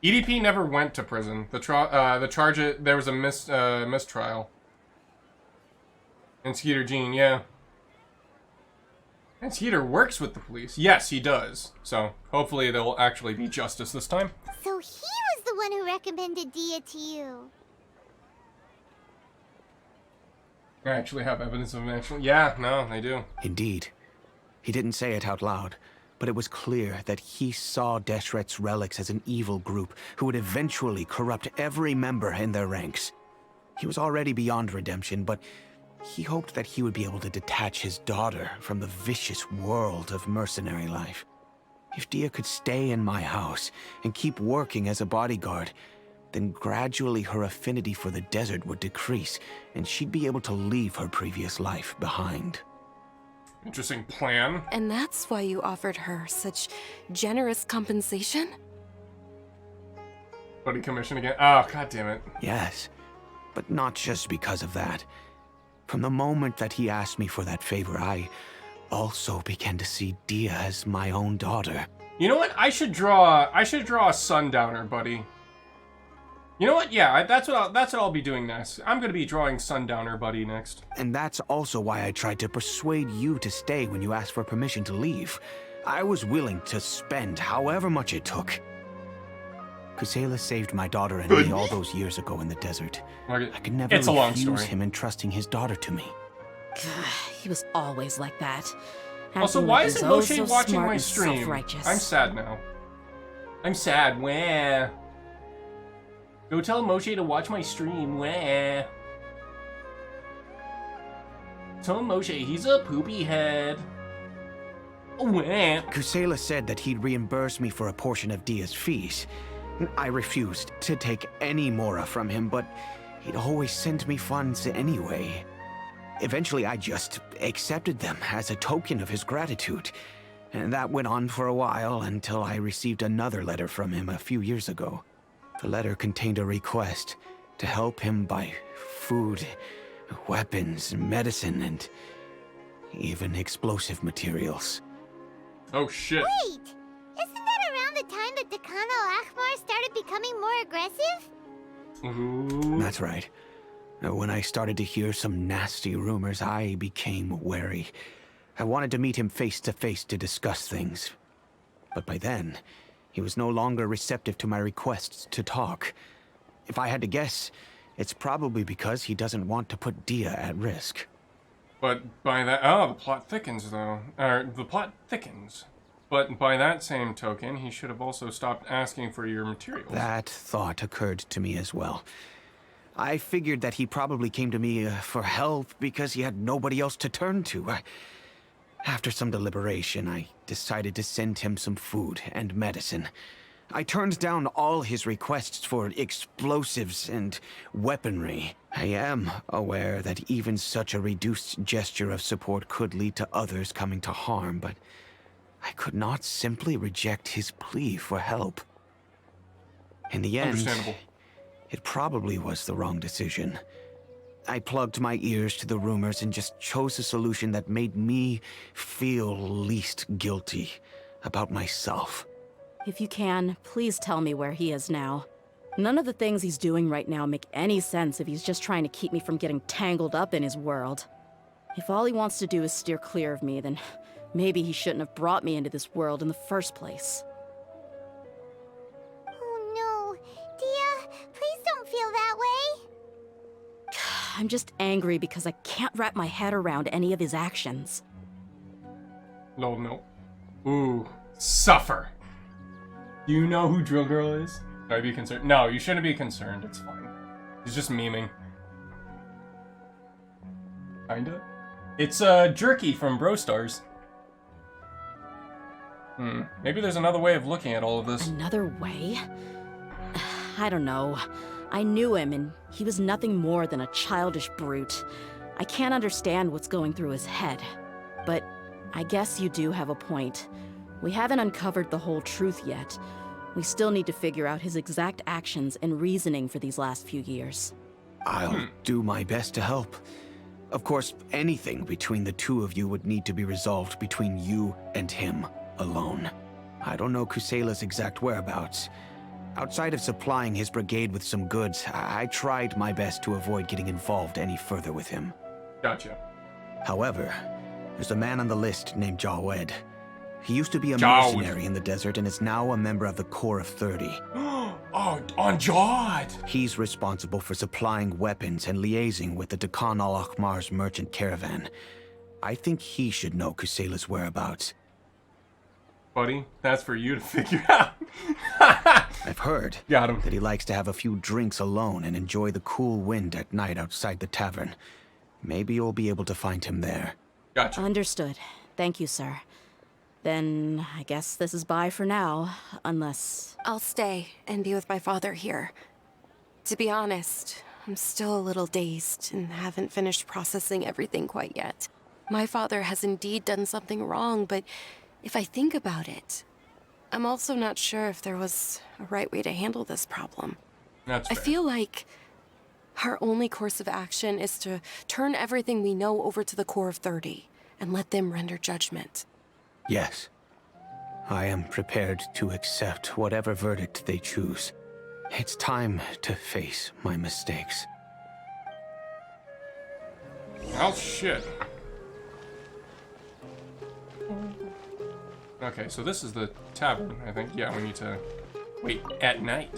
EDP never went to prison. The charge, there was a mistrial. And Skeeter Jean, yeah. And Skeeter works with the police. Yes, he does. So, hopefully there'll actually be justice this time. So he was the one who recommended Dia to you. I actually have evidence of him actually. Yeah, no, they do. Indeed. He didn't say it out loud, but it was clear that he saw Deshret's relics as an evil group who would eventually corrupt every member in their ranks. He was already beyond redemption, but he hoped that he would be able to detach his daughter from the vicious world of mercenary life. If Dia could stay in my house and keep working as a bodyguard, then gradually her affinity for the desert would decrease, and she'd be able to leave her previous life behind. Interesting plan. And that's why you offered her such generous compensation? Buddy commission again. Oh, god damn it. Yes, but not just because of that. From the moment that he asked me for that favor, I also began to see Dia as my own daughter. You know what? I should draw a sundowner, buddy. You know what? Yeah, that's what I'll be doing next. I'm gonna be drawing Sundowner Buddy next. And that's also why I tried to persuade you to stay when you asked for permission to leave. I was willing to spend however much it took. Kusela saved my daughter and me all those years ago in the desert. I could never refuse him entrusting his daughter to me. He was always like that. Also, Acting why like isn't he's oh Moshe so watching smart my and stream? self-righteous. I'm sad now. I'm sad. Wah. Go tell Moshe to watch my stream. Wah. Tell Moshe he's a poopy head. Wah. Kusela said that he'd reimburse me for a portion of Dia's fees. I refused to take any mora from him, but he'd always send me funds anyway. Eventually, I just accepted them as a token of his gratitude. And that went on for a while until I received another letter from him a few years ago. The letter contained a request to help him buy food, weapons, medicine, and even explosive materials. Oh shit. Wait! Isn't that around the time that Dakan al-Ahmar started becoming more aggressive? Ooh. That's right. When I started to hear some nasty rumors, I became wary. I wanted to meet him face to face to discuss things. But by then, he was no longer receptive to my requests to talk. If I had to guess, it's probably because he doesn't want to put Dia at risk. But by that... Oh, the plot thickens, though. The plot thickens. But by that same token, he should have also stopped asking for your materials. That thought occurred to me as well. I figured that he probably came to me for help because he had nobody else to turn to. After some deliberation, I decided to send him some food and medicine. I turned down all his requests for explosives and weaponry. I am aware that even such a reduced gesture of support could lead to others coming to harm, but I could not simply reject his plea for help. In the end, Understandable. It probably was the wrong decision. I plugged my ears to the rumors and just chose a solution that made me feel least guilty about myself. If you can, please tell me where he is now. None of the things he's doing right now make any sense if he's just trying to keep me from getting tangled up in his world. If all he wants to do is steer clear of me, then maybe he shouldn't have brought me into this world in the first place. Oh no. Dia, please don't feel that way. I'm just angry because I can't wrap my head around any of his actions. Lol, no. Ooh, suffer. Do you know who Drill Girl is? Should I be concerned? No, you shouldn't be concerned. It's fine. He's just memeing. Kinda. It's Jerky from Bro Stars. Maybe there's another way of looking at all of this. Another way? I don't know. I knew him, and he was nothing more than a childish brute. I can't understand what's going through his head. But I guess you do have a point. We haven't uncovered the whole truth yet. We still need to figure out his exact actions and reasoning for these last few years. I'll do my best to help. Of course, anything between the two of you would need to be resolved between you and him alone. I don't know Kusela's exact whereabouts. Outside of supplying his brigade with some goods, I tried my best to avoid getting involved any further with him. Gotcha. However, there's a man on the list named Jawed. He used to be a Jawed. mercenary in the desert and is now a member of the Corps of 30. Oh, on Jawed! He's responsible for supplying weapons and liaising with the Dakan al-Akhmar's merchant caravan. I think he should know Kusela's whereabouts. Buddy, that's for you to figure out. I've heard Got him. that he likes to have a few drinks alone and enjoy the cool wind at night outside the tavern. Maybe you'll be able to find him there. Gotcha. Understood. Thank you, sir. Then I guess this is bye for now, unless... I'll stay and be with my father here. To be honest, I'm still a little dazed and haven't finished processing everything quite yet. My father has indeed done something wrong, but if I think about it, I'm also not sure if there was a right way to handle this problem. That's I fair. feel like our only course of action is to turn everything we know over to the Corps of 30 and let them render judgment. Yes. I am prepared to accept whatever verdict they choose. It's time to face my mistakes. Oh, shit. Okay, so this is the tavern, I think. Yeah, we need to wait at night.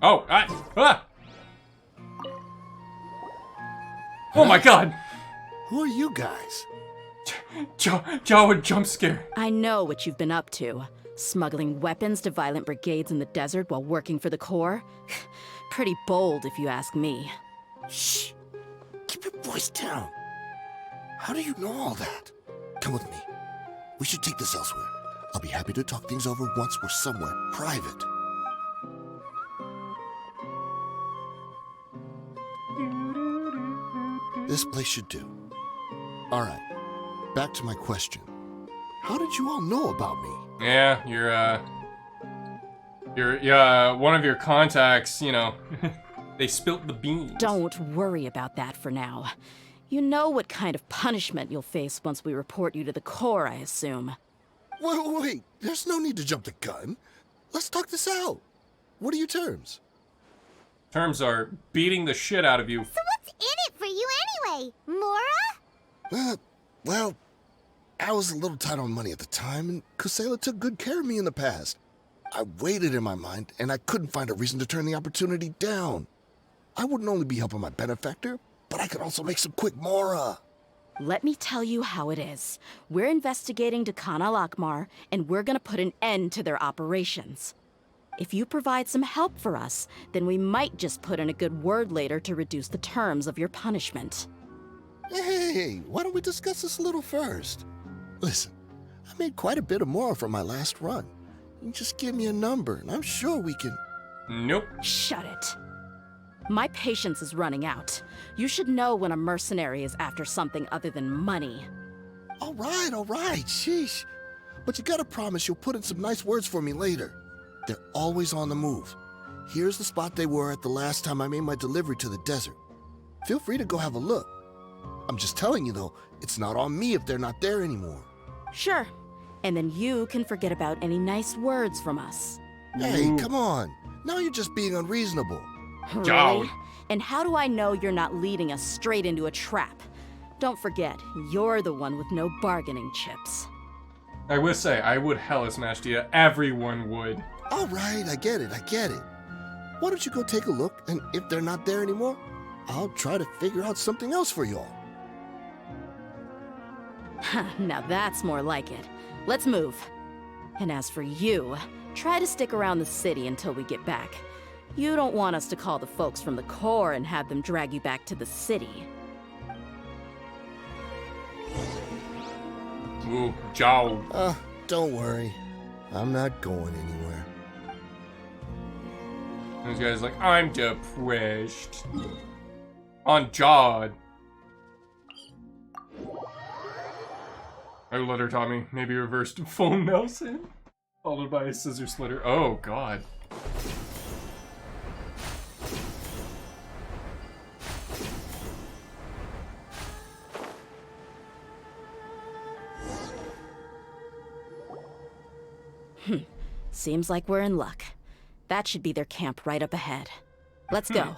Oh, ah! Oh my god! Who are you guys? Jawa jump scare. I know what you've been up to. Smuggling weapons to violent brigades in the desert while working for the Corps? Pretty bold, if you ask me. Shh! Keep your voice down. How do you know all that? Come with me. We should take this elsewhere. I'll be happy to talk things over once we're somewhere private. This place should do. All right, back to my question. How did you all know about me? Yeah, you're one of your contacts, you know, they spilt the beans. Don't worry about that for now. You know what kind of punishment you'll face once we report you to the Corps, I assume. Wait, there's no need to jump the gun. Let's talk this out. What are your terms? Terms are beating the shit out of you. So what's in it for you anyway, Mora? Well, I was a little tight on money at the time, and Kusela took good care of me in the past. I waited in my mind, and I couldn't find a reason to turn the opportunity down. I wouldn't only be helping my benefactor, but I could also make some quick Mora. Let me tell you how it is. We're investigating Dakan al-Akhmar, and we're gonna put an end to their operations. If you provide some help for us, then we might just put in a good word later to reduce the terms of your punishment. Hey, why don't we discuss this a little first? Listen, I made quite a bit of Mora from my last run. You just give me a number, and I'm sure we can... Nope. Shut it. My patience is running out. You should know when a mercenary is after something other than money. All right, sheesh. But you gotta promise you'll put in some nice words for me later. They're always on the move. Here's the spot they were at the last time I made my delivery to the desert. Feel free to go have a look. I'm just telling you though, it's not on me if they're not there anymore. Sure. And then you can forget about any nice words from us. Hey, come on. Now you're just being unreasonable. Really? And how do I know you're not leading us straight into a trap? Don't forget, you're the one with no bargaining chips. I will say, I would hella smash Dia. Everyone would. All right, I get it. Why don't you go take a look, and if they're not there anymore, I'll try to figure out something else for y'all. Now that's more like it. Let's move. And as for you, try to stick around the city until we get back. You don't want us to call the folks from the Corps and have them drag you back to the city. Ooh, Joe. Don't worry. I'm not going anywhere. This guy's like, I'm depressed. On Jod. Our letter taught me. Maybe reversed full Nelson. Followed by a scissor slitter. Oh, God. Seems like we're in luck. That should be their camp right up ahead. Let's go.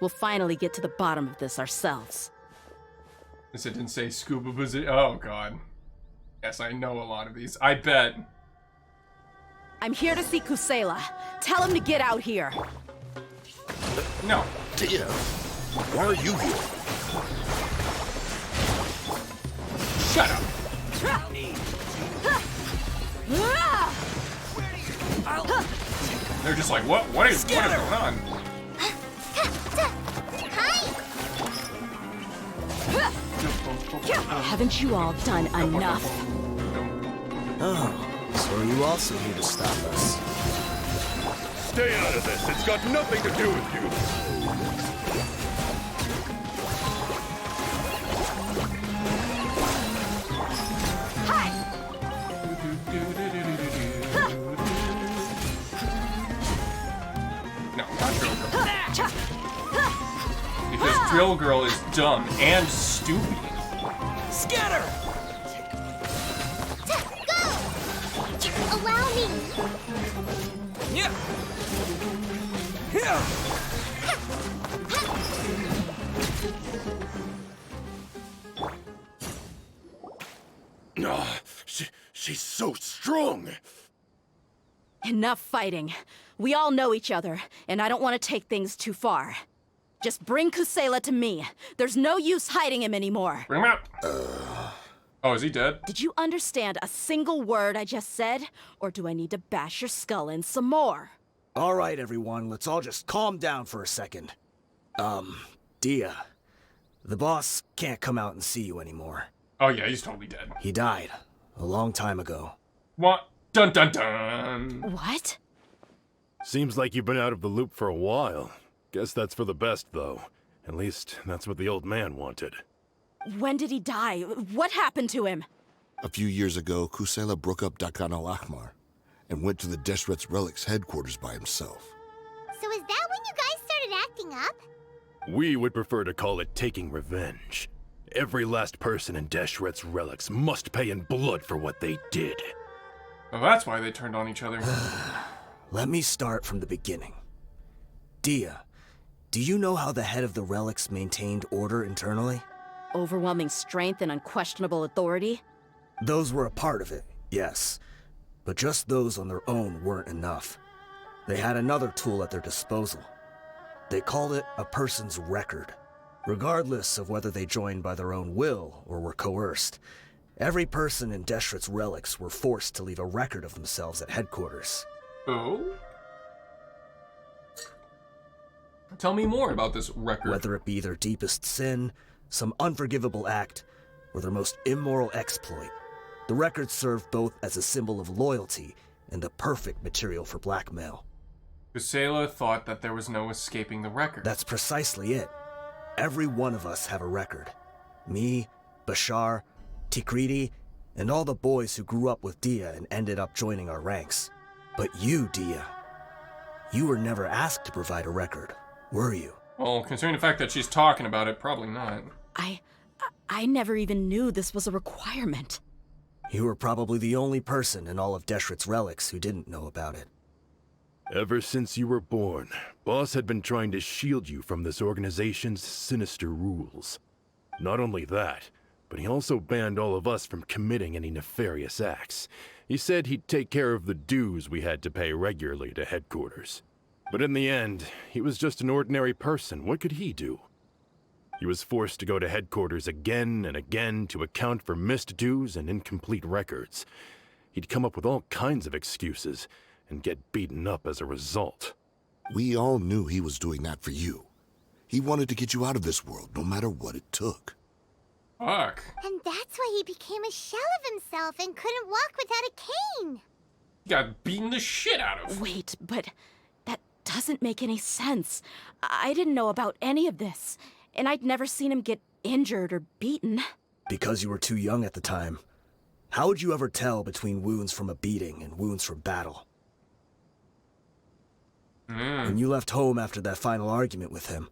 We'll finally get to the bottom of this ourselves. This it didn't say scuba position. Oh, God. Yes, I know a lot of these. I bet. I'm here to see Kusela. Tell him to get out here. No. Dia, why are you here? Shut up. They're just like, what is going on? Haven't you all done enough? Oh, so are you also here to stop us? Stay out of this. It's got nothing to do with you. No, not Drill Girl. Because Drill Girl is dumb and stupid. Scatter! Go! Allow me! Yeah. Yeah. She's so strong. Enough fighting. We all know each other, and I don't want to take things too far. Just bring Kusela to me. There's no use hiding him anymore. Bring him out. Oh, is he dead? Did you understand a single word I just said? Or do I need to bash your skull in some more? All right, everyone, let's all just calm down for a second. Dia, the boss can't come out and see you anymore. Oh, yeah, he's totally dead. He died a long time ago. What? Dun dun dun. What? Seems like you've been out of the loop for a while. Guess that's for the best, though. At least, that's what the old man wanted. When did he die? What happened to him? A few years ago, Kusela broke up Dakan al-Ahmar and went to the Deshret's Relics headquarters by himself. So is that when you guys started acting up? We would prefer to call it taking revenge. Every last person in Deshret's Relics must pay in blood for what they did. Oh, that's why they turned on each other. Let me start from the beginning. Dia, do you know how the head of the Relics maintained order internally? Overwhelming strength and unquestionable authority? Those were a part of it, yes. But just those on their own weren't enough. They had another tool at their disposal. They called it a person's record. Regardless of whether they joined by their own will or were coerced, every person in Deshret's Relics were forced to leave a record of themselves at headquarters. Oh? Tell me more about this record. Whether it be their deepest sin, some unforgivable act, or their most immoral exploit, the records served both as a symbol of loyalty and the perfect material for blackmail. Kusela thought that there was no escaping the record. That's precisely it. Every one of us have a record. Me, Bashar, Tikriti, and all the boys who grew up with Dia and ended up joining our ranks. But you, Dia, you were never asked to provide a record, were you? Well, considering the fact that she's talking about it, probably not. I never even knew this was a requirement. You were probably the only person in all of Deshret's Relics who didn't know about it. Ever since you were born, Boss had been trying to shield you from this organization's sinister rules. Not only that, but he also banned all of us from committing any nefarious acts. He said he'd take care of the dues we had to pay regularly to headquarters. But in the end, he was just an ordinary person. What could he do? He was forced to go to headquarters again and again to account for missed dues and incomplete records. He'd come up with all kinds of excuses and get beaten up as a result. We all knew he was doing that for you. He wanted to get you out of this world, no matter what it took. Fuck. And that's why he became a shell of himself and couldn't walk without a cane. He got beaten the shit out of. Wait, but that doesn't make any sense. I didn't know about any of this, and I'd never seen him get injured or beaten. Because you were too young at the time. How would you ever tell between wounds from a beating and wounds from battle? When you left home after that final argument with him,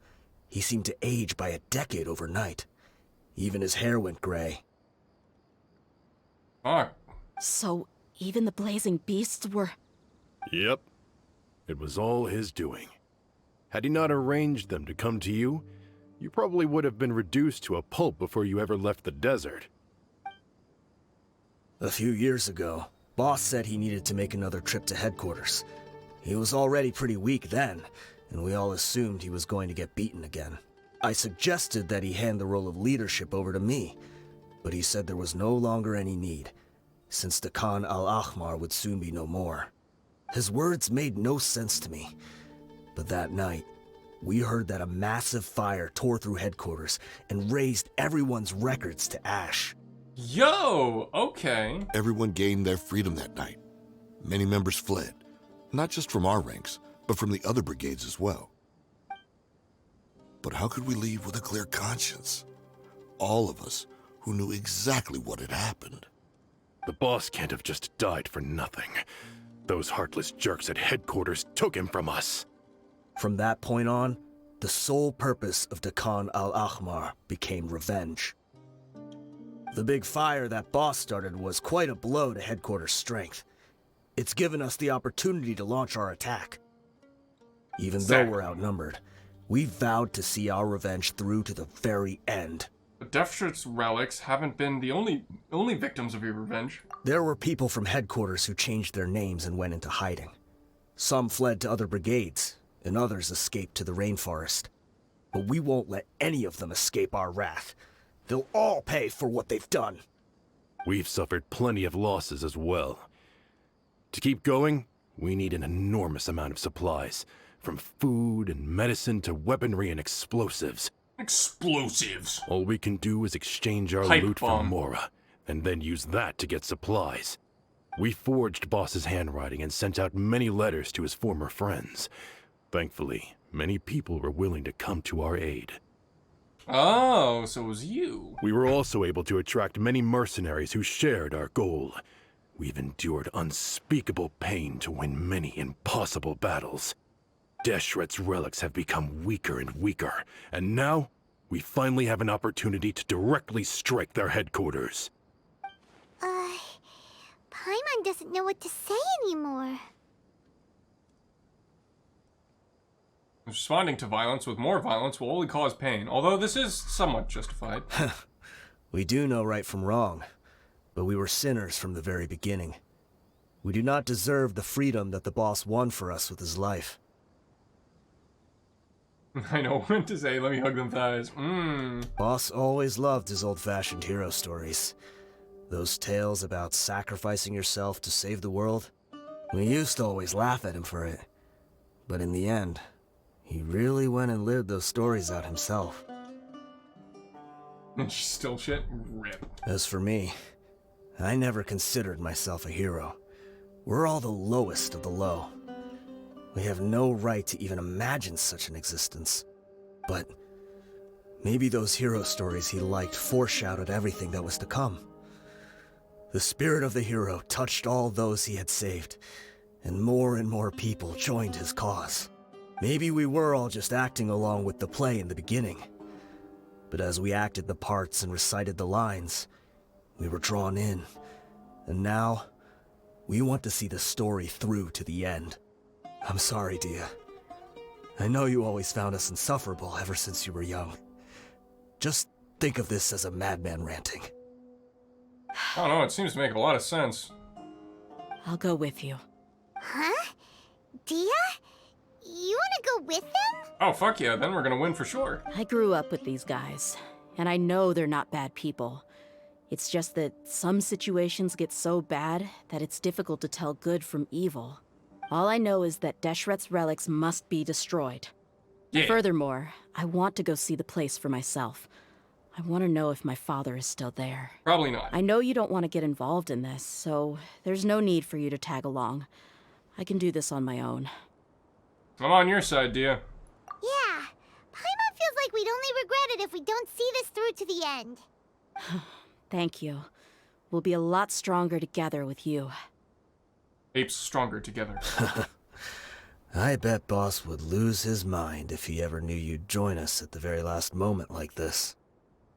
he seemed to age by a decade overnight. Even his hair went gray. Fuck. So even the blazing beasts were... Yep. It was all his doing. Had he not arranged them to come to you, you probably would have been reduced to a pulp before you ever left the desert. A few years ago, Boss said he needed to make another trip to headquarters. He was already pretty weak then, and we all assumed he was going to get beaten again. I suggested that he hand the role of leadership over to me, but he said there was no longer any need, since the Khan al-Ahmar would soon be no more. His words made no sense to me, but that night, we heard that a massive fire tore through headquarters and razed everyone's records to ash. Yo, okay. Everyone gained their freedom that night. Many members fled, not just from our ranks, but from the other brigades as well. But how could we leave with a clear conscience? All of us who knew exactly what had happened. The boss can't have just died for nothing. Those heartless jerks at headquarters took him from us. From that point on, the sole purpose of the Khan al-Ahmar became revenge. The big fire that Boss started was quite a blow to headquarters' strength. It's given us the opportunity to launch our attack. Even though we're outnumbered, we vowed to see our revenge through to the very end. But Deathshot's relics haven't been the only victims of your revenge. There were people from headquarters who changed their names and went into hiding. Some fled to other brigades, and others escaped to the rainforest. But we won't let any of them escape our wrath. They'll all pay for what they've done. We've suffered plenty of losses as well. To keep going, we need an enormous amount of supplies, from food and medicine to weaponry and explosives. Explosives! All we can do is exchange our Pipe loot bomb. for Mora, and then use that to get supplies. We forged Boss's handwriting and sent out many letters to his former friends. Thankfully, many people were willing to come to our aid. Oh, so it was you. We were also able to attract many mercenaries who shared our goal. We've endured unspeakable pain to win many impossible battles. Deshret's relics have become weaker and weaker, and now we finally have an opportunity to directly strike their headquarters. Paimon doesn't know what to say anymore. Responding to violence with more violence will only cause pain, although this is somewhat justified. We do know right from wrong, but we were sinners from the very beginning. We do not deserve the freedom that the boss won for us with his life. I know what to say, let me hug them thighs. Boss always loved his old-fashioned hero stories. Those tales about sacrificing yourself to save the world. We used to always laugh at him for it. But in the end, he really went and lived those stories out himself. And she's still shit? Rip. As for me, I never considered myself a hero. We're all the lowest of the low. We have no right to even imagine such an existence. But maybe those hero stories he liked foreshadowed everything that was to come. The spirit of the hero touched all those he had saved, and more people joined his cause. Maybe we were all just acting along with the play in the beginning. But as we acted the parts and recited the lines, we were drawn in. And now, we want to see the story through to the end. I'm sorry, Dia. I know you always found us insufferable ever since you were young. Just Think of this as a madman ranting. I don't know, it seems to make a lot of sense. I'll go with you. Huh? Dia? You wanna go with them? Oh, fuck yeah, then we're gonna win for sure. I grew up with these guys, and I know they're not bad people. It's just that some situations get so bad that it's difficult to tell good from evil. All I know is that Deshret's relics must be destroyed. Yeah. Furthermore, I want to go see the place for myself. I want to know if my father is still there. Probably not. I know you don't want to get involved in this, so there's no need for you to tag along. I can do this on my own. I'm on your side, Dia. Yeah. Paimon feels like we'd only regret it if we don't see this through to the end. Thank you. We'll be a lot stronger together with you. Apes stronger together. I bet Boss would lose his mind if he ever knew you'd join us at the very last moment like this.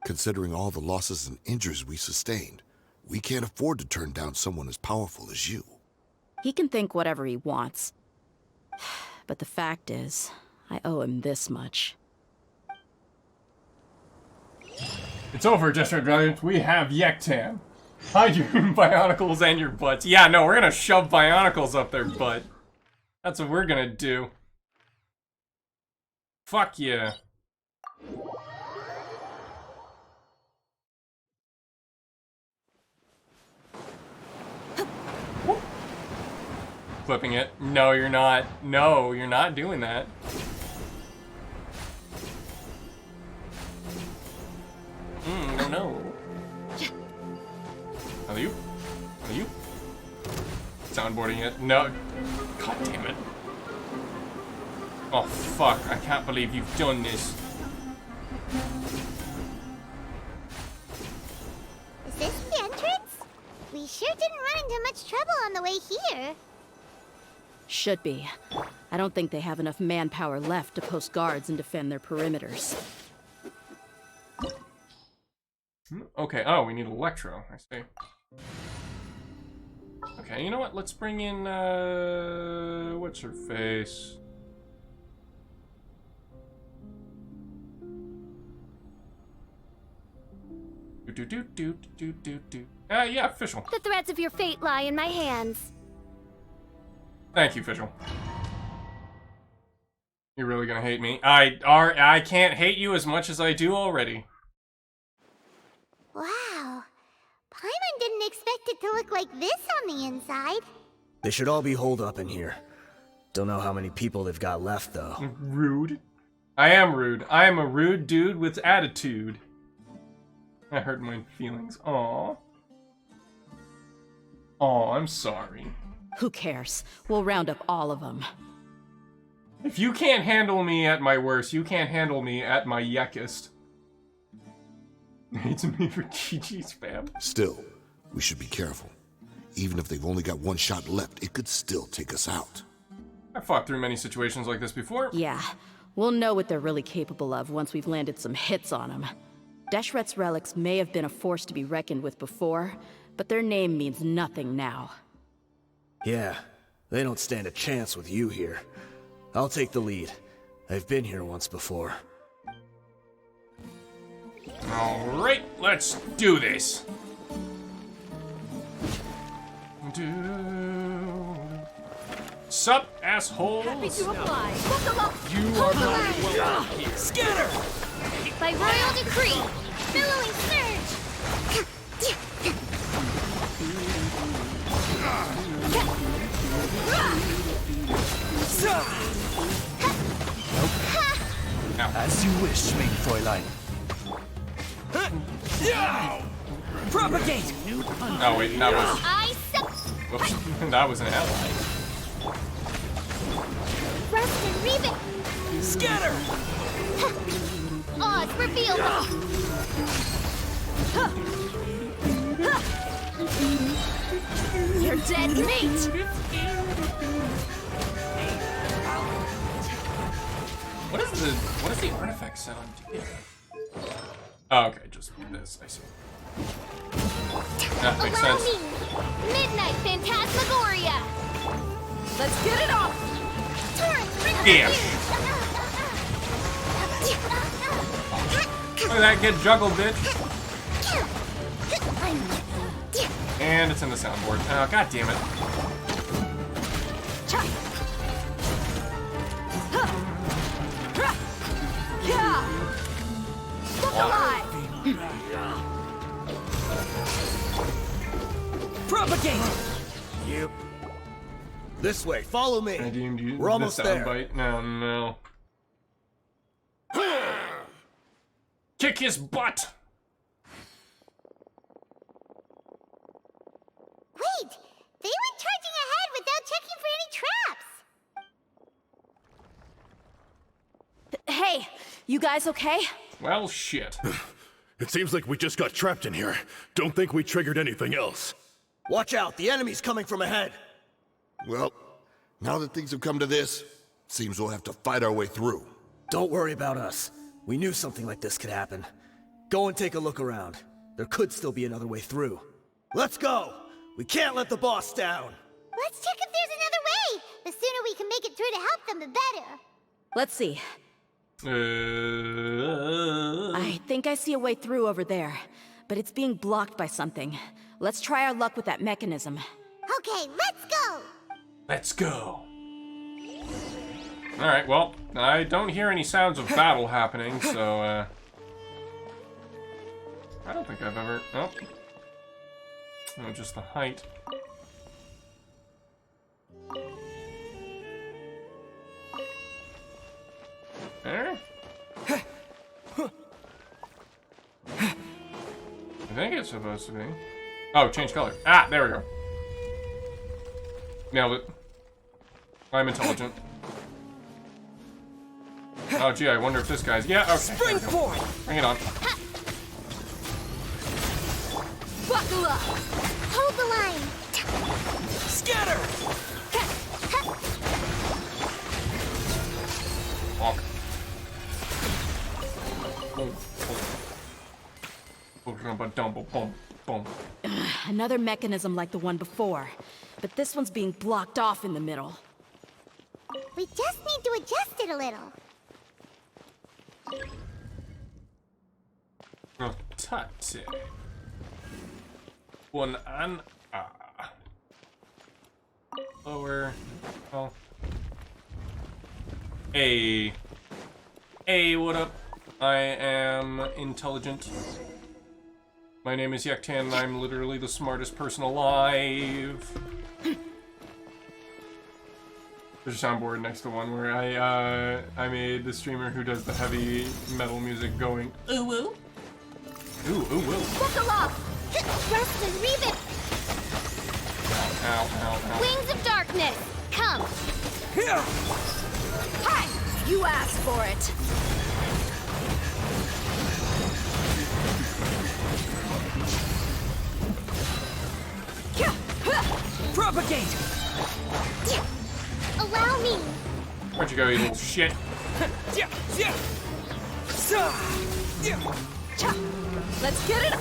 Considering all the losses and injuries we sustained, we can't afford to turn down someone as powerful as you. He can think whatever he wants. But the fact is, I owe him this much. It's over, Deshret Valiant. We have Yektan. Hide your bionicles and your butts. Yeah, no, we're gonna shove bionicles up their butt. That's what we're gonna do. Fuck yeah. Flipping it. No, you're not. No, you're not doing that. No, no. Are you? Are you? Soundboarding it. No. God damn it. Oh, fuck. I can't believe you've done this. Is this the entrance? We sure didn't run into much trouble on the way here. Should be. I don't think they have enough manpower left to post guards and defend their perimeters. Okay, oh, we need Electro. I see. Okay, you know what? Let's bring in, what's her face? Yeah, official. The threads of your fate lie in my hands. Thank you, official. You're really gonna hate me. I can't hate you as much as I do already. Wow. Paimon didn't expect it to look like this on the inside. They should all be holed up in here. Don't know how many people they've got left, though. Rude. I am rude. I am a rude dude with attitude. I hurt my feelings. Aw. Aw, I'm sorry. Who cares? We'll round up all of them. If you can't handle me at my worst, you can't handle me at my yuckest. It's me for GG spam. Still, we should be careful. Even if they've only got one shot left, it could still take us out. I've fought through many situations like this before. Yeah, we'll know what they're really capable of once we've landed some hits on them. Deshret's relics may have been a force to be reckoned with before, but their name means nothing now. Yeah, they don't stand a chance with you here. I'll take the lead. I've been here once before. Alright, let's do this. Sup, assholes? Happy to apply. You are not welcome here. Scatter! By royal decree, billowing surge! As you wish, main Fräulein. Propagate! Oh wait, that was... Whoops, that was an ally. Rest and revisit! Scatter! Oz, reveal You're dead meat! What is the artifact set on Dia? Oh, okay, just this, I see. That makes Allow sense. me! Midnight Phantasmagoria! Let's get it off! Yeah. Look at that get juggled, bitch. And it's in the soundboard. Oh, god damn it. Look alive! Propagate! Yep. This way, follow me. I deemed you We're almost the there. soundbite. No. Kick his butt! Wait! They went charging ahead without checking for any traps! Hey, you guys okay? Well, shit. It seems like we just got trapped in here. Don't think we triggered anything else. Watch out, the enemy's coming from ahead. Well, now that things have come to this, seems we'll have to fight our way through. Don't worry about us. We knew something like this could happen. Go and take a look around. There could still be another way through. Let's go! We can't let the boss down! Let's check if there's another way! The sooner we can make it through to help them, the better. Let's see. I think I see a way through over there, but it's being blocked by something. Let's try our luck with that mechanism. Okay, let's go! Let's go. Alright, well, I don't hear any sounds of battle happening, so, I don't think I've ever... Oh. No, just the height. There? I think it's supposed to be. Oh, change color. Ah, there we go. Nailed it. I'm intelligent. Oh, gee, I wonder if this guy's... Yeah, okay. Springboard! Bring it on. Buckle up! Hold the line! Scatter! Walk. Boom, boom. Boom, boom. Another mechanism like the one before, but this one's being blocked off in the middle. We just need to adjust it a little. Rotate. One and lower. Oh. Hey, what up? I am intelligent. My name is Yektan, and I'm literally the smartest person alive. There's a soundboard next to one where I made the streamer who does the heavy metal music going ooh woo. Ooh woo. Buckle up! Rest and revive! Ow. Wings of darkness, come! Here! Hi! You asked for it! Propagate! Allow me! Where'd you go, you little shit? Let's get it!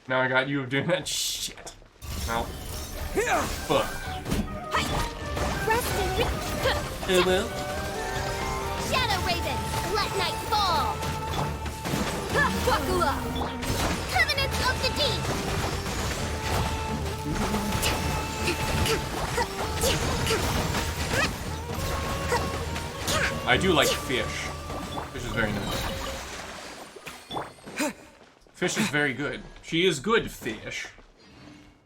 Now I got you doing that shit. Now, fuck. Rest and Well. Shadow Raven, let night fall! Buckle up! Covenants of the Deep! I do like fish. Fish is very nice. Fish is very good. She is good fish.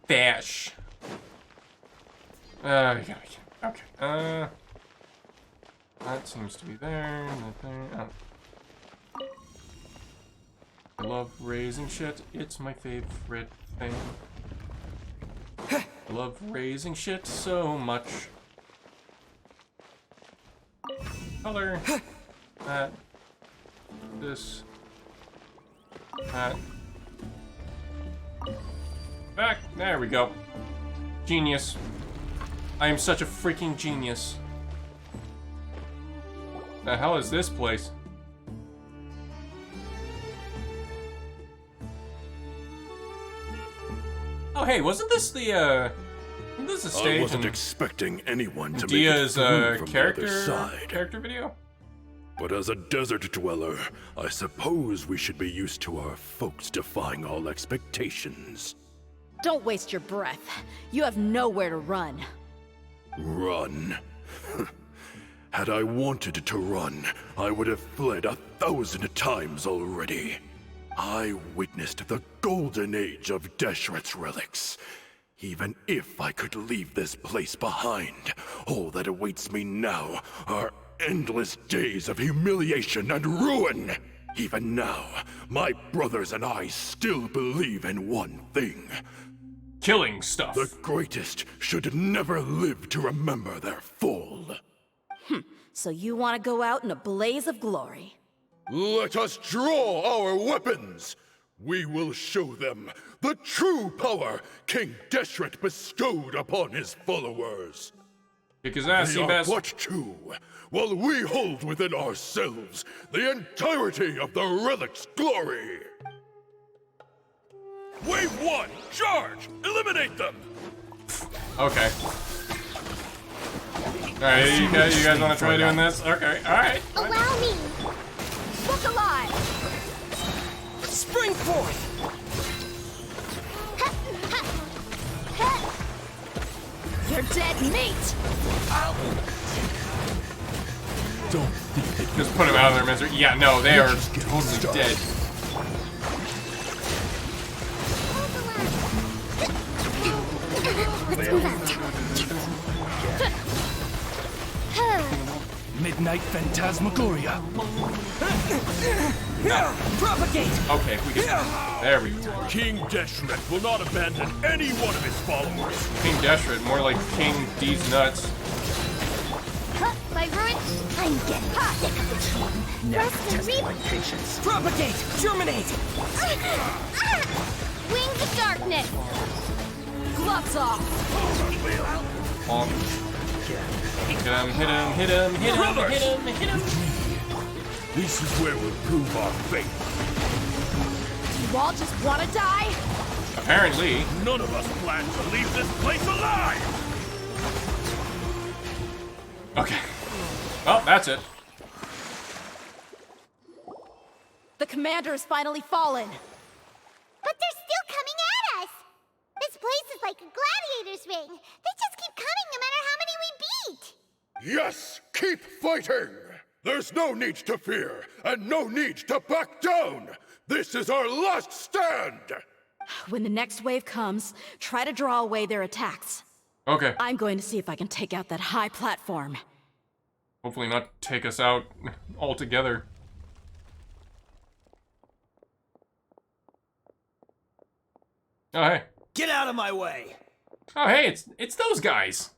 Fish. Okay. That seems to be there. That there. Oh. I love raising shit. It's my favorite thing. I love raising shit so much. Color. That. This. That. Back. There we go. Genius. I am such a freaking genius. The hell is this place? Oh, hey, wasn't this the, this is a stage I wasn't in expecting anyone to Dia's, make it through from the character other side. video? But as a desert dweller, I suppose we should be used to our folks defying all expectations. Don't waste your breath. You have nowhere to run. Run? Had I wanted to run, I would have fled 1,000 times already. I witnessed the golden age of Deshret's relics. Even if I could leave this place behind, all that awaits me now are endless days of humiliation and ruin. Even now, my brothers and I still believe in one thing. Killing stuff. The greatest should never live to remember their fall. So you want to go out in a blaze of glory? Let us draw our weapons! We will show them the true power King Deshret bestowed upon his followers. Kick his ass, They are Seabass. but two, while we hold within ourselves the entirety of the relic's glory. Wave 1, charge! Eliminate them! Okay. Alright, you guys want to try doing this? Okay, alright. Allow me. Look alive! Spring forth! You're dead meat! Don't think that Just put them out of their misery. Yeah, no, they are totally dead. Let's move out. Midnight Phantasmagoria. Propagate! Okay, we can. There we go. King Deshret will not abandon any one of his followers. King Deshret, more like King D's nuts. My ruin, I'm getting sick of this one. Rest and reap. Patience. Propagate! Germinate! Wings of darkness! Gloves off! Bonk. Hit him, hit him, hit him, hit him, hit him, hit him. This is where we'll prove our faith. You all just want to die? Apparently. None of us plan to leave this place alive! Okay. Well, that's it. The commander has finally fallen. But they're still coming at us. This place is like a gladiator's ring. They just keep coming no matter how many we beat. Yes, keep fighting! There's no need to fear, and no need to back down! This is our last stand! When the next wave comes, try to draw away their attacks. Okay. I'm going to see if I can take out that high platform. Hopefully not take us out altogether. Oh, hey. Get out of my way! Oh, hey, it's those guys.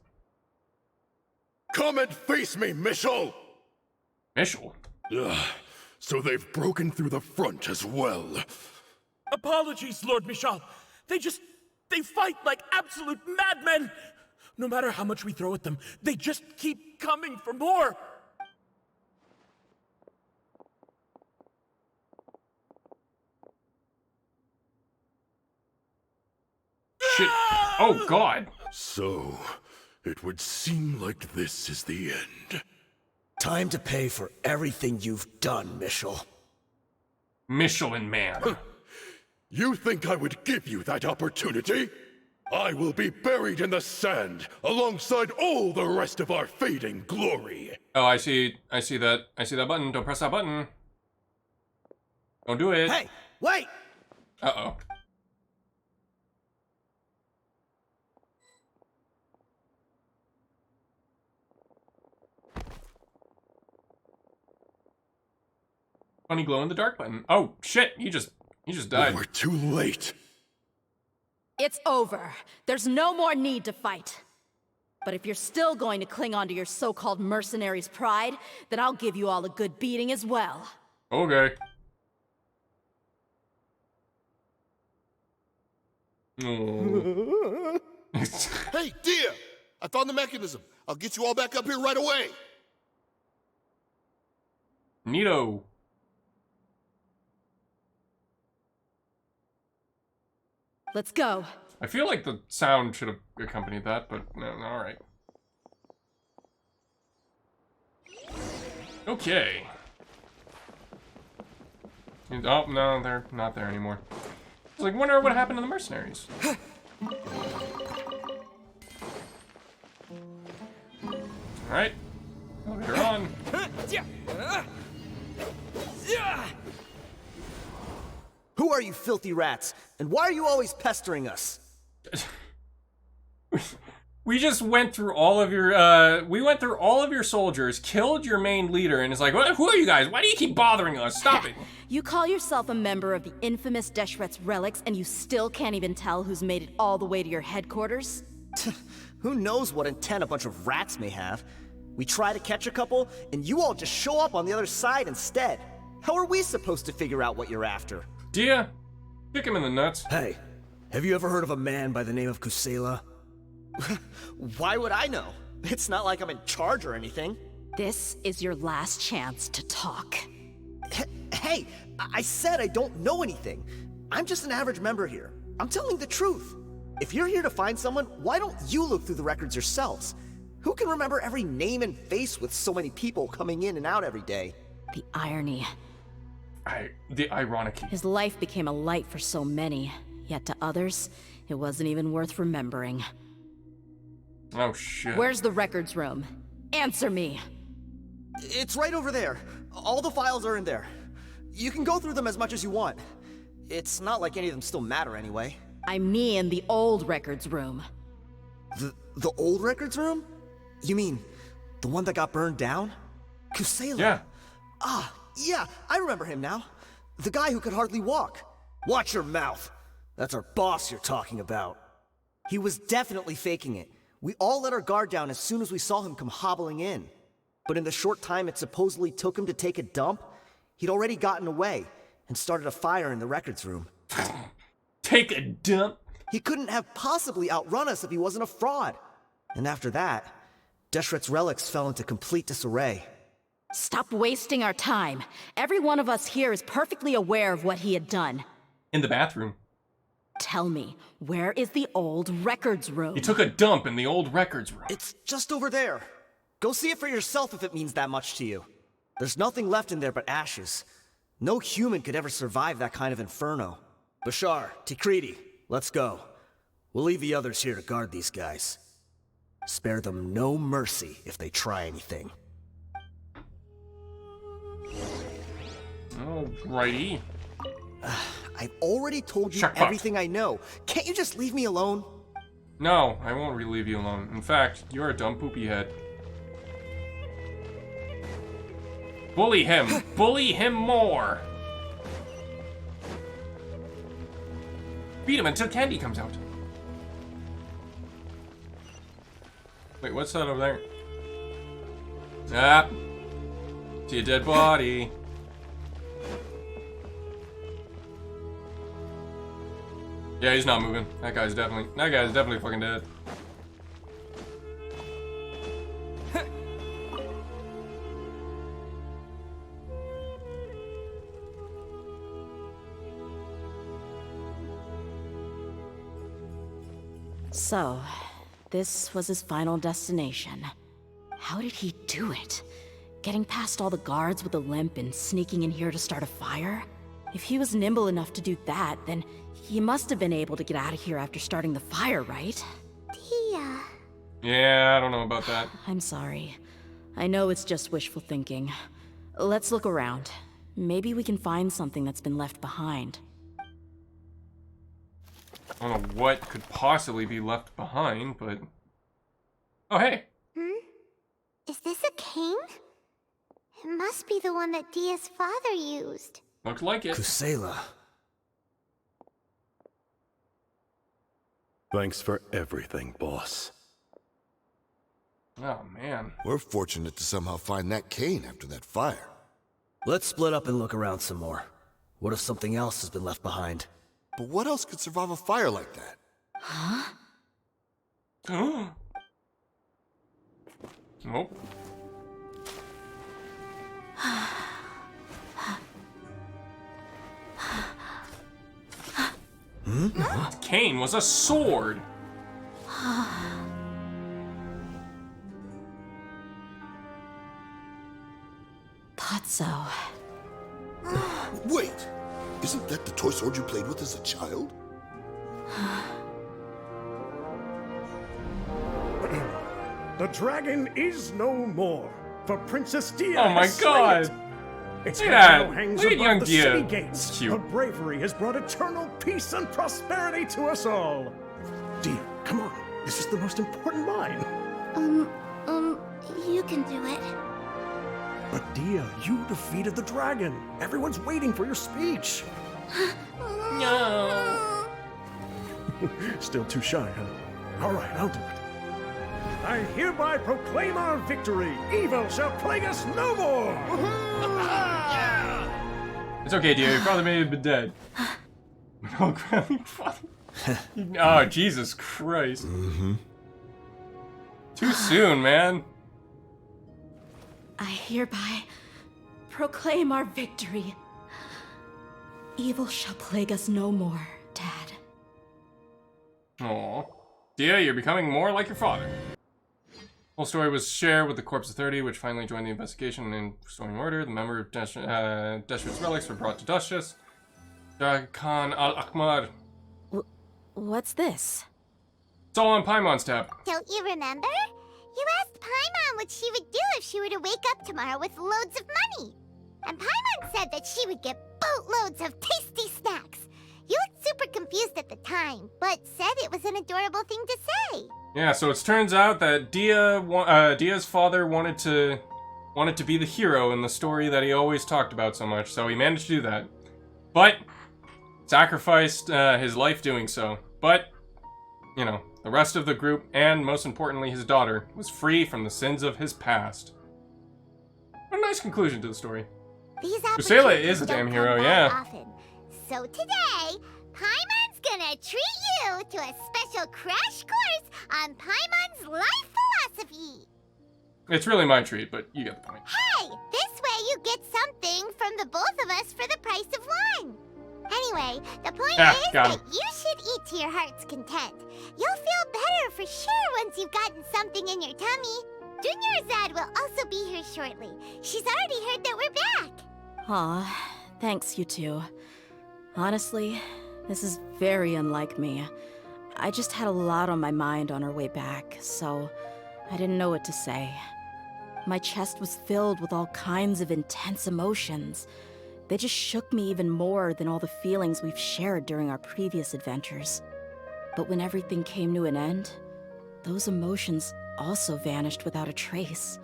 Come and face me, Mishal! Mishal? Ugh, so they've broken through the front as well. Apologies, Lord Michal. They fight like absolute madmen. No matter how much we throw at them, they just keep coming for more. Shit. Oh, God. So, it would seem like this is the end. Time to pay for everything you've done, Mishal. Michelin Man. You think I would give you that opportunity? I will be buried in the sand alongside all the rest of our fading glory. Oh, I see that button. Don't press that button. Don't do it. Hey, wait! Uh-oh. Funny glow in the dark button. Oh shit, he just died. We're too late. It's over. There's no more need to fight. But if you're still going to cling on to your so-called mercenary's pride, then I'll give you all a good beating as well. Okay. Oh. Hey, Dia! I found the mechanism. I'll get you all back up here right away. Neato. Let's go. I feel like the sound should have accompanied that, but no, alright. Okay. Oh, no, they're not there anymore. I was like, wonder what happened to the mercenaries. Alright. Elevator on. Who are you filthy rats? And why are you always pestering us? We just went through all of your, soldiers, killed your main leader, and it's like, who are you guys? Why do you keep bothering us? Stop it. You call yourself a member of the infamous Deshret's relics, and you still can't even tell who's made it all the way to your headquarters? Who knows what intent a bunch of rats may have? We try to catch a couple, and you all just show up on the other side instead. How are we supposed to figure out what you're after? Dia, kick him in the nuts. Hey, have you ever heard of a man by the name of Kusela? Why would I know? It's not like I'm in charge or anything. This is your last chance to talk. Hey, I said I don't know anything. I'm just an average member here. I'm telling the truth. If you're here to find someone, why don't you look through the records yourselves? Who can remember every name and face with so many people coming in and out every day? The irony. The ironic. His life became a light for so many, yet to others, it wasn't even worth remembering. Oh, shit. Where's the records room? Answer me! It's right over there. All the files are in there. You can go through them as much as you want. It's not like any of them still matter anyway. I mean the old records room. The old records room? You mean, the one that got burned down? Kusela? Yeah. Ah, yeah, I remember him now. The guy who could hardly walk. Watch your mouth. That's our boss you're talking about. He was definitely faking it. We all let our guard down as soon as we saw him come hobbling in. But in the short time it supposedly took him to take a dump, he'd already gotten away and started a fire in the records room. Take a dump? He couldn't have possibly outrun us if he wasn't a fraud. And after that, Deshret's relics fell into complete disarray. Stop wasting our time. Every one of us here is perfectly aware of what he had done. In the bathroom. Tell me, where is the old records room? He took a dump in the old records room. It's just over there. Go see it for yourself if it means that much to you. There's nothing left in there but ashes. No human could ever survive that kind of inferno. Bashar, Tikriti, let's go. We'll leave the others here to guard these guys. Spare them no mercy if they try anything. Alrighty. I've already told you everything I know. Can't you just leave me alone? No, I won't leave you alone. In fact, you're a dumb poopy head. Bully him! Bully him more! Beat him until candy comes out. Wait, what's that over there? Ah! See a dead body. Yeah, he's not moving. That guy's definitely fucking dead. So, this was his final destination. How did he do it? Getting past all the guards with a limp and sneaking in here to start a fire? If he was nimble enough to do that, then he must have been able to get out of here after starting the fire, right? Tia. Yeah, I don't know about that. I'm sorry. I know it's just wishful thinking. Let's look around. Maybe we can find something that's been left behind. I don't know what could possibly be left behind, but... Oh, hey! Is this a cane? It must be the one that Dia's father used. Looks like it. Kusela. Thanks for everything, boss. Oh, man. We're fortunate to somehow find that cane after that fire. Let's split up and look around some more. What if something else has been left behind? But what else could survive a fire like that? Huh? Nope. cane was a sword. Thought so. Wait! Isn't that the toy sword you played with as a child? The dragon is no more, for Princess Dia Oh my has slain god! it. Its Look head at now that! hangs Look at above young the Dia. city gates. It's cute. Her bravery has brought eternal peace and prosperity to us all. Dia, come on. This is the most important line. You can do it. But Dia, you defeated the dragon. Everyone's waiting for your speech. No. Still too shy, huh? All right, I'll do it. I hereby proclaim our victory. Evil shall plague us no more. It's okay, dear. Your father may have been dead. Oh, oh, Jesus Christ. Too soon, man. I hereby proclaim our victory. Evil shall plague us no more, Dad. Aw. Dia, you're becoming more like your father. Whole story was shared with the Corps of 30, which finally joined the investigation in restoring order. The member of Deshra's relics were brought to Duchess. Khan al-Akmar. What's this? It's all on Paimon's tab. Don't you remember? You asked Paimon what she would do if she were to wake up tomorrow with loads of money. And Paimon said that she would get boatloads of tasty snacks. You looked super confused at the time, but said it was an adorable thing to say. Yeah, so it turns out that Dia's father wanted to be the hero in the story that he always talked about so much, so he managed to do that. But sacrificed his life doing so. But, you know, the rest of the group, and most importantly his daughter, was free from the sins of his past. What a nice conclusion to the story. These Usela is a damn hero, yeah. Often. So today, Paimon's gonna treat you to a special crash course on Paimon's life philosophy. It's really my treat, but you get the point. Hey, this way you get something from the both of us for the price of one. Anyway, the point is that you should eat to your heart's content. You'll feel better for sure once you've gotten something in your tummy. Dunyarzad will also be here shortly. She's already heard that we're back. Aw, thanks you two. Honestly, this is very unlike me. I just had a lot on my mind on our way back, so I didn't know what to say. My chest was filled with all kinds of intense emotions. They just shook me even more than all the feelings we've shared during our previous adventures. But when everything came to an end, those emotions also vanished without a trace,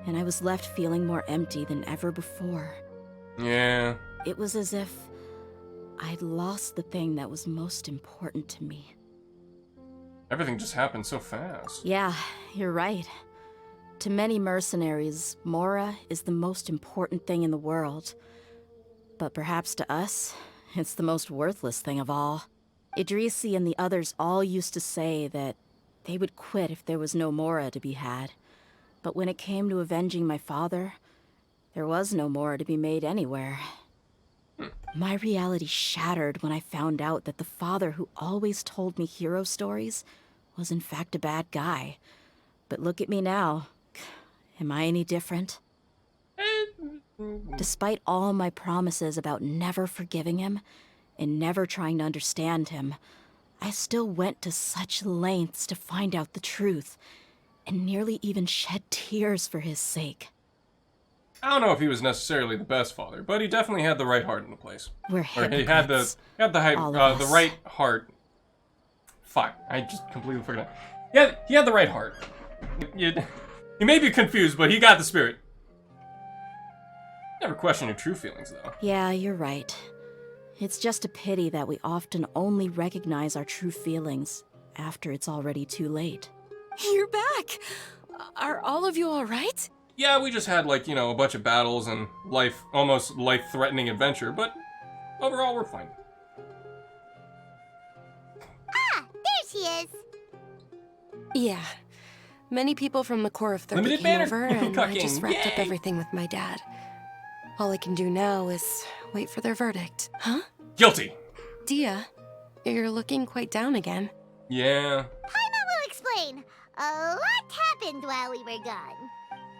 and I was left feeling more empty than ever before. Yeah. It was as if I'd lost the thing that was most important to me. Everything just happened so fast. Yeah, you're right. To many mercenaries, Mora is the most important thing in the world. But perhaps to us, it's the most worthless thing of all. Idrisi and the others all used to say that they would quit if there was no Mora to be had. But when it came to avenging my father, there was no Mora to be made anywhere. My reality shattered when I found out that the father who always told me hero stories was in fact a bad guy. But look at me now. Am I any different? Despite all my promises about never forgiving him and never trying to understand him, I still went to such lengths to find out the truth, and nearly even shed tears for his sake. I don't know if he was necessarily the best father, but he definitely had the right heart in the place. We're hypocrites. He had the right heart. Fuck, I just completely forgot. He had the right heart. He may be confused, but he got the spirit. Never question your true feelings, though. Yeah, you're right. It's just a pity that we often only recognize our true feelings after it's already too late. You're back! Are all of you alright? Yeah, we just had, like, you know, a bunch of battles and almost life-threatening adventure, but overall we're fine. Ah, there she is. Yeah. Many people from the Corps of 30 Limited came banner. over, and I just wrapped up Yay. everything with my dad. All I can do now is wait for their verdict. Huh? Guilty. Dia, you're looking quite down again. Yeah. Paimon will explain. A lot happened while we were gone.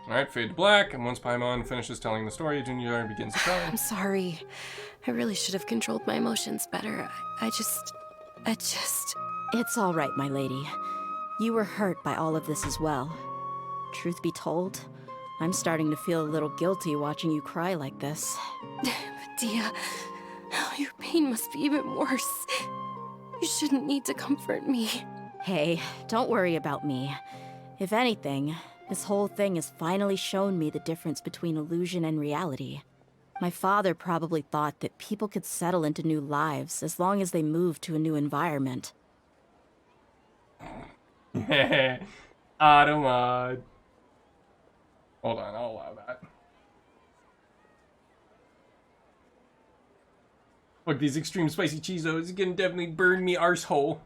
Alright, fade to black, and once Paimon finishes telling the story, Junior begins to cry. I'm sorry. I really should have controlled my emotions better. I just... It's all right, my lady. You were hurt by all of this as well. Truth be told, I'm starting to feel a little guilty watching you cry like this. Dia, your pain must be even worse. You shouldn't need to comfort me. Hey, don't worry about me. If anything, this whole thing has finally shown me the difference between illusion and reality. My father probably thought that people could settle into new lives as long as they moved to a new environment. Automod. Hold on, I'll allow that. Look, these extreme spicy Cheezos can definitely burn me arsehole.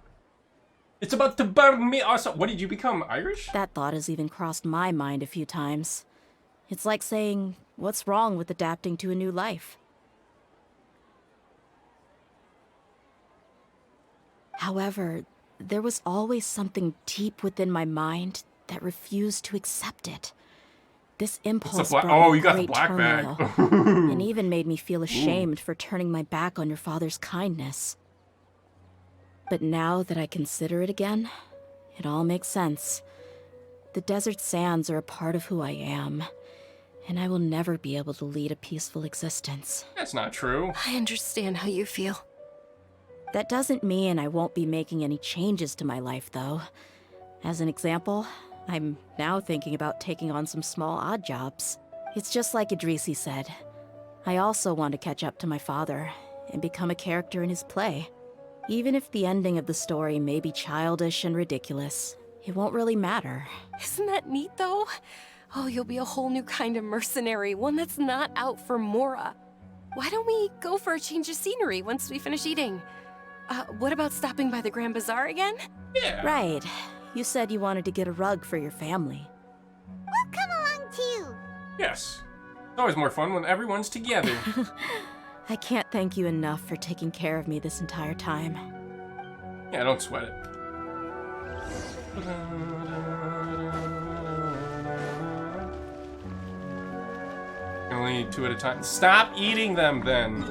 It's about to burn me arsehole. What did you become, Irish? That thought has even crossed my mind a few times. It's like saying, what's wrong with adapting to a new life? However, there was always something deep within my mind that refused to accept it. This impulse brought me great turmoil, and even made me feel ashamed for turning my back on your father's kindness. But now that I consider it again, it all makes sense. The desert sands are a part of who I am, and I will never be able to lead a peaceful existence. That's not true. I understand how you feel. That doesn't mean I won't be making any changes to my life, though. As an example, I'm now thinking about taking on some small odd jobs. It's just like Idrisi said. I also want to catch up to my father and become a character in his play. Even if the ending of the story may be childish and ridiculous, it won't really matter. Isn't that neat, though? Oh, you'll be a whole new kind of mercenary, one that's not out for Mora. Why don't we go for a change of scenery once we finish eating? What about stopping by the Grand Bazaar again? Yeah. Right. You said you wanted to get a rug for your family. We'll come along too. Yes. It's always more fun when everyone's together. I can't thank you enough for taking care of me this entire time. Yeah, don't sweat it. Only 2 at a time. Stop eating them, then.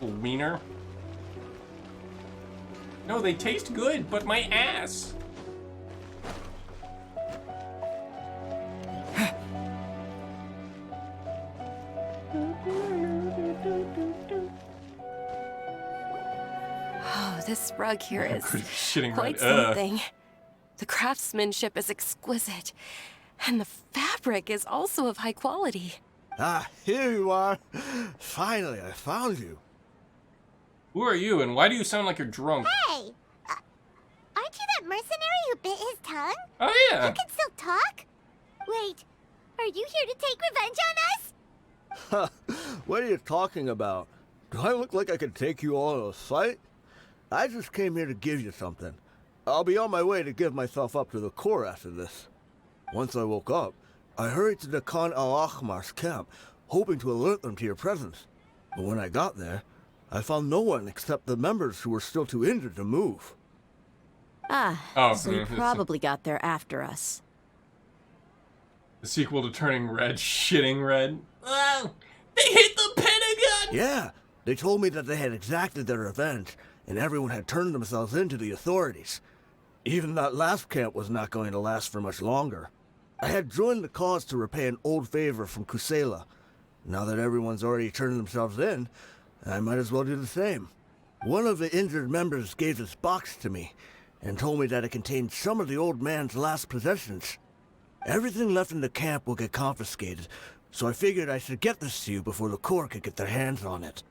Wiener. No, they taste good, but my ass. Oh, this rug here is Shitting quite right. something. The craftsmanship is exquisite, and the fabric is also of high quality. Ah, here you are. Finally, I found you. Who are you, and why do you sound like you're drunk? Hey! Aren't you that mercenary who bit his tongue? Oh, yeah. You can still talk? Wait, are you here to take revenge on us? What are you talking about? Do I look like I could take you all in a fight? I just came here to give you something. I'll be on my way to give myself up to the Corps after this. Once I woke up, I hurried to the Khan al-Ahmar's camp, hoping to alert them to your presence. But when I got there, I found no one except the members who were still too injured to move. Ah, so you probably got there after us. The sequel to Turning Red, shitting red. Oh, they hit the Pentagon! Yeah, they told me that they had exacted their revenge, and everyone had turned themselves in to the authorities. Even that last camp was not going to last for much longer. I had joined the cause to repay an old favor from Kusela. Now that everyone's already turned themselves in, I might as well do the same. One of the injured members gave this box to me, and told me that it contained some of the old man's last possessions. Everything left in the camp will get confiscated, so I figured I should get this to you before the Corps could get their hands on it.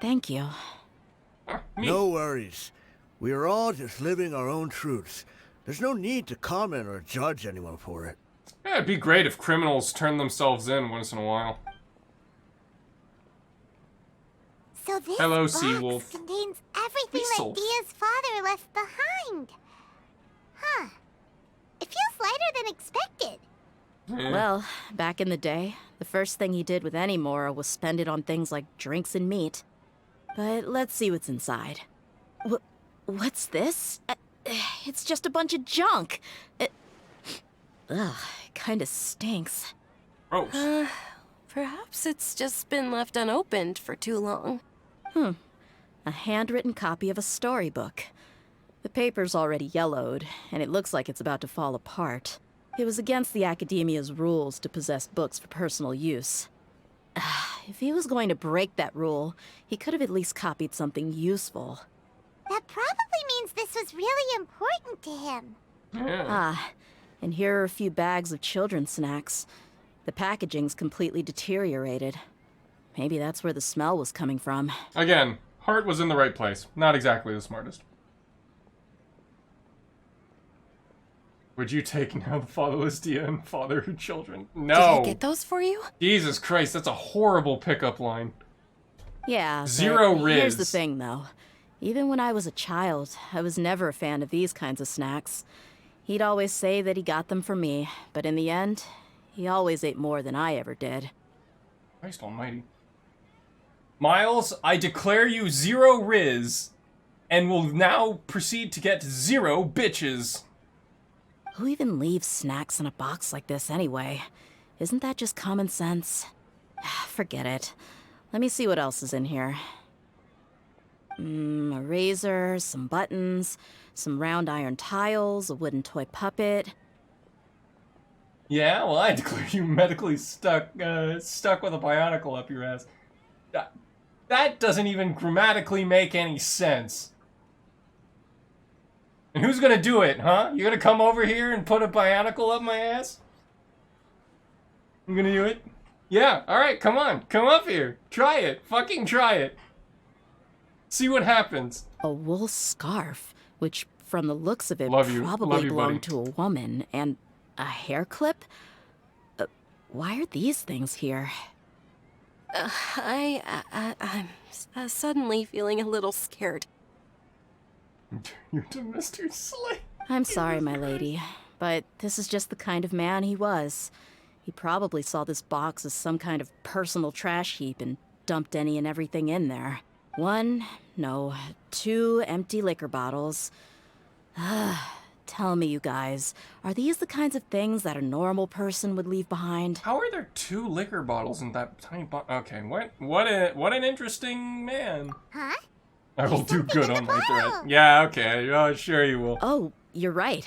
Thank you. No worries. We are all just living our own truths. There's no need to comment or judge anyone for it. Yeah, it'd be great if criminals turned themselves in once in a while. So this Hello, box Seawolf. contains everything Weasel. that Dia's father left behind. Huh. It feels lighter than expected. Well, back in the day, the first thing he did with any Mora was spend it on things like drinks and meat. But let's see what's inside. What's this? It's just a bunch of junk. Ugh, it kinda stinks. Gross. Perhaps it's just been left unopened for too long. A handwritten copy of a storybook. The paper's already yellowed, and it looks like it's about to fall apart. It was against the Academia's rules to possess books for personal use. If he was going to break that rule, he could have at least copied something useful. That probably means this was really important to him. Yeah. And here are a few bags of children's snacks. The packaging's completely deteriorated. Maybe that's where the smell was coming from. Again, Hart was in the right place. Not exactly the smartest. Would you take now the fatherless Dia and father her children? No! Did I get those for you? Jesus Christ, that's a horrible pickup line. Yeah, Zero but Riz. Here's the thing, though. Even when I was a child, I was never a fan of these kinds of snacks. He'd always say that he got them for me, but in the end, he always ate more than I ever did. Christ almighty. Miles, I declare you 0 Riz, and will now proceed to get 0 bitches. Who even leaves snacks in a box like this anyway? Isn't that just common sense? Forget it. Let me see what else is in here. A razor, some buttons, some round iron tiles, a wooden toy puppet. Yeah, well, I declare you medically stuck with a bionicle up your ass. That doesn't even grammatically make any sense. And who's gonna do it, huh? You gonna come over here and put a bionicle up my ass? I'm gonna do it? Yeah, alright, come on. Come up here. Try it. Fucking try it. See what happens. A wool scarf, which from the looks of it Probably probably belonged buddy. to a woman, and a hair clip? Why are these things here? I'm suddenly feeling a little scared. You're to Mr. Slay. I'm sorry, my lady, but this is just the kind of man he was. He probably saw this box as some kind of personal trash heap and dumped any and everything in there. 2 empty liquor bottles. Tell me, you guys, are these the kinds of things that a normal person would leave behind? How are there 2 liquor bottles in that tiny Okay, what an interesting man. Huh? I will do good on my threat. Yeah, okay. Oh, sure you will. Oh, you're right.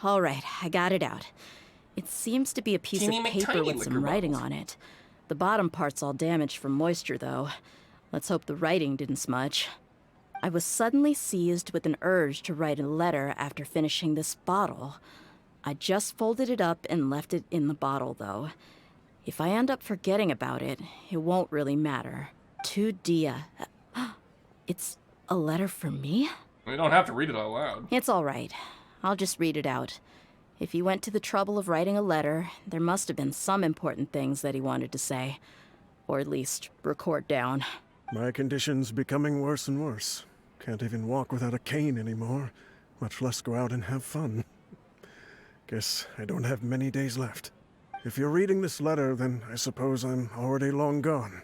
All right, I got it out. It seems to be a piece Teeny of paper McTiny with liquor some writing bottles. on it. The bottom part's all damaged from moisture, though. Let's hope the writing didn't smudge. I was suddenly seized with an urge to write a letter after finishing this bottle. I just folded it up and left it in the bottle, though. If I end up forgetting about it, it won't really matter. To Dia. It's a letter for me? You don't have to read it out loud. It's all right. I'll just read it out. If he went to the trouble of writing a letter, there must have been some important things that he wanted to say. Or at least record down. My condition's becoming worse and worse. Can't even walk without a cane anymore, much less go out and have fun. Guess I don't have many days left. If you're reading this letter, then I suppose I'm already long gone.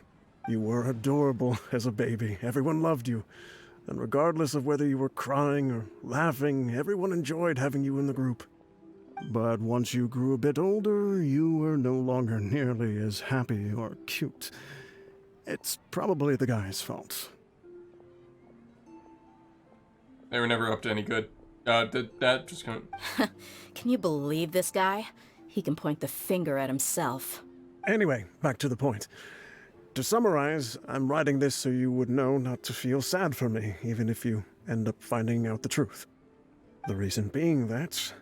You were adorable as a baby. Everyone loved you. And regardless of whether you were crying or laughing, everyone enjoyed having you in the group. But once you grew a bit older, you were no longer nearly as happy or cute. It's probably the guy's fault. They were never up to any good. That just kind of... Can you believe this guy? He can point the finger at himself. Anyway, back to the point. To summarize, I'm writing this so you would know not to feel sad for me, even if you end up finding out the truth. The reason being that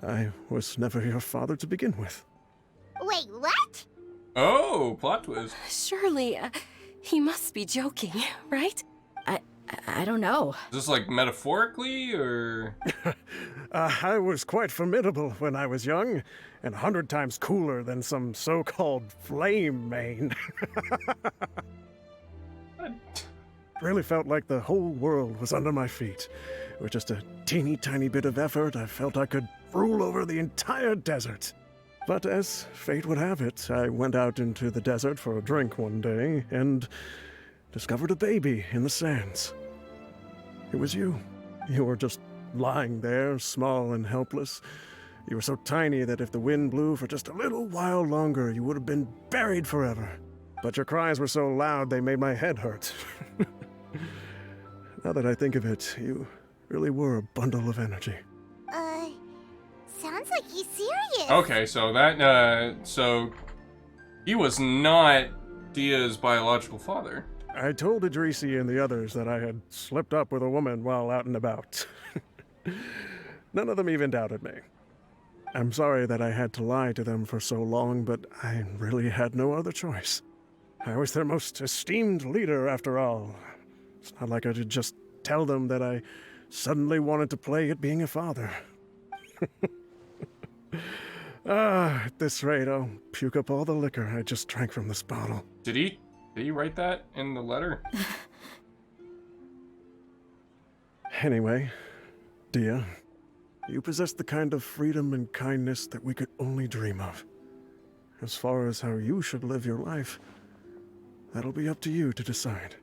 I was never your father to begin with. Wait, what? Oh, plot twist. Surely, he must be joking, right? I don't know. Is this like metaphorically, or...? I was quite formidable when I was young, and 100 times cooler than some so-called flame main. Really felt like the whole world was under my feet. With just a teeny tiny bit of effort, I felt I could rule over the entire desert. But as fate would have it, I went out into the desert for a drink one day and discovered a baby in the sands. It was you. You were just lying there, small and helpless. You were so tiny that if the wind blew for just a little while longer, you would have been buried forever. But your cries were so loud they made my head hurt. Now that I think of it, you really were a bundle of energy. Sounds like he's serious. Okay, so that, so he was not Dia's biological father. I told Idrisi and the others that I had slipped up with a woman while out and about. None of them even doubted me. I'm sorry that I had to lie to them for so long, but I really had no other choice. I was their most esteemed leader, after all. It's not like I could just tell them that I suddenly wanted to play at being a father. At this rate, I'll puke up all the liquor I just drank from this bottle. Did he write that in the letter? Anyway, Dia, you possess the kind of freedom and kindness that we could only dream of. As far as how you should live your life, that'll be up to you to decide.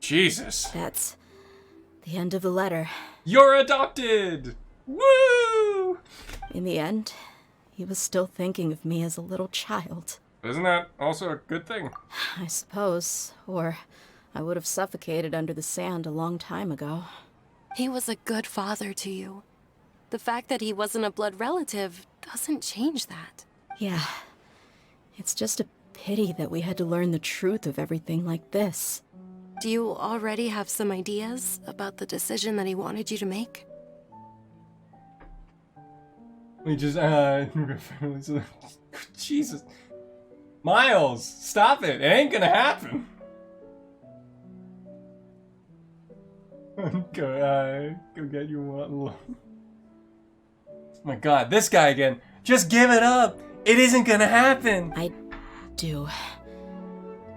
Jesus. That's the end of the letter. You're adopted! Woo! In the end, he was still thinking of me as a little child. Isn't that also a good thing? I suppose, or I would have suffocated under the sand a long time ago. He was a good father to you. The fact that he wasn't a blood relative doesn't change that. Yeah. It's just a pity that we had to learn the truth of everything like this. Do you already have some ideas about the decision that he wanted you to make? We just, Jesus. Miles, stop it. It ain't gonna happen. Go get your one. My God, this guy again. Just give it up. It isn't gonna happen. I do.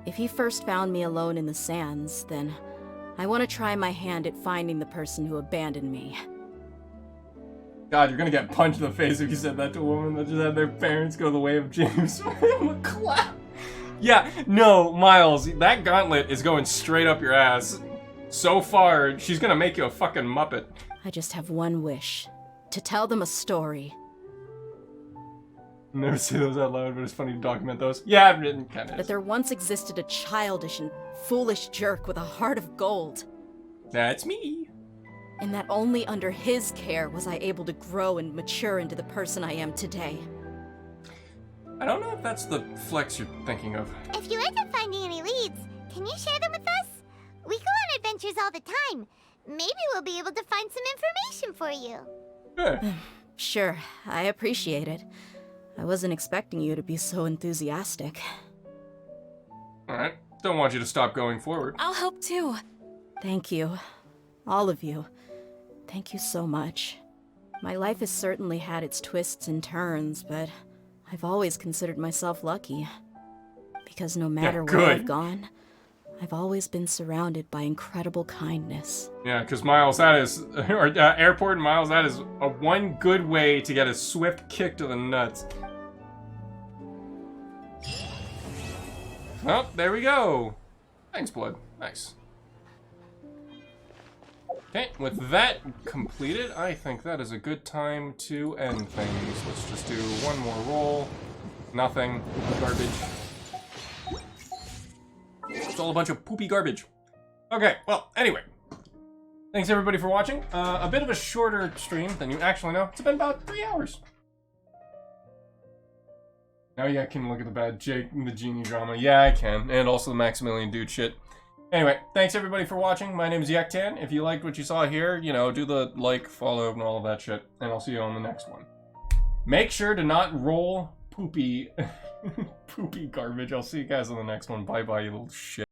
If he first found me alone in the sands, then I want to try my hand at finding the person who abandoned me. God, you're gonna get punched in the face if you said that to a woman that just had their parents go the way of James McCloud. Yeah, no, Miles, that gauntlet is going straight up your ass. So far, she's gonna make you a fucking Muppet. I just have one wish. To tell them a story. Never say those out loud, but it's funny to document those. Yeah, it kind of That there once existed a childish and foolish jerk with a heart of gold. That's me. And that only under his care was I able to grow and mature into the person I am today. I don't know if that's the flex you're thinking of. If you end up finding any leads, can you share them with us? We go on adventures all the time. Maybe we'll be able to find some information for you. Sure. Sure, I appreciate it. I wasn't expecting you to be so enthusiastic. Alright, don't want you to stop going forward. I'll help too. Thank you. All of you. Thank you so much. My life has certainly had its twists and turns, but I've always considered myself lucky. Because no matter where I've gone, I've always been surrounded by incredible kindness. Yeah, because Miles, that is, or Airport and Miles, that is a one good way to get a swift kick to the nuts. Well, there we go. Thanks, Blood. Nice. Okay, with that completed, I think that is a good time to end things. Let's just do one more roll. Nothing. Garbage. It's all a bunch of poopy garbage. Okay, well, anyway. Thanks everybody for watching. A bit of a shorter stream than you actually know. It's been about 3 hours. Now yeah, I can look at the bad Jake and the genie drama. Yeah, I can. And also the Maximilian dude shit. Anyway, thanks everybody for watching. My name is Yektan. If you liked what you saw here, you know, do the like, follow, and all of that shit. And I'll see you on the next one. Make sure to not roll poopy, poopy garbage. I'll see you guys on the next one. Bye-bye, you little shit.